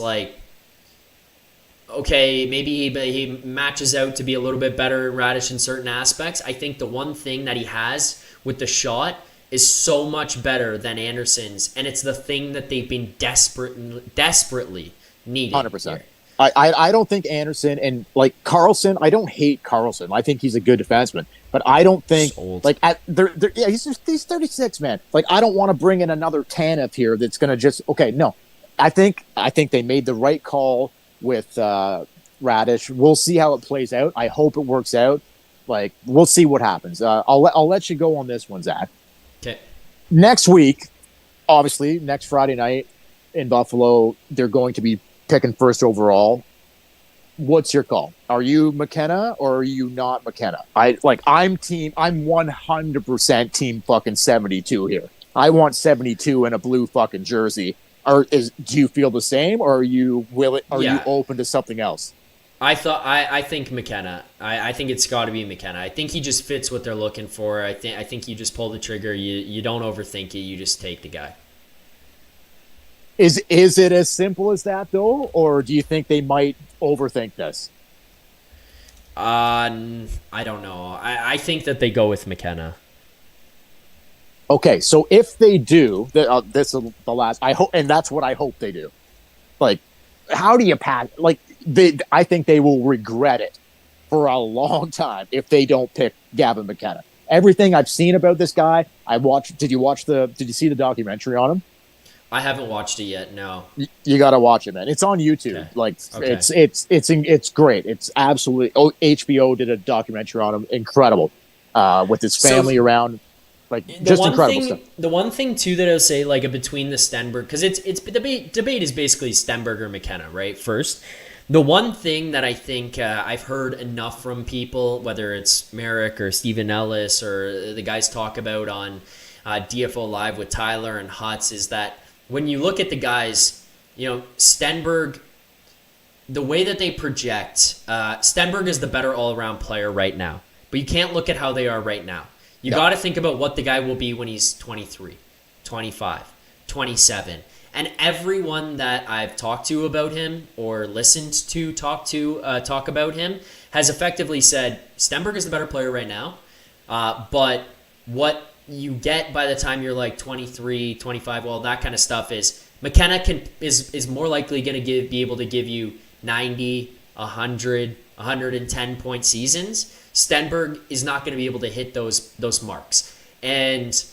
okay, maybe he matches out to be a little bit better Radish in certain aspects. I think the one thing that he has with the shot is so much better than Anderson's, and it's the thing that they've been desperately needing. 100%. I don't think Anderson and Carlson. I don't hate Carlson. I think he's a good defenseman, but I don't think he's 36, man. I don't want to bring in another Tanev here that's going to just no. I think they made the right call with Radish. We'll see how it plays out. I hope it works out. We'll see what happens. I'll let you go on this one, Zach. Okay. Next week, obviously, next Friday night in Buffalo, they're going to be picking first overall. What's your call? Are you McKenna or are you not McKenna? I'm 100% team fucking 72 here. I want 72 in a blue fucking jersey. Do you feel the same, or are you you open to something else? I think McKenna. I think it's got to be McKenna. I think he just fits what they're looking for. I think you just pull the trigger. You don't overthink it. You just take the guy. Is it as simple as that though, or do you think they might overthink this? I don't know. I think that they go with McKenna. Okay, so if they do, this is the last. I hope, and that's what I hope they do. How do you pass? I think they will regret it for a long time if they don't pick Gavin McKenna. Everything I've seen about this guy, I watched. Did you see the documentary on him? I haven't watched it yet. No. You got to watch it, man. It's on YouTube. Okay. It's great. It's absolutely. HBO did a documentary on him. Incredible. With his family around. Like, just incredible stuff. The one thing too that I'll say, like, between the Stenberg, because it's debate is basically Stenberg or McKenna, right? First, the one thing that I think I've heard enough from people, whether it's Merrick or Stephen Ellis or the guys talk about on DFO Live with Tyler and Hutz, is that when you look at the guys, Stenberg, the way that they project, Stenberg is the better all-around player right now. But you can't look at how they are right now. You got to think about what the guy will be when he's 23, 25, 27. And everyone that I've talked to about him or listened to talk about him has effectively said Stenberg is the better player right now. But what you get by the time you're like 23, 25, well, that kind of stuff is McKenna is more likely going to be able to give you 90, 100, 110 point seasons. Stenberg is not going to be able to hit those marks. And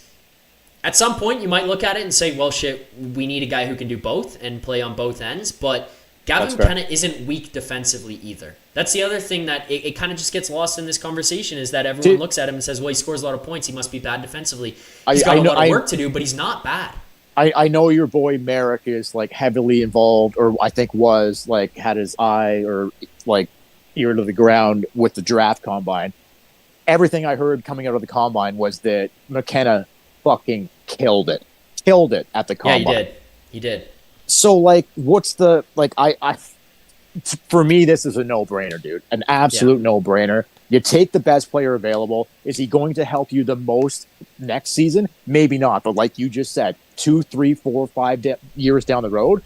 at some point, you might look at it and say, well, shit, we need a guy who can do both and play on both ends. But Gavin McKenna isn't weak defensively either. That's the other thing that it kind of just gets lost in this conversation, is that everyone looks at him and says, well, he scores a lot of points. He must be bad defensively. He's got a lot of work to do, but he's not bad. I know your boy Merrick is like heavily involved, or I think was like had his eye or like ear to the ground with the draft combine. Everything I heard coming out of the combine was that McKenna fucking killed it at the combine. Yeah, he did. So like, what's the like? I for me, this is a no-brainer, dude. An absolute no-brainer. You take the best player available. Is he going to help you the most next season? Maybe not. But like you just said, 2, 3, 4, 5 years down the road,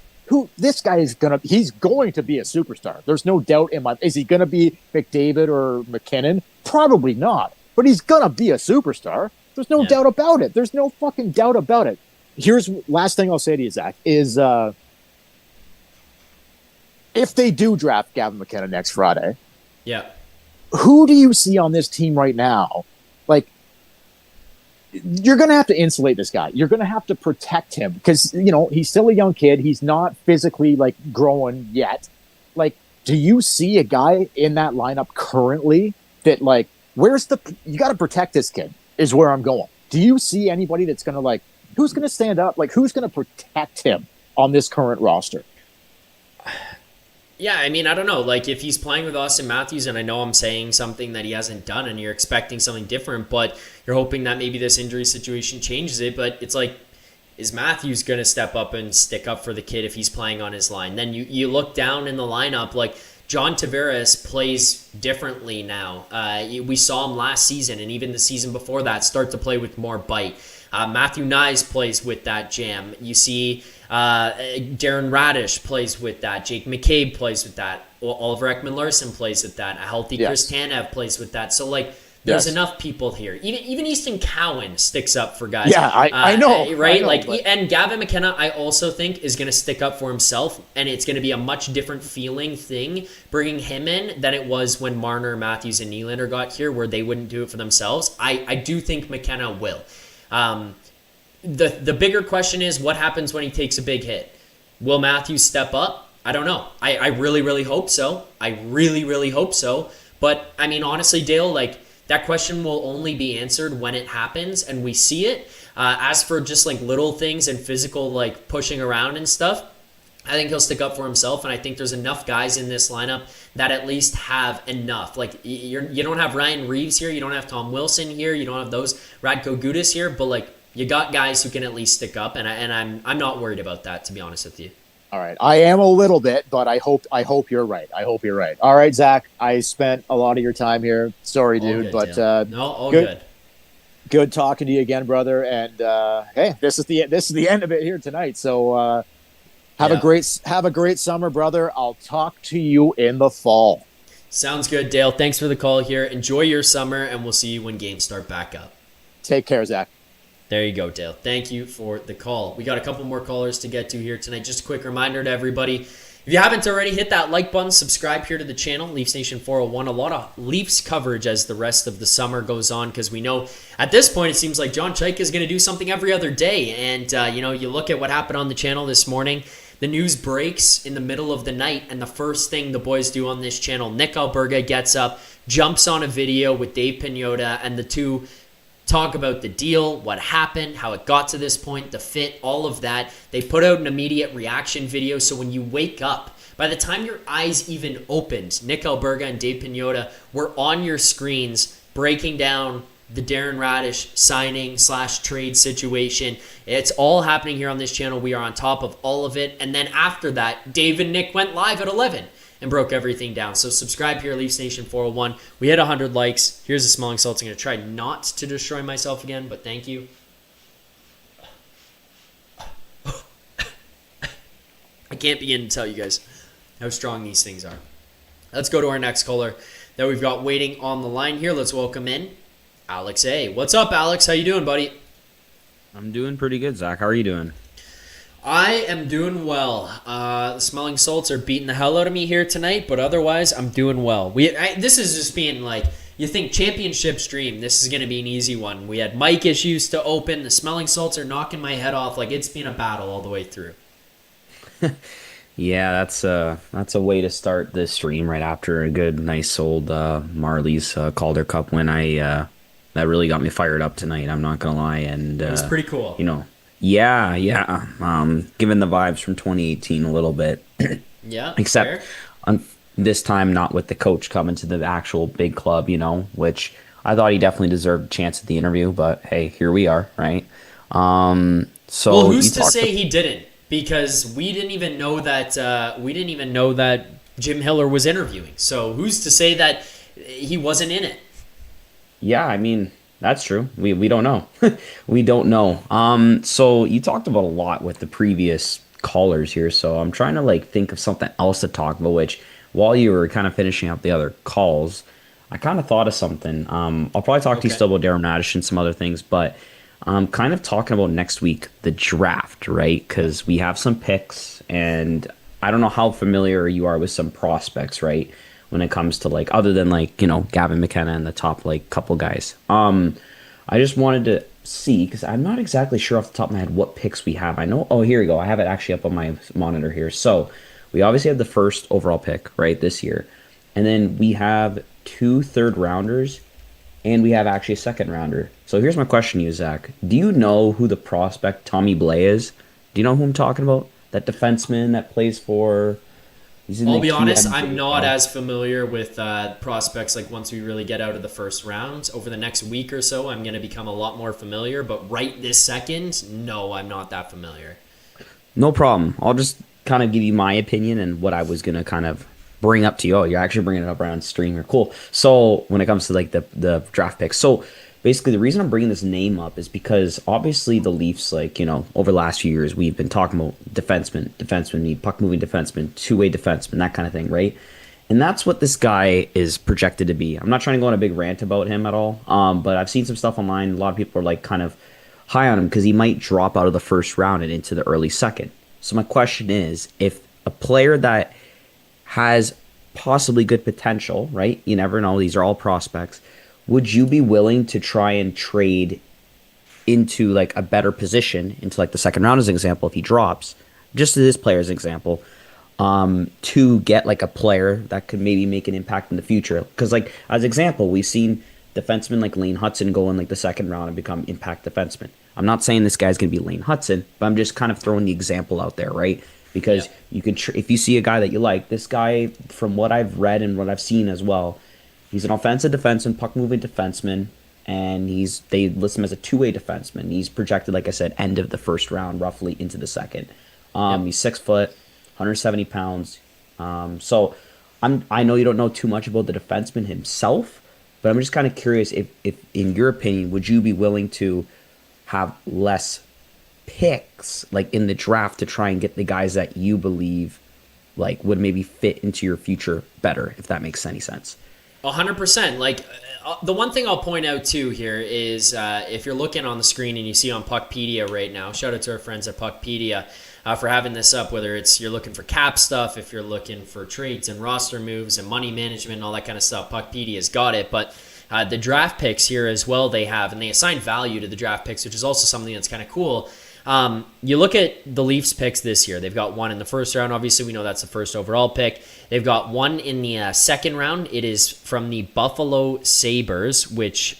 this guy is he's going to be a superstar. There's no doubt in is he going to be McDavid or McKinnon? Probably not. But he's going to be a superstar. There's no doubt about it. There's no fucking doubt about it. Here's last thing I'll say to you, Zach, is if they do draft Gavin McKenna next Friday, who do you see on this team right now? Like, you're going to have to insulate this guy. You're going to have to protect him because, he's still a young kid. He's not physically, like, growing yet. Like, do you see a guy in that lineup currently that, like, you got to protect this kid is where I'm going. Do you see anybody that's going to, like, who's going to stand up? Like, who's going to protect him on this current roster? Yeah, I mean, I don't know. Like, if he's playing with Austin Matthews, and I know I'm saying something that he hasn't done, and you're expecting something different, but you're hoping that maybe this injury situation changes it. But it's like, is Matthews going to step up and stick up for the kid if he's playing on his line? Then you look down in the lineup, like, John Tavares plays differently now. We saw him last season, and even the season before that, start to play with more bite. Matthew Nyes plays with that jam. You see Darren Radish plays with that. Jake McCabe plays with that. Oliver Ekman-Larsson plays with that. A healthy Chris Tanev plays with that. So, like, there's enough people here. Even Easton Cowan sticks up for guys. Yeah, I know. Right? I know, and Gavin McKenna, I also think, is going to stick up for himself, and it's going to be a much different feeling thing bringing him in than it was when Marner, Matthews, and Nylander got here, where they wouldn't do it for themselves. I do think McKenna will. The bigger question is, what happens when he takes a big hit? Will Matthews step up? I don't know. I really, really hope so. I really, really hope so. But, I mean, honestly, Dale, like, that question will only be answered when it happens and we see it. As for just, like, little things and physical, like, pushing around and stuff, I think he'll stick up for himself, and I think there's enough guys in this lineup that at least have enough. Like, you don't have Ryan Reeves here, you don't have Tom Wilson here, you don't have those Radko Gudas here, but, like, you got guys who can at least stick up, and I'm not worried about that, to be honest with you. All right, I am a little bit, but I hope you're right. I hope you're right. All right, Zach, I spent a lot of your time here. Sorry, dude, good, but all good. Good talking to you again, brother. And hey, this is the end of it here tonight. So have a great summer, brother. I'll talk to you in the fall. Sounds good, Dale. Thanks for the call here. Enjoy your summer, and we'll see you when games start back up. Take care, Zach. There you go, Dale. Thank you for the call. We got a couple more callers to get to here tonight. Just a quick reminder to everybody, if you haven't already, hit that like button, subscribe here to the channel, Leafs Nation 401. A lot of Leafs coverage as the rest of the summer goes on, because we know at this point it seems like John Chaika is going to do something every other day. And, you look at what happened on the channel this morning. The news breaks in the middle of the night, and the first thing the boys do on this channel, Nick Alberga gets up, jumps on a video with Dave Pagnotta, and the two talk about the deal, what happened, how it got to this point, the fit, all of that. They put out an immediate reaction video, so when you wake up, by the time your eyes even opened, Nick Alberga and Dave Pagnotta were on your screens breaking down the Darren Radish signing/trade situation. It's all happening here on this channel. We are on top of all of it. And then after that, Dave and Nick went live at 11 and broke everything down. So subscribe here, Leafs Nation 401. We hit 100 likes. Here's the smelling salts. I'm going to try not to destroy myself again, but thank you. I can't begin to tell you guys how strong these things are. Let's go to our next caller that we've got waiting on the line here. Let's welcome in Alex A. What's up, Alex? How you doing, buddy? I'm doing pretty good, Zach. How are you doing? I am doing well. The smelling salts are beating the hell out of me here tonight, but otherwise, I'm doing well. This is just being like, you think championship stream, this is going to be an easy one. We had mic issues to open. The smelling salts are knocking my head off. Like, it's been a battle all the way through. Yeah, that's a way to start this stream right after a good, nice old Marlies Calder Cup win. That really got me fired up tonight. I'm not gonna lie, and It was pretty cool. Yeah. Given the vibes from 2018 a little bit. Yeah, except this time not with the coach coming to the actual big club, which I thought he definitely deserved a chance at the interview, but hey, here we are, right? So well, who's to say he didn't? Because we didn't even know that Jim Hiller was interviewing. So who's to say that he wasn't in it? Yeah, I mean, that's true. We don't know. We don't know. So you talked about a lot with the previous callers here, so I'm trying to think of something else to talk about, which while you were kind of finishing up the other calls, I kind of thought of something. I'll probably talk to you still about Darren Radish and some other things, but kind of talking about next week, the draft, right? Because we have some picks, and I don't know how familiar you are with some prospects, right? When it comes to other than Gavin McKenna and the top couple guys. I just wanted to see, because I'm not exactly sure off the top of my head what picks we have. I know, here we go. I have it actually up on my monitor here. So we obviously have the first overall pick, right, this year. And then we have 2 third-rounders, and we have actually a second-rounder. So here's my question to you, Zach. Do you know who the prospect Tommy Blais is? Do you know who I'm talking about? That defenseman that plays for... I'll be honest, I'm not as familiar with prospects once we really get out of the first round. Over the next week or so, I'm going to become a lot more familiar. But right this second, no, I'm not that familiar. No problem. I'll just kind of give you my opinion and what I was going to kind of bring up to you. Oh, you're actually bringing it up around stream here. Cool. So when it comes to the draft picks. So basically the reason I'm bringing this name up is because obviously the Leafs, over the last few years, we've been talking about defensemen need puck-moving defensemen, two-way defensemen, that kind of thing, right? And that's what this guy is projected to be. I'm not trying to go on a big rant about him at all, but I've seen some stuff online. A lot of people are kind of high on him because he might drop out of the first round and into the early second. So my question is, if a player that has possibly good potential, right? You never know. These are all prospects. Would you be willing to try and trade into a better position, into the second round as an example, if he drops, just as this player as an example, to get a player that could maybe make an impact in the future? Because as example, we've seen defensemen like Lane Hudson go in the second round and become impact defensemen. I'm not saying this guy's going to be Lane Hudson, but I'm just kind of throwing the example out there, right? Because you could, if you see a guy that you like, this guy, from what I've read and what I've seen as well, he's an offensive defenseman, puck-moving defenseman, and they list him as a two-way defenseman. He's projected, like I said, end of the first round, roughly into the second. He's 6 foot, 170 pounds. So I know you don't know too much about the defenseman himself, but I'm just kind of curious if, in your opinion, would you be willing to have less picks in the draft to try and get the guys that you believe would maybe fit into your future better, if that makes any sense? 100%. The one thing I'll point out too here is if you're looking on the screen and you see on Puckpedia right now, shout out to our friends at Puckpedia for having this up, whether it's you're looking for cap stuff, if you're looking for trades and roster moves and money management and all that kind of stuff, Puckpedia's got it. But the draft picks here as well they have, and they assign value to the draft picks, which is also something that's kind of cool. You look at the Leafs picks this year. They've got 1 in the first round. Obviously, we know that's the first overall pick. They've got 1 in the second round. It is from the Buffalo Sabres, which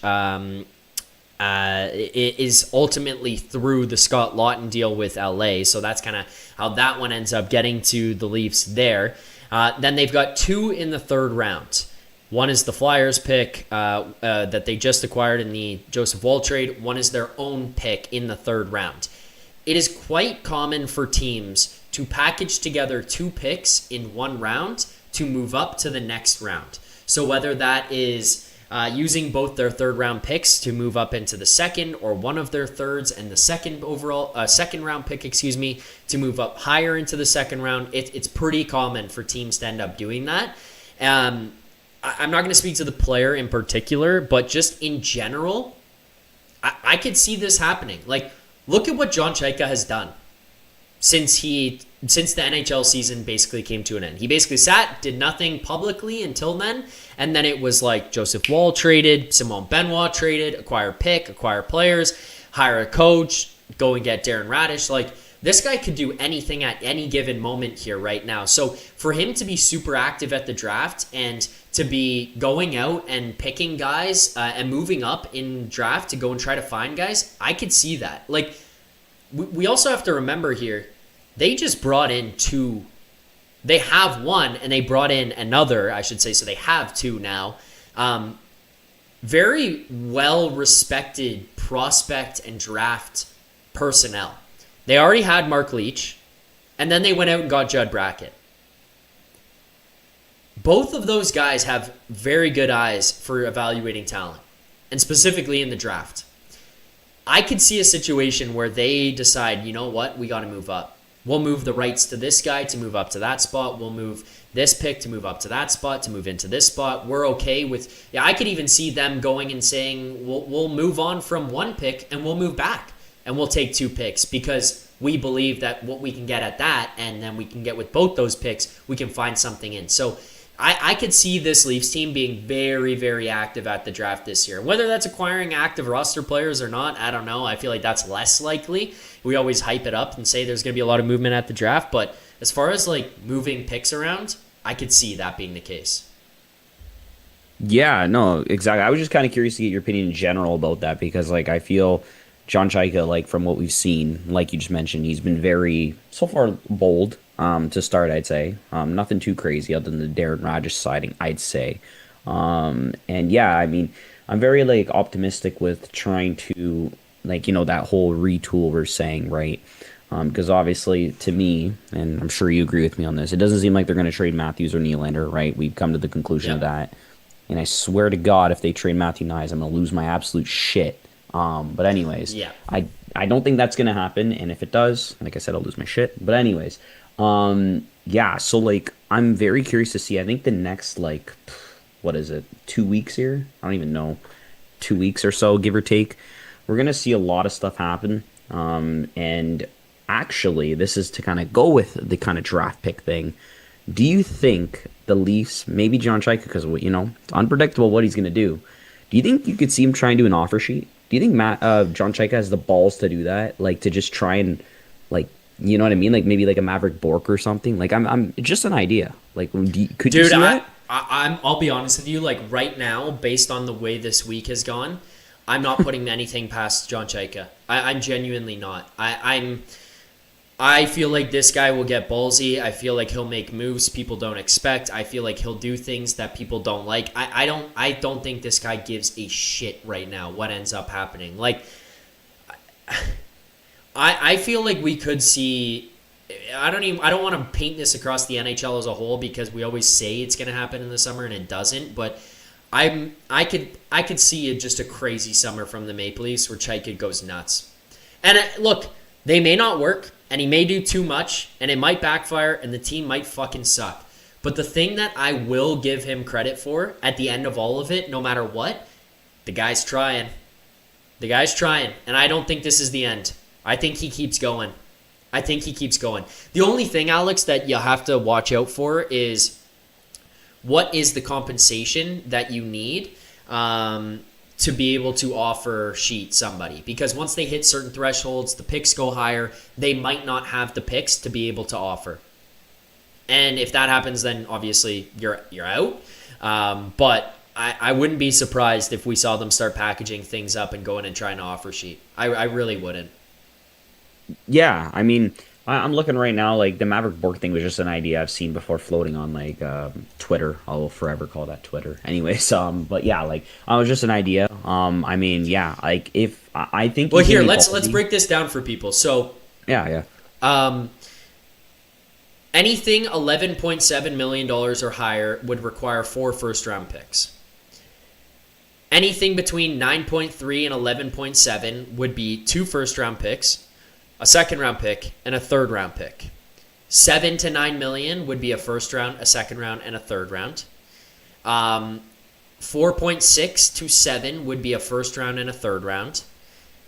is ultimately through the Scott Lawton deal with LA. So that's kind of how that one ends up getting to the Leafs there. Then they've got 2 in the third round. One is the Flyers pick that they just acquired in the Joseph Woll trade. One is their own pick in the third round. It is quite common for teams to package together 2 picks in one round to move up to the next round. So whether that is using both their third round picks to move up into the second, or one of their thirds and the second round pick, to move up higher into the second round, it's pretty common for teams to end up doing that. I'm not going to speak to the player in particular, but just in general, I could see this happening. Like, look at what John Chaika has done since the NHL season basically came to an end. He basically sat, did nothing publicly until then, and then it was like Joseph Woll traded, Simone Benoit traded, acquire players, hire a coach, go and get Darren Radish. Like, this guy could do anything at any given moment here right now. So for him to be super active at the draft and to be going out and picking guys and moving up in draft to go and try to find guys, I could see that. Like, we also have to remember here, they just brought in 2. They have one, and they brought in another, I should say. So they have 2 now. Very well-respected prospect and draft personnel. They already had Mark Leach, and then they went out and got Judd Brackett. Both of those guys have very good eyes for evaluating talent, and specifically in the draft. I could see a situation where they decide, you know what, we got to move up. We'll move the rights to this guy to move up to that spot. We'll move this pick to move up to that spot, to move into this spot. We're okay with... Yeah, I could even see them going and saying, we'll move on from 1 pick and we'll move back. And we'll take 2 picks because we believe that what we can get at that, and then we can get with both those picks, we can find something in. So I could see this Leafs team being very, very active at the draft this year. Whether that's acquiring active roster players or not, I don't know. I feel like that's less likely. We always hype it up and say there's going to be a lot of movement at the draft. But as far as like moving picks around, I could see that being the case. Yeah, no, exactly. I was just kind of curious to get your opinion in general about that, because like I feel John Chaika, like from what we've seen, like you just mentioned, he's been very, so far, bold to start, I'd say. Nothing too crazy other than the Darren Radish siding, I'd say. And yeah, I mean, I'm very like optimistic with trying to, like, you know, that whole retool we're saying, right? Because obviously, to me, and I'm sure you agree with me on this, it doesn't seem like they're going to trade Matthews or Nylander, right? We've come to the conclusion of that. And I swear to God, if they trade Matthew Nyes, I'm going to lose my absolute shit. But anyways, I don't think that's going to happen. And if it does, like I said, I'll lose my shit. But anyways, yeah, so like, I'm very curious to see. I think the next, like, what is it, 2 weeks here? I don't even know. 2 weeks or so, give or take. We're going to see a lot of stuff happen. And actually, this is to kind of go with the kind of draft pick thing. Do you think the Leafs, maybe John Chaika, because, you know, it's unpredictable what he's going to do. Do you think you could see him try and do an offer sheet? Do you think John Chaika has the balls to do that? Like, to just try and, like, you know what I mean? Like, maybe like a Maverick Bork or something? Like, I'm just an idea. Like, could you see that? I'll be honest with you. Like, right now, based on the way this week has gone, I'm not putting anything past John Chaika. I'm genuinely not. I feel like this guy will get ballsy. I feel like he'll make moves people don't expect. I feel like he'll do things that people don't like. I don't think this guy gives a shit right now what ends up happening. Like, I feel like we could see... I don't want to paint this across the NHL as a whole, because we always say it's going to happen in the summer and it doesn't, but I could see just a crazy summer from the Maple Leafs where Chaika goes nuts. And look, they may not work, and he may do too much, and it might backfire, and the team might fucking suck. But the thing that I will give him credit for at the end of all of it, no matter what, the guy's trying. The guy's trying, and I don't think this is the end. I think he keeps going. The only thing, Alex, that you have to watch out for is what is the compensation that you need to be able to offer sheet somebody. Because once they hit certain thresholds, the picks go higher, they might not have the picks to be able to offer. And if that happens, then obviously you're out. But I wouldn't be surprised if we saw them start packaging things up and going and trying to offer sheet. I really wouldn't. Yeah, I mean, I'm looking right now. Like the Maverick Borg thing was just an idea I've seen before floating on like Twitter. I'll forever call that Twitter. Anyways, but yeah, like it was just an idea. I mean, yeah, like if I think. Well, here let's break this down for people. So yeah. Anything $11.7 million or higher would require 4 first-round picks. Anything between 9.3 and 11.7 would be 2 first-round picks, a second-round pick, and a third-round pick. 7 to 9 million would be a first-round, a second-round, and a third-round. 4.6 to 7 would be a first-round and a third-round.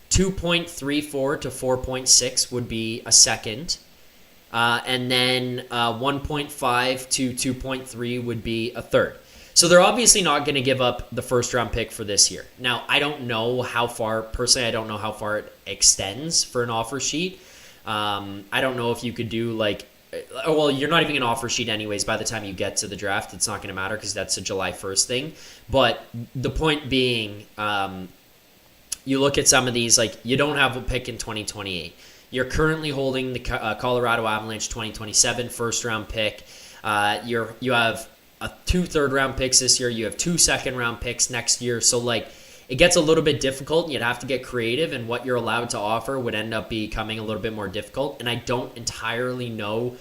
2.34 to 4.6 would be a second. And then 1.5 to 2.3 would be a third. So they're obviously not going to give up the first round pick for this year. Now, I don't know how far, personally, I don't know how far it extends for an offer sheet. I don't know if you could do like, well, you're not even going to offer sheet anyways by the time you get to the draft. It's not going to matter because that's a July 1st thing. But the point being, you look at some of these, like you don't have a pick in 2028. You're currently holding the Colorado Avalanche 2027 first-round pick. You have 2 third-round picks this year. You have 2 second-round picks next year. So, like, it gets a little bit difficult. You'd have to get creative, and what you're allowed to offer would end up becoming a little bit more difficult. And I don't entirely know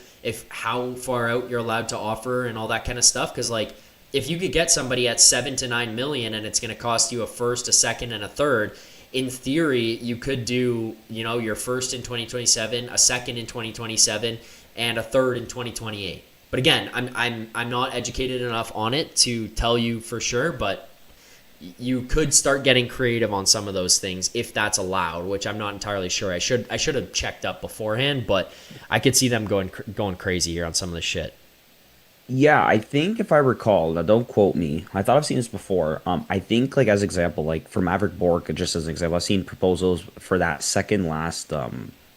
how far out you're allowed to offer and all that kind of stuff. Because, like, if you could get somebody at 7 to 9 million and it's going to cost you a first, a second, and a third, in theory, you could do, your first in 2027, a second in 2027, and a third in 2028. But again, I'm not educated enough on it to tell you for sure, but you could start getting creative on some of those things if that's allowed, which I'm not entirely sure. I should have checked up beforehand, but I could see them going crazy here on some of this shit. Yeah, I think if I recall, now don't quote me. I thought I've seen this before. I think like as example, like for Maverick Bork, just as an example, I've seen proposals for that second last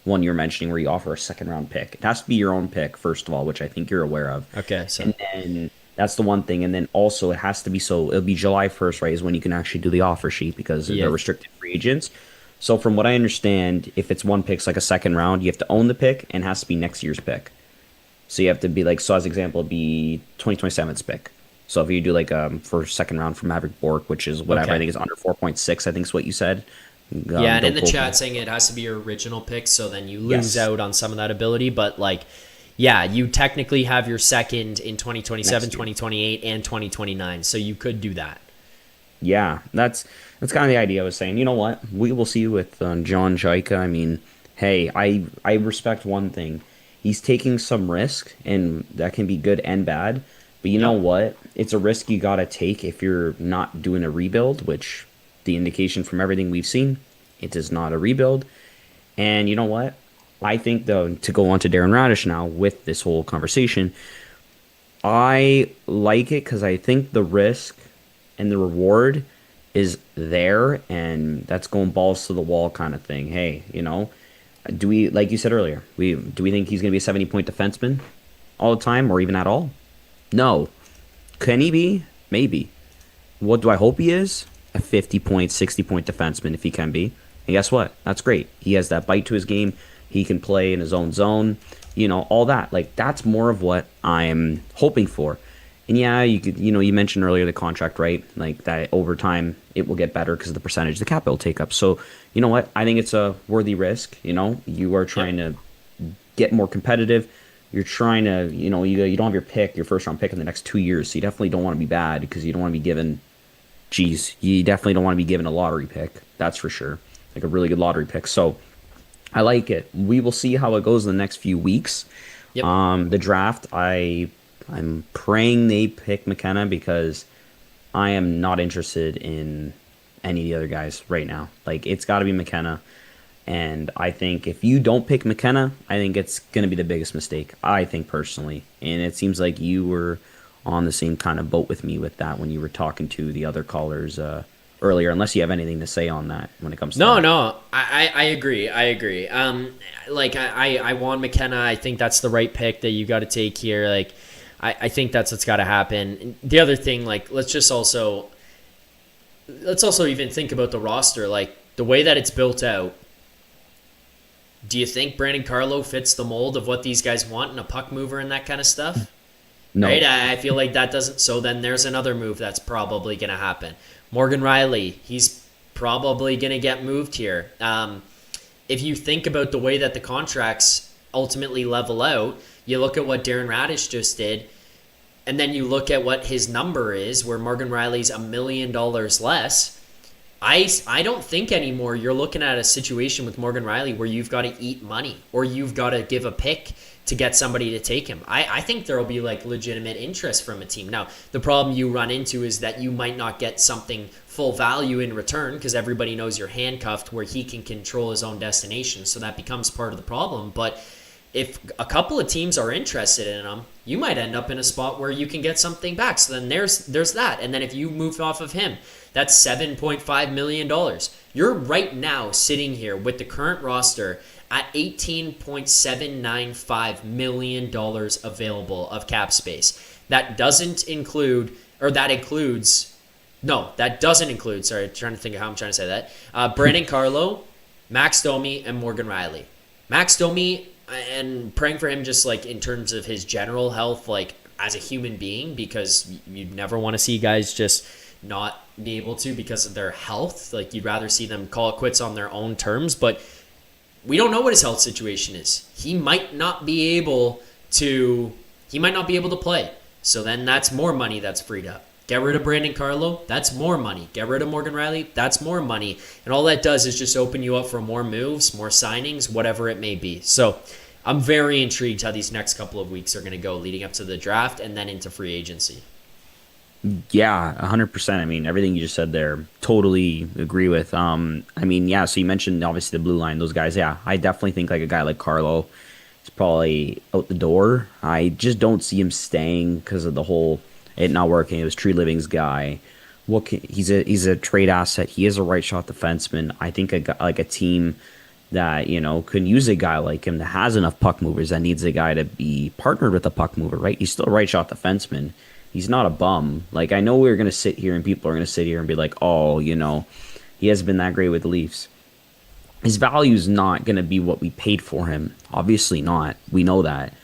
one you're mentioning where you offer a second round pick. It has to be your own pick, first of all, which I think you're aware of. Okay, so and then that's the one thing. And then also it has to be it'll be July 1st, right, is when you can actually do the offer sheet because they're restricted free agents. So from what I understand, if it's one pick, like a second round, you have to own the pick and it has to be next year's pick. So you have to be like, so as example, it'd be 2027's pick. So if you do like for second round for Maverick Bork, which is whatever, I think is under 4.6, I think is what you said. Yeah, and in the chat saying it has to be your original pick, so then you lose out on some of that ability. But like, yeah, you technically have your second in 2027, 2028, and 2029. So you could do that. Yeah, that's kind of the idea I was saying. You know what? We will see with John Jaika. I mean, hey, I respect one thing. He's taking some risk, and that can be good and bad. But you know what? It's a risk you got to take if you're not doing a rebuild, which the indication from everything we've seen, it is not a rebuild. And you know what? I think, though, to go on to Darren Radish now with this whole conversation, I like it because I think the risk and the reward is there, and that's going balls to the wall kind of thing. Hey, do we, like you said earlier, do we think he's going to be a 70-point defenseman all the time or even at all? No. Can he be? Maybe. What do I hope he is? A 50-point, 60-point defenseman if he can be. And guess what? That's great. He has that bite to his game. He can play in his own zone. All that. Like, that's more of what I'm hoping for. And yeah, you could, you mentioned earlier the contract, right? Like that over time, it will get better because of the percentage the cap will take up. So, you know what? I think it's a worthy risk. You are trying to get more competitive. You're trying to, you don't have your first round pick in the next 2 years. So you definitely don't want to be bad because you don't want to be given, you definitely don't want to be given a lottery pick. That's for sure. Like a really good lottery pick. So I like it. We will see how it goes in the next few weeks. Yep. The draft, I'm praying they pick McKenna because I am not interested in any of the other guys right now. Like, it's got to be McKenna. And I think if you don't pick McKenna, I think it's going to be the biggest mistake, I think personally. And it seems like you were on the same kind of boat with me with that when you were talking to the other callers earlier, unless you have anything to say on that when it comes to that. No, I agree. I want McKenna. I think that's the right pick that you got to take here. Like, I think that's what's got to happen. The other thing, like, let's just also, let's also even think about the roster, like the way that it's built out. Do you think Brandon Carlo fits the mold of what these guys want in a puck mover and that kind of stuff? No. Right? I feel like that doesn't. So then there's another move that's probably going to happen. Morgan Riley, he's probably going to get moved here. If you think about the way that the contracts ultimately level out, you look at what Darren Radish just did, and then you look at what his number is, where Morgan Riley's $1 million less. I don't think anymore you're looking at a situation with Morgan Riley where you've got to eat money or you've got to give a pick to get somebody to take him. I think there will be like legitimate interest from a team. Now, the problem you run into is that you might not get something full value in return because everybody knows you're handcuffed where he can control his own destination. So that becomes part of the problem. But if a couple of teams are interested in him, you might end up in a spot where you can get something back. So then there's that. And then if you move off of him, that's $7.5 million. You're right now sitting here with the current roster at $18.795 million available of cap space. That doesn't include, or that includes, no, that doesn't include, sorry, trying to think of how I'm trying to say that, Brandon Carlo, Max Domi, and Morgan Riley. Max Domi, and praying for him just like in terms of his general health, like as a human being, because you never want to see guys just not be able to because of their health. Like you'd rather see them call it quits on their own terms, but we don't know what his health situation is. He might not be able to play. So then that's more money that's freed up. Get rid of Brandon Carlo, that's more money. Get rid of Morgan Riley, that's more money. And all that does is just open you up for more moves, more signings, whatever it may be. So I'm very intrigued how these next couple of weeks are going to go leading up to the draft and then into free agency. Yeah, 100%. I mean, everything you just said there, totally agree with. I mean, yeah, so you mentioned obviously the blue line, those guys. Yeah, I definitely think like a guy like Carlo is probably out the door. I just don't see him staying because of the whole it not working. It was Tree Living's guy. He's a trade asset. He is a right shot defenseman. I think a team that, you know, could use a guy like him that has enough puck movers, that needs a guy to be partnered with a puck mover, right? He's still a right shot defenseman. He's not a bum. Like, I know we're going to sit here and people are going to sit here and be like, oh, you know, he hasn't been that great with the Leafs. His value is not going to be what we paid for him. Obviously not. We know that.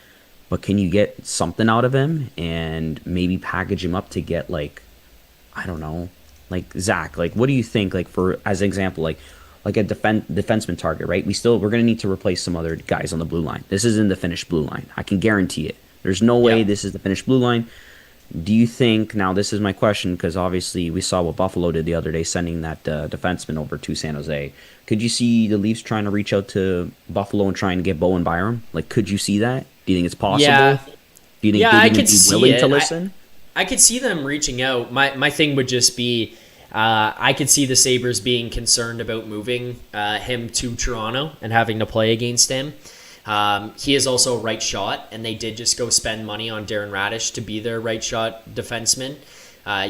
But can you get something out of him and maybe package him up to get, like, I don't know, like Zach, like, what do you think, like, for, as an example, like a defenseman target, right? We're going to need to replace some other guys on the blue line. This isn't the finished blue line. I can guarantee it. There's no way this is the finished blue line. Do you think, now this is my question, because obviously we saw what Buffalo did the other day, sending that defenseman over to San Jose. Could you see the Leafs trying to reach out to Buffalo and trying to get Bowen Byram? Like, could you see that? Do you think it's possible? Yeah. Do you think I they'd could be see willing it. to listen? I could see them reaching out. My thing would just be, I could see the Sabres being concerned about moving him to Toronto and having to play against him. He is also a right shot, and they did just go spend money on Darren Radish to be their right shot defenseman. I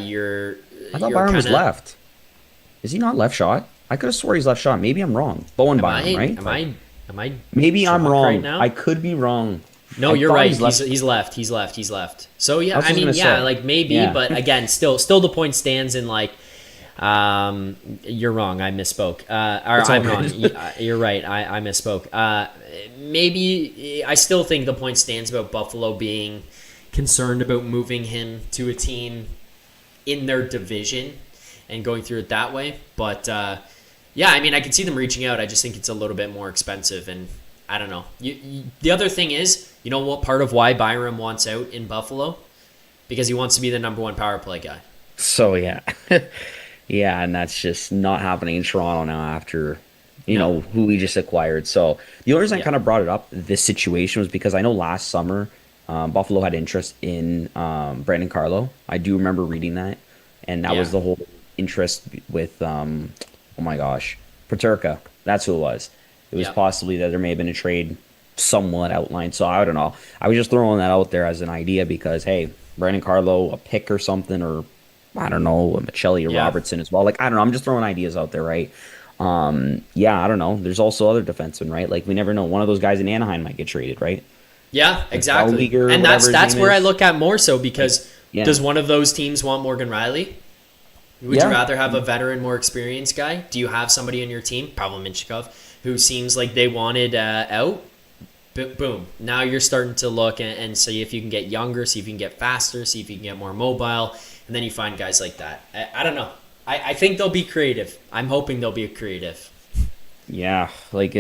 thought Byram was left. Is he not left shot? I could have swore he's left shot. Maybe I'm wrong. Bowen Byram, right? Am I? Maybe I'm wrong. Right now? I could be wrong. No, you're right. He's left. He's left. So yeah, I mean, yeah, like maybe, but again, still the point stands in like. You're wrong. I misspoke. I'm wrong. You're right. I misspoke. Maybe I still think the point stands about Buffalo being concerned about moving him to a team in their division and going through it that way. But yeah, I mean, I can see them reaching out. I just think it's a little bit more expensive, and I don't know. The other thing is, you know what? Part of why Byram wants out in Buffalo, because he wants to be the number one power play guy. So yeah. Yeah, and that's just not happening in Toronto now after, you know, who we just acquired. So the only reason I kind of brought it up, this situation, was because I know last summer Buffalo had interest in Brandon Carlo. I do remember reading that. And that was the whole interest with, oh my gosh, Paterka. That's who it was. It was possibly that there may have been a trade somewhat outlined. So I don't know. I was just throwing that out there as an idea because, hey, Brandon Carlo, a pick or something, or I don't know, Michelli or Robertson as well. Like, I don't know. I'm just throwing ideas out there, right? Yeah, I don't know. There's also other defensemen, right? Like, we never know. One of those guys in Anaheim might get traded, right? Yeah, exactly. And that's where I look at more so because does one of those teams want Morgan Riley? Would you rather have a veteran, more experienced guy? Do you have somebody on your team, Pavel Minchikov, who seems like they wanted out? Boom. Now you're starting to look and see if you can get younger, see if you can get faster, see if you can get more mobile, and then you find guys like that. I don't know. I think they'll be creative. I'm hoping they'll be creative. Yeah, like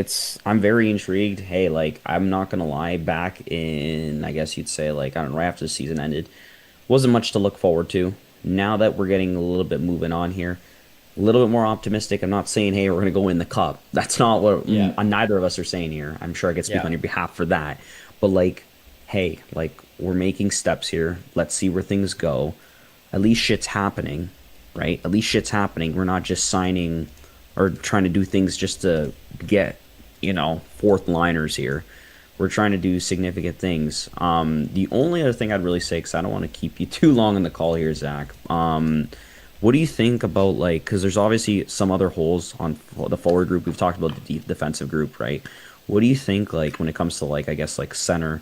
I'm very intrigued. Hey, like I'm not gonna lie, back in I guess you'd say like I don't know, right after the season ended, wasn't much to look forward to. Now that we're getting a little bit moving on here, a little bit more optimistic. I'm not saying hey we're gonna go win the cup. That's not what neither of us are saying here. I'm sure I can speak on your behalf for that. But like, hey, like we're making steps here. Let's see where things go. At least shit's happening, right? At least shit's happening. We're not just signing or trying to do things just to get, fourth liners here. We're trying to do significant things. The only other thing I'd really say, because I don't want to keep you too long on the call here, Zach. What do you think about, like, because there's obviously some other holes on the forward group. We've talked about the defensive group, right? What do you think, like, when it comes to, like, I guess, like, center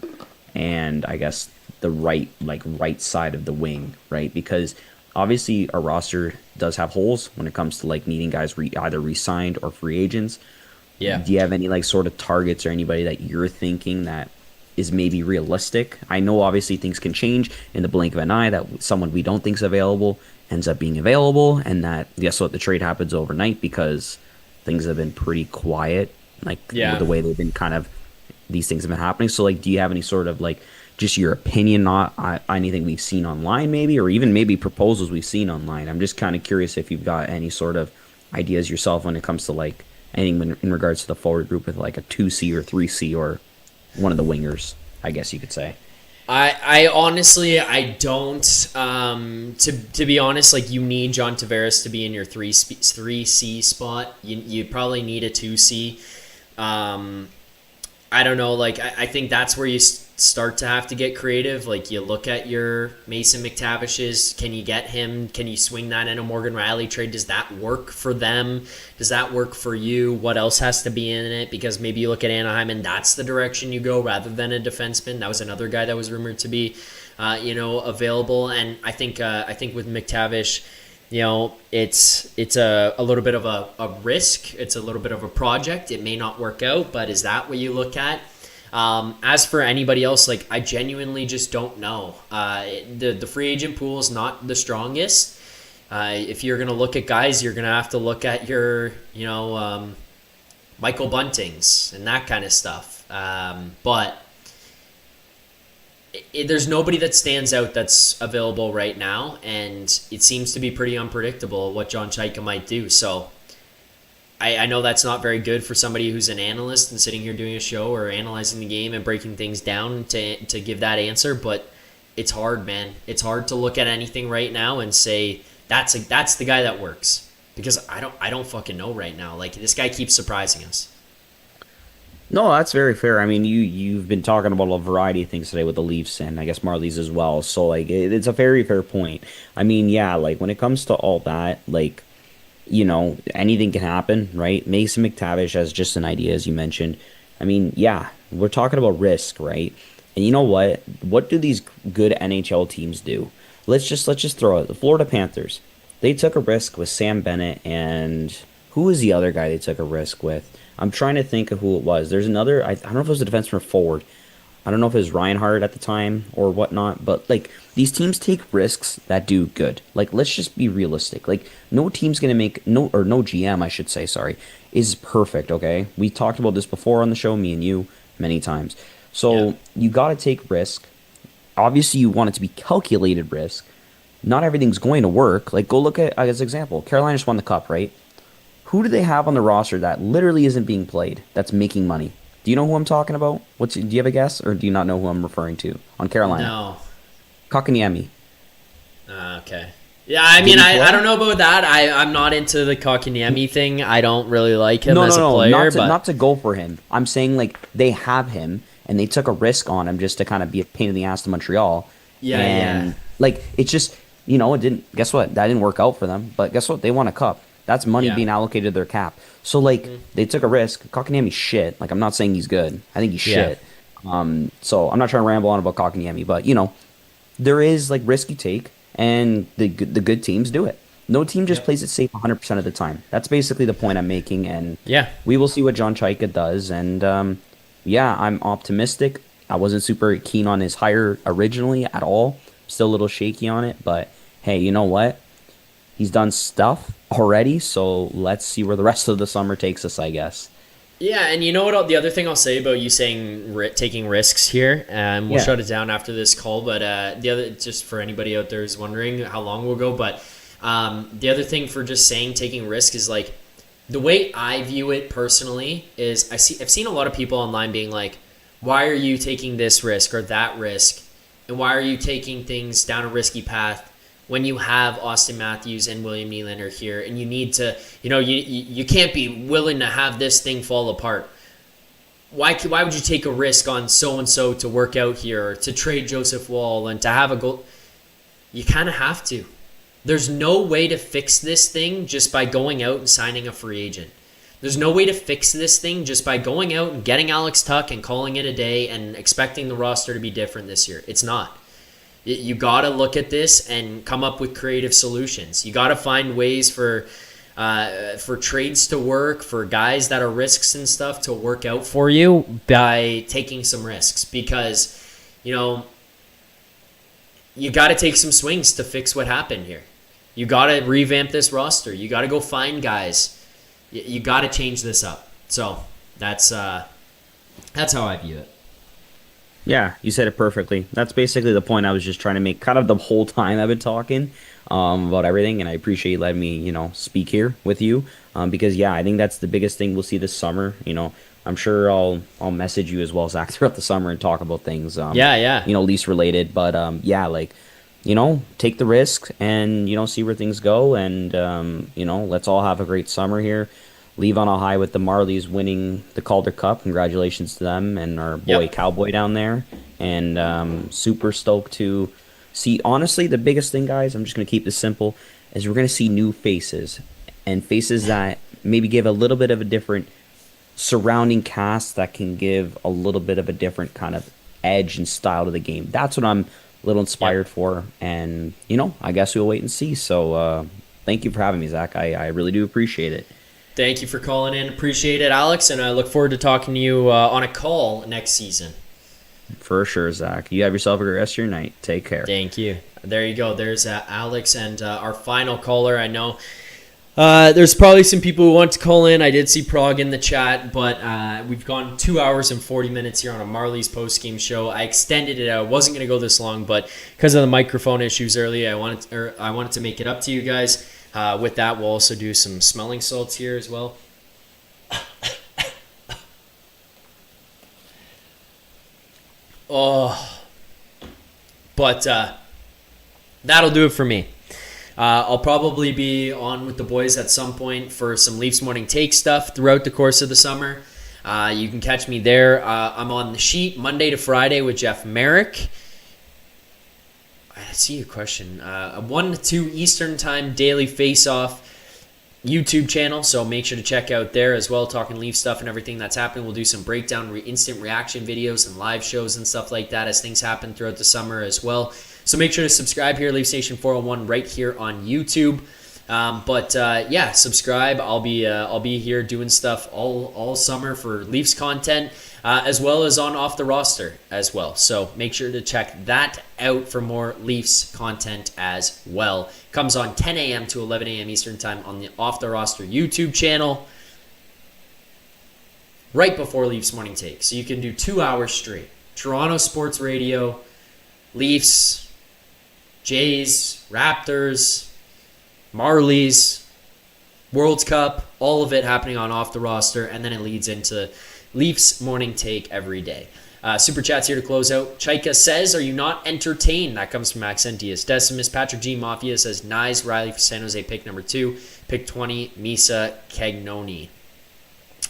and, I guess, the right side of the wing, right? Because obviously our roster does have holes when it comes to, like, needing guys either re-signed or free agents. Yeah. Do you have any, like, sort of targets or anybody that you're thinking that is maybe realistic? I know obviously things can change in the blink of an eye, that someone we don't think is available ends up being available, and that guess what, the trade happens overnight because things have been pretty quiet, like the way they've been kind of, these things have been happening. So like, do you have any sort of like just your opinion on anything we've seen online maybe, or even maybe proposals we've seen online? I'm just kind of curious if you've got any sort of ideas yourself when it comes to like anything in regards to the forward group with like a 2C or 3C or one of the wingers, I guess you could say. I honestly, I don't. To be honest, like you need John Tavares to be in your 3C spot. You probably need a 2C. I don't know. Like I think that's where you start to have to get creative. Like you look at your Mason McTavish's. Can you get him? Can you swing that in a Morgan Riley trade? Does that work for them? Does that work for you? What else has to be in it? Because maybe you look at Anaheim and that's the direction you go rather than a defenseman. That was another guy that was rumored to be, available. And I think with McTavish, it's a little bit of a risk. It's a little bit of a project. It may not work out, but is that what you look at? As for anybody else, like I genuinely just don't know. The free agent pool is not the strongest. If you're gonna look at guys, you're gonna have to look at your, Michael Buntings and that kind of stuff. But there's nobody that stands out that's available right now, and it seems to be pretty unpredictable what John Chaika might do. So I know that's not very good for somebody who's an analyst and sitting here doing a show or analyzing the game and breaking things down to give that answer, but it's hard, man. It's hard to look at anything right now and say that's the guy that works, because I don't fucking know right now. Like this guy keeps surprising us. No, that's very fair. I mean, you've been talking about a variety of things today with the Leafs and I guess Marlies as well. So like it's a very fair point. I mean, yeah, like when it comes to all that, like, anything can happen, right? Mason McTavish has just an idea, as you mentioned. I mean, yeah, we're talking about risk, right? And you know what? What do these good NHL teams do? Let's just throw it. The Florida Panthers, they took a risk with Sam Bennett, and who was the other guy they took a risk with? I'm trying to think of who it was. There's another, I don't know if it was a defenseman or forward. I don't know if it was Reinhardt at the time or whatnot, but like these teams take risks that do good. Like let's just be realistic. Like no team's gonna make no GM, I should say, sorry, is perfect. Okay, we talked about this before on the show, me and you, many times. So you got to take risk. Obviously, you want it to be calculated risk. Not everything's going to work. Like go look at as an example, Carolina just won the cup, right? Who do they have on the roster that literally isn't being played, that's making money? Do you know who I'm talking about? Do you have a guess, or do you not know who I'm referring to on Carolina? No. Kotkaniemi. Okay. Yeah, I mean, I don't know about that. I'm not into the Kotkaniemi thing. I don't really like him as a player. Not to go for him. I'm saying, like, they have him, and they took a risk on him just to kind of be a pain in the ass to Montreal. Yeah. Like, it's just, it didn't, guess what? That didn't work out for them. But guess what? They won a cup. That's money being allocated to their cap. So, like, they took a risk. Kotkaniemi's shit. Like, I'm not saying he's good. I think he's shit. So, I'm not trying to ramble on about Kotkaniemi. But, there is, like, risk you take, and the good teams do it. No team just plays it safe 100% of the time. That's basically the point I'm making, and Yeah. we will see what John Chaika does. And yeah, I'm optimistic. I wasn't super keen on his hire originally at all. Still a little shaky on it, but hey, you know what? He's done stuff already, so let's see where the rest of the summer takes us, I guess. Yeah, and you know what? The other thing I'll say about you saying taking risks here, and we'll Yeah. shut it down after this call. But the other, just for anybody out there who's wondering how long we'll go, but the other thing for just saying taking risk is like the way I view it personally is I've seen a lot of people online being like, why are you taking this risk or that risk, and why are you taking things down a risky path when you have Austin Matthews and William Nylander here, and you need to, you can't be willing to have this thing fall apart. Why would you take a risk on so-and-so to work out here, or to trade Joseph Wall and to have a goal? You kind of have to. There's no way to fix this thing just by going out and signing a free agent. There's no way to fix this thing just by going out and getting Alex Tuch and calling it a day and expecting the roster to be different this year. It's not. You got to look at this and come up with creative solutions. You got to find ways for trades to work, for guys that are risks and stuff to work out for you by taking some risks, because you got to take some swings to fix what happened here. You got to revamp this roster. You got to go find guys. You got to change this up. So that's how I view it. Yeah, you said it perfectly. That's basically the point I was just trying to make kind of the whole time I've been talking about everything, and I appreciate you letting me, speak here with you, because, yeah, I think that's the biggest thing we'll see this summer. I'm sure I'll message you as well, Zach, throughout the summer and talk about things, lease related, but, take the risk and, see where things go, and, let's all have a great summer here. Leave on a high with the Marlies winning the Calder Cup. Congratulations to them and our boy Cowboy down there. And super stoked to see. Honestly, the biggest thing, guys, I'm just going to keep this simple, is we're going to see new faces. And faces that maybe give a little bit of a different surrounding cast that can give a little bit of a different kind of edge and style to the game. That's what I'm a little inspired for. And, I guess we'll wait and see. So thank you for having me, Zach. I really do appreciate it. Thank you for calling in. Appreciate it, Alex, and I look forward to talking to you on a call next season. For sure, Zach. You have yourself a great rest of your night. Take care. Thank you. There you go. There's Alex, and our final caller. I know there's probably some people who want to call in. I did see Prague in the chat, but we've gone 2 hours and 40 minutes here on a Marlies postgame show. I extended it. I wasn't going to go this long, but because of the microphone issues earlier, I wanted to make it up to you guys. With that, we'll also do some smelling salts here as well. But that'll do it for me. I'll probably be on with the boys at some point for some Leafs Morning Take stuff throughout the course of the summer. You can catch me there. I'm on the sheet Monday to Friday with Jeff Merrick. I see your question. 1 to 2 Eastern Time daily face-off YouTube channel, so make sure to check out there as well, talking Leaf stuff and everything that's happening. We'll do some breakdown, instant reaction videos and live shows and stuff like that as things happen throughout the summer as well. So make sure to subscribe here, Leaf Station 401, right here on YouTube. Subscribe. I'll be here doing stuff all summer for Leafs content, as well as on Off the Roster as well. So make sure to check that out for more Leafs content as well. Comes on 10 a.m. to 11 a.m. Eastern Time on the Off the Roster YouTube channel, right before Leafs Morning Take. So you can do 2 hours straight. Toronto Sports Radio, Leafs, Jays, Raptors, Marlies, World Cup, all of it happening on Off the Roster, and then it leads into Leafs Morning Take every day. Super Chat's here to close out. Chaika says, are you not entertained? That comes from Accentius Decimus. Patrick G. Mafia says, Nyes Riley for San Jose, pick number 2. Pick 20, Misa Cagnoni.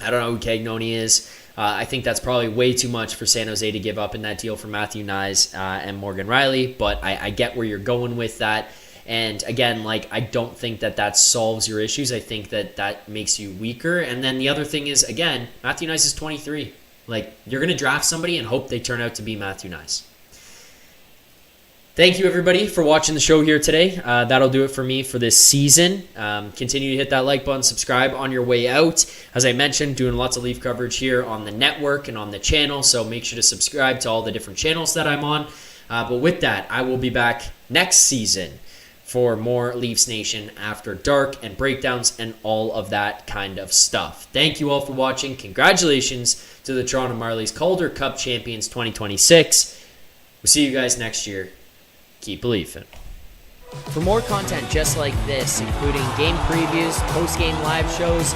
I don't know who Cagnoni is. I think that's probably way too much for San Jose to give up in that deal for Matthew Nyes and Morgan Riley, but I get where you're going with that. And again, I don't think that solves your issues. I think that makes you weaker. And then the other thing is, again, Matthew Nyes is 23. You're going to draft somebody and hope they turn out to be Matthew Nyes. Thank you, everybody, for watching the show here today. That'll do it for me for this season. Continue to hit that like button, subscribe on your way out. As I mentioned, doing lots of Leaf coverage here on the network and on the channel, so make sure to subscribe to all the different channels that I'm on. But with that, I will be back next season for more Leafs Nation After Dark and breakdowns and all of that kind of stuff. Thank you all for watching. Congratulations to the Toronto Marlies, Calder Cup champions 2026. We'll see you guys next year. Keep believing. For more content just like this, including game previews, post-game live shows,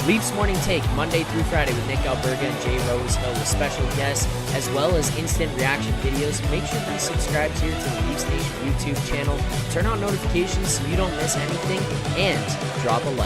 Leafs Morning Take Monday through Friday with Nick Alberga and Jay Rosehill with special guests, as well as instant reaction videos, make sure to subscribe here to the Leafs Nation YouTube channel, turn on notifications so you don't miss anything, and drop a like.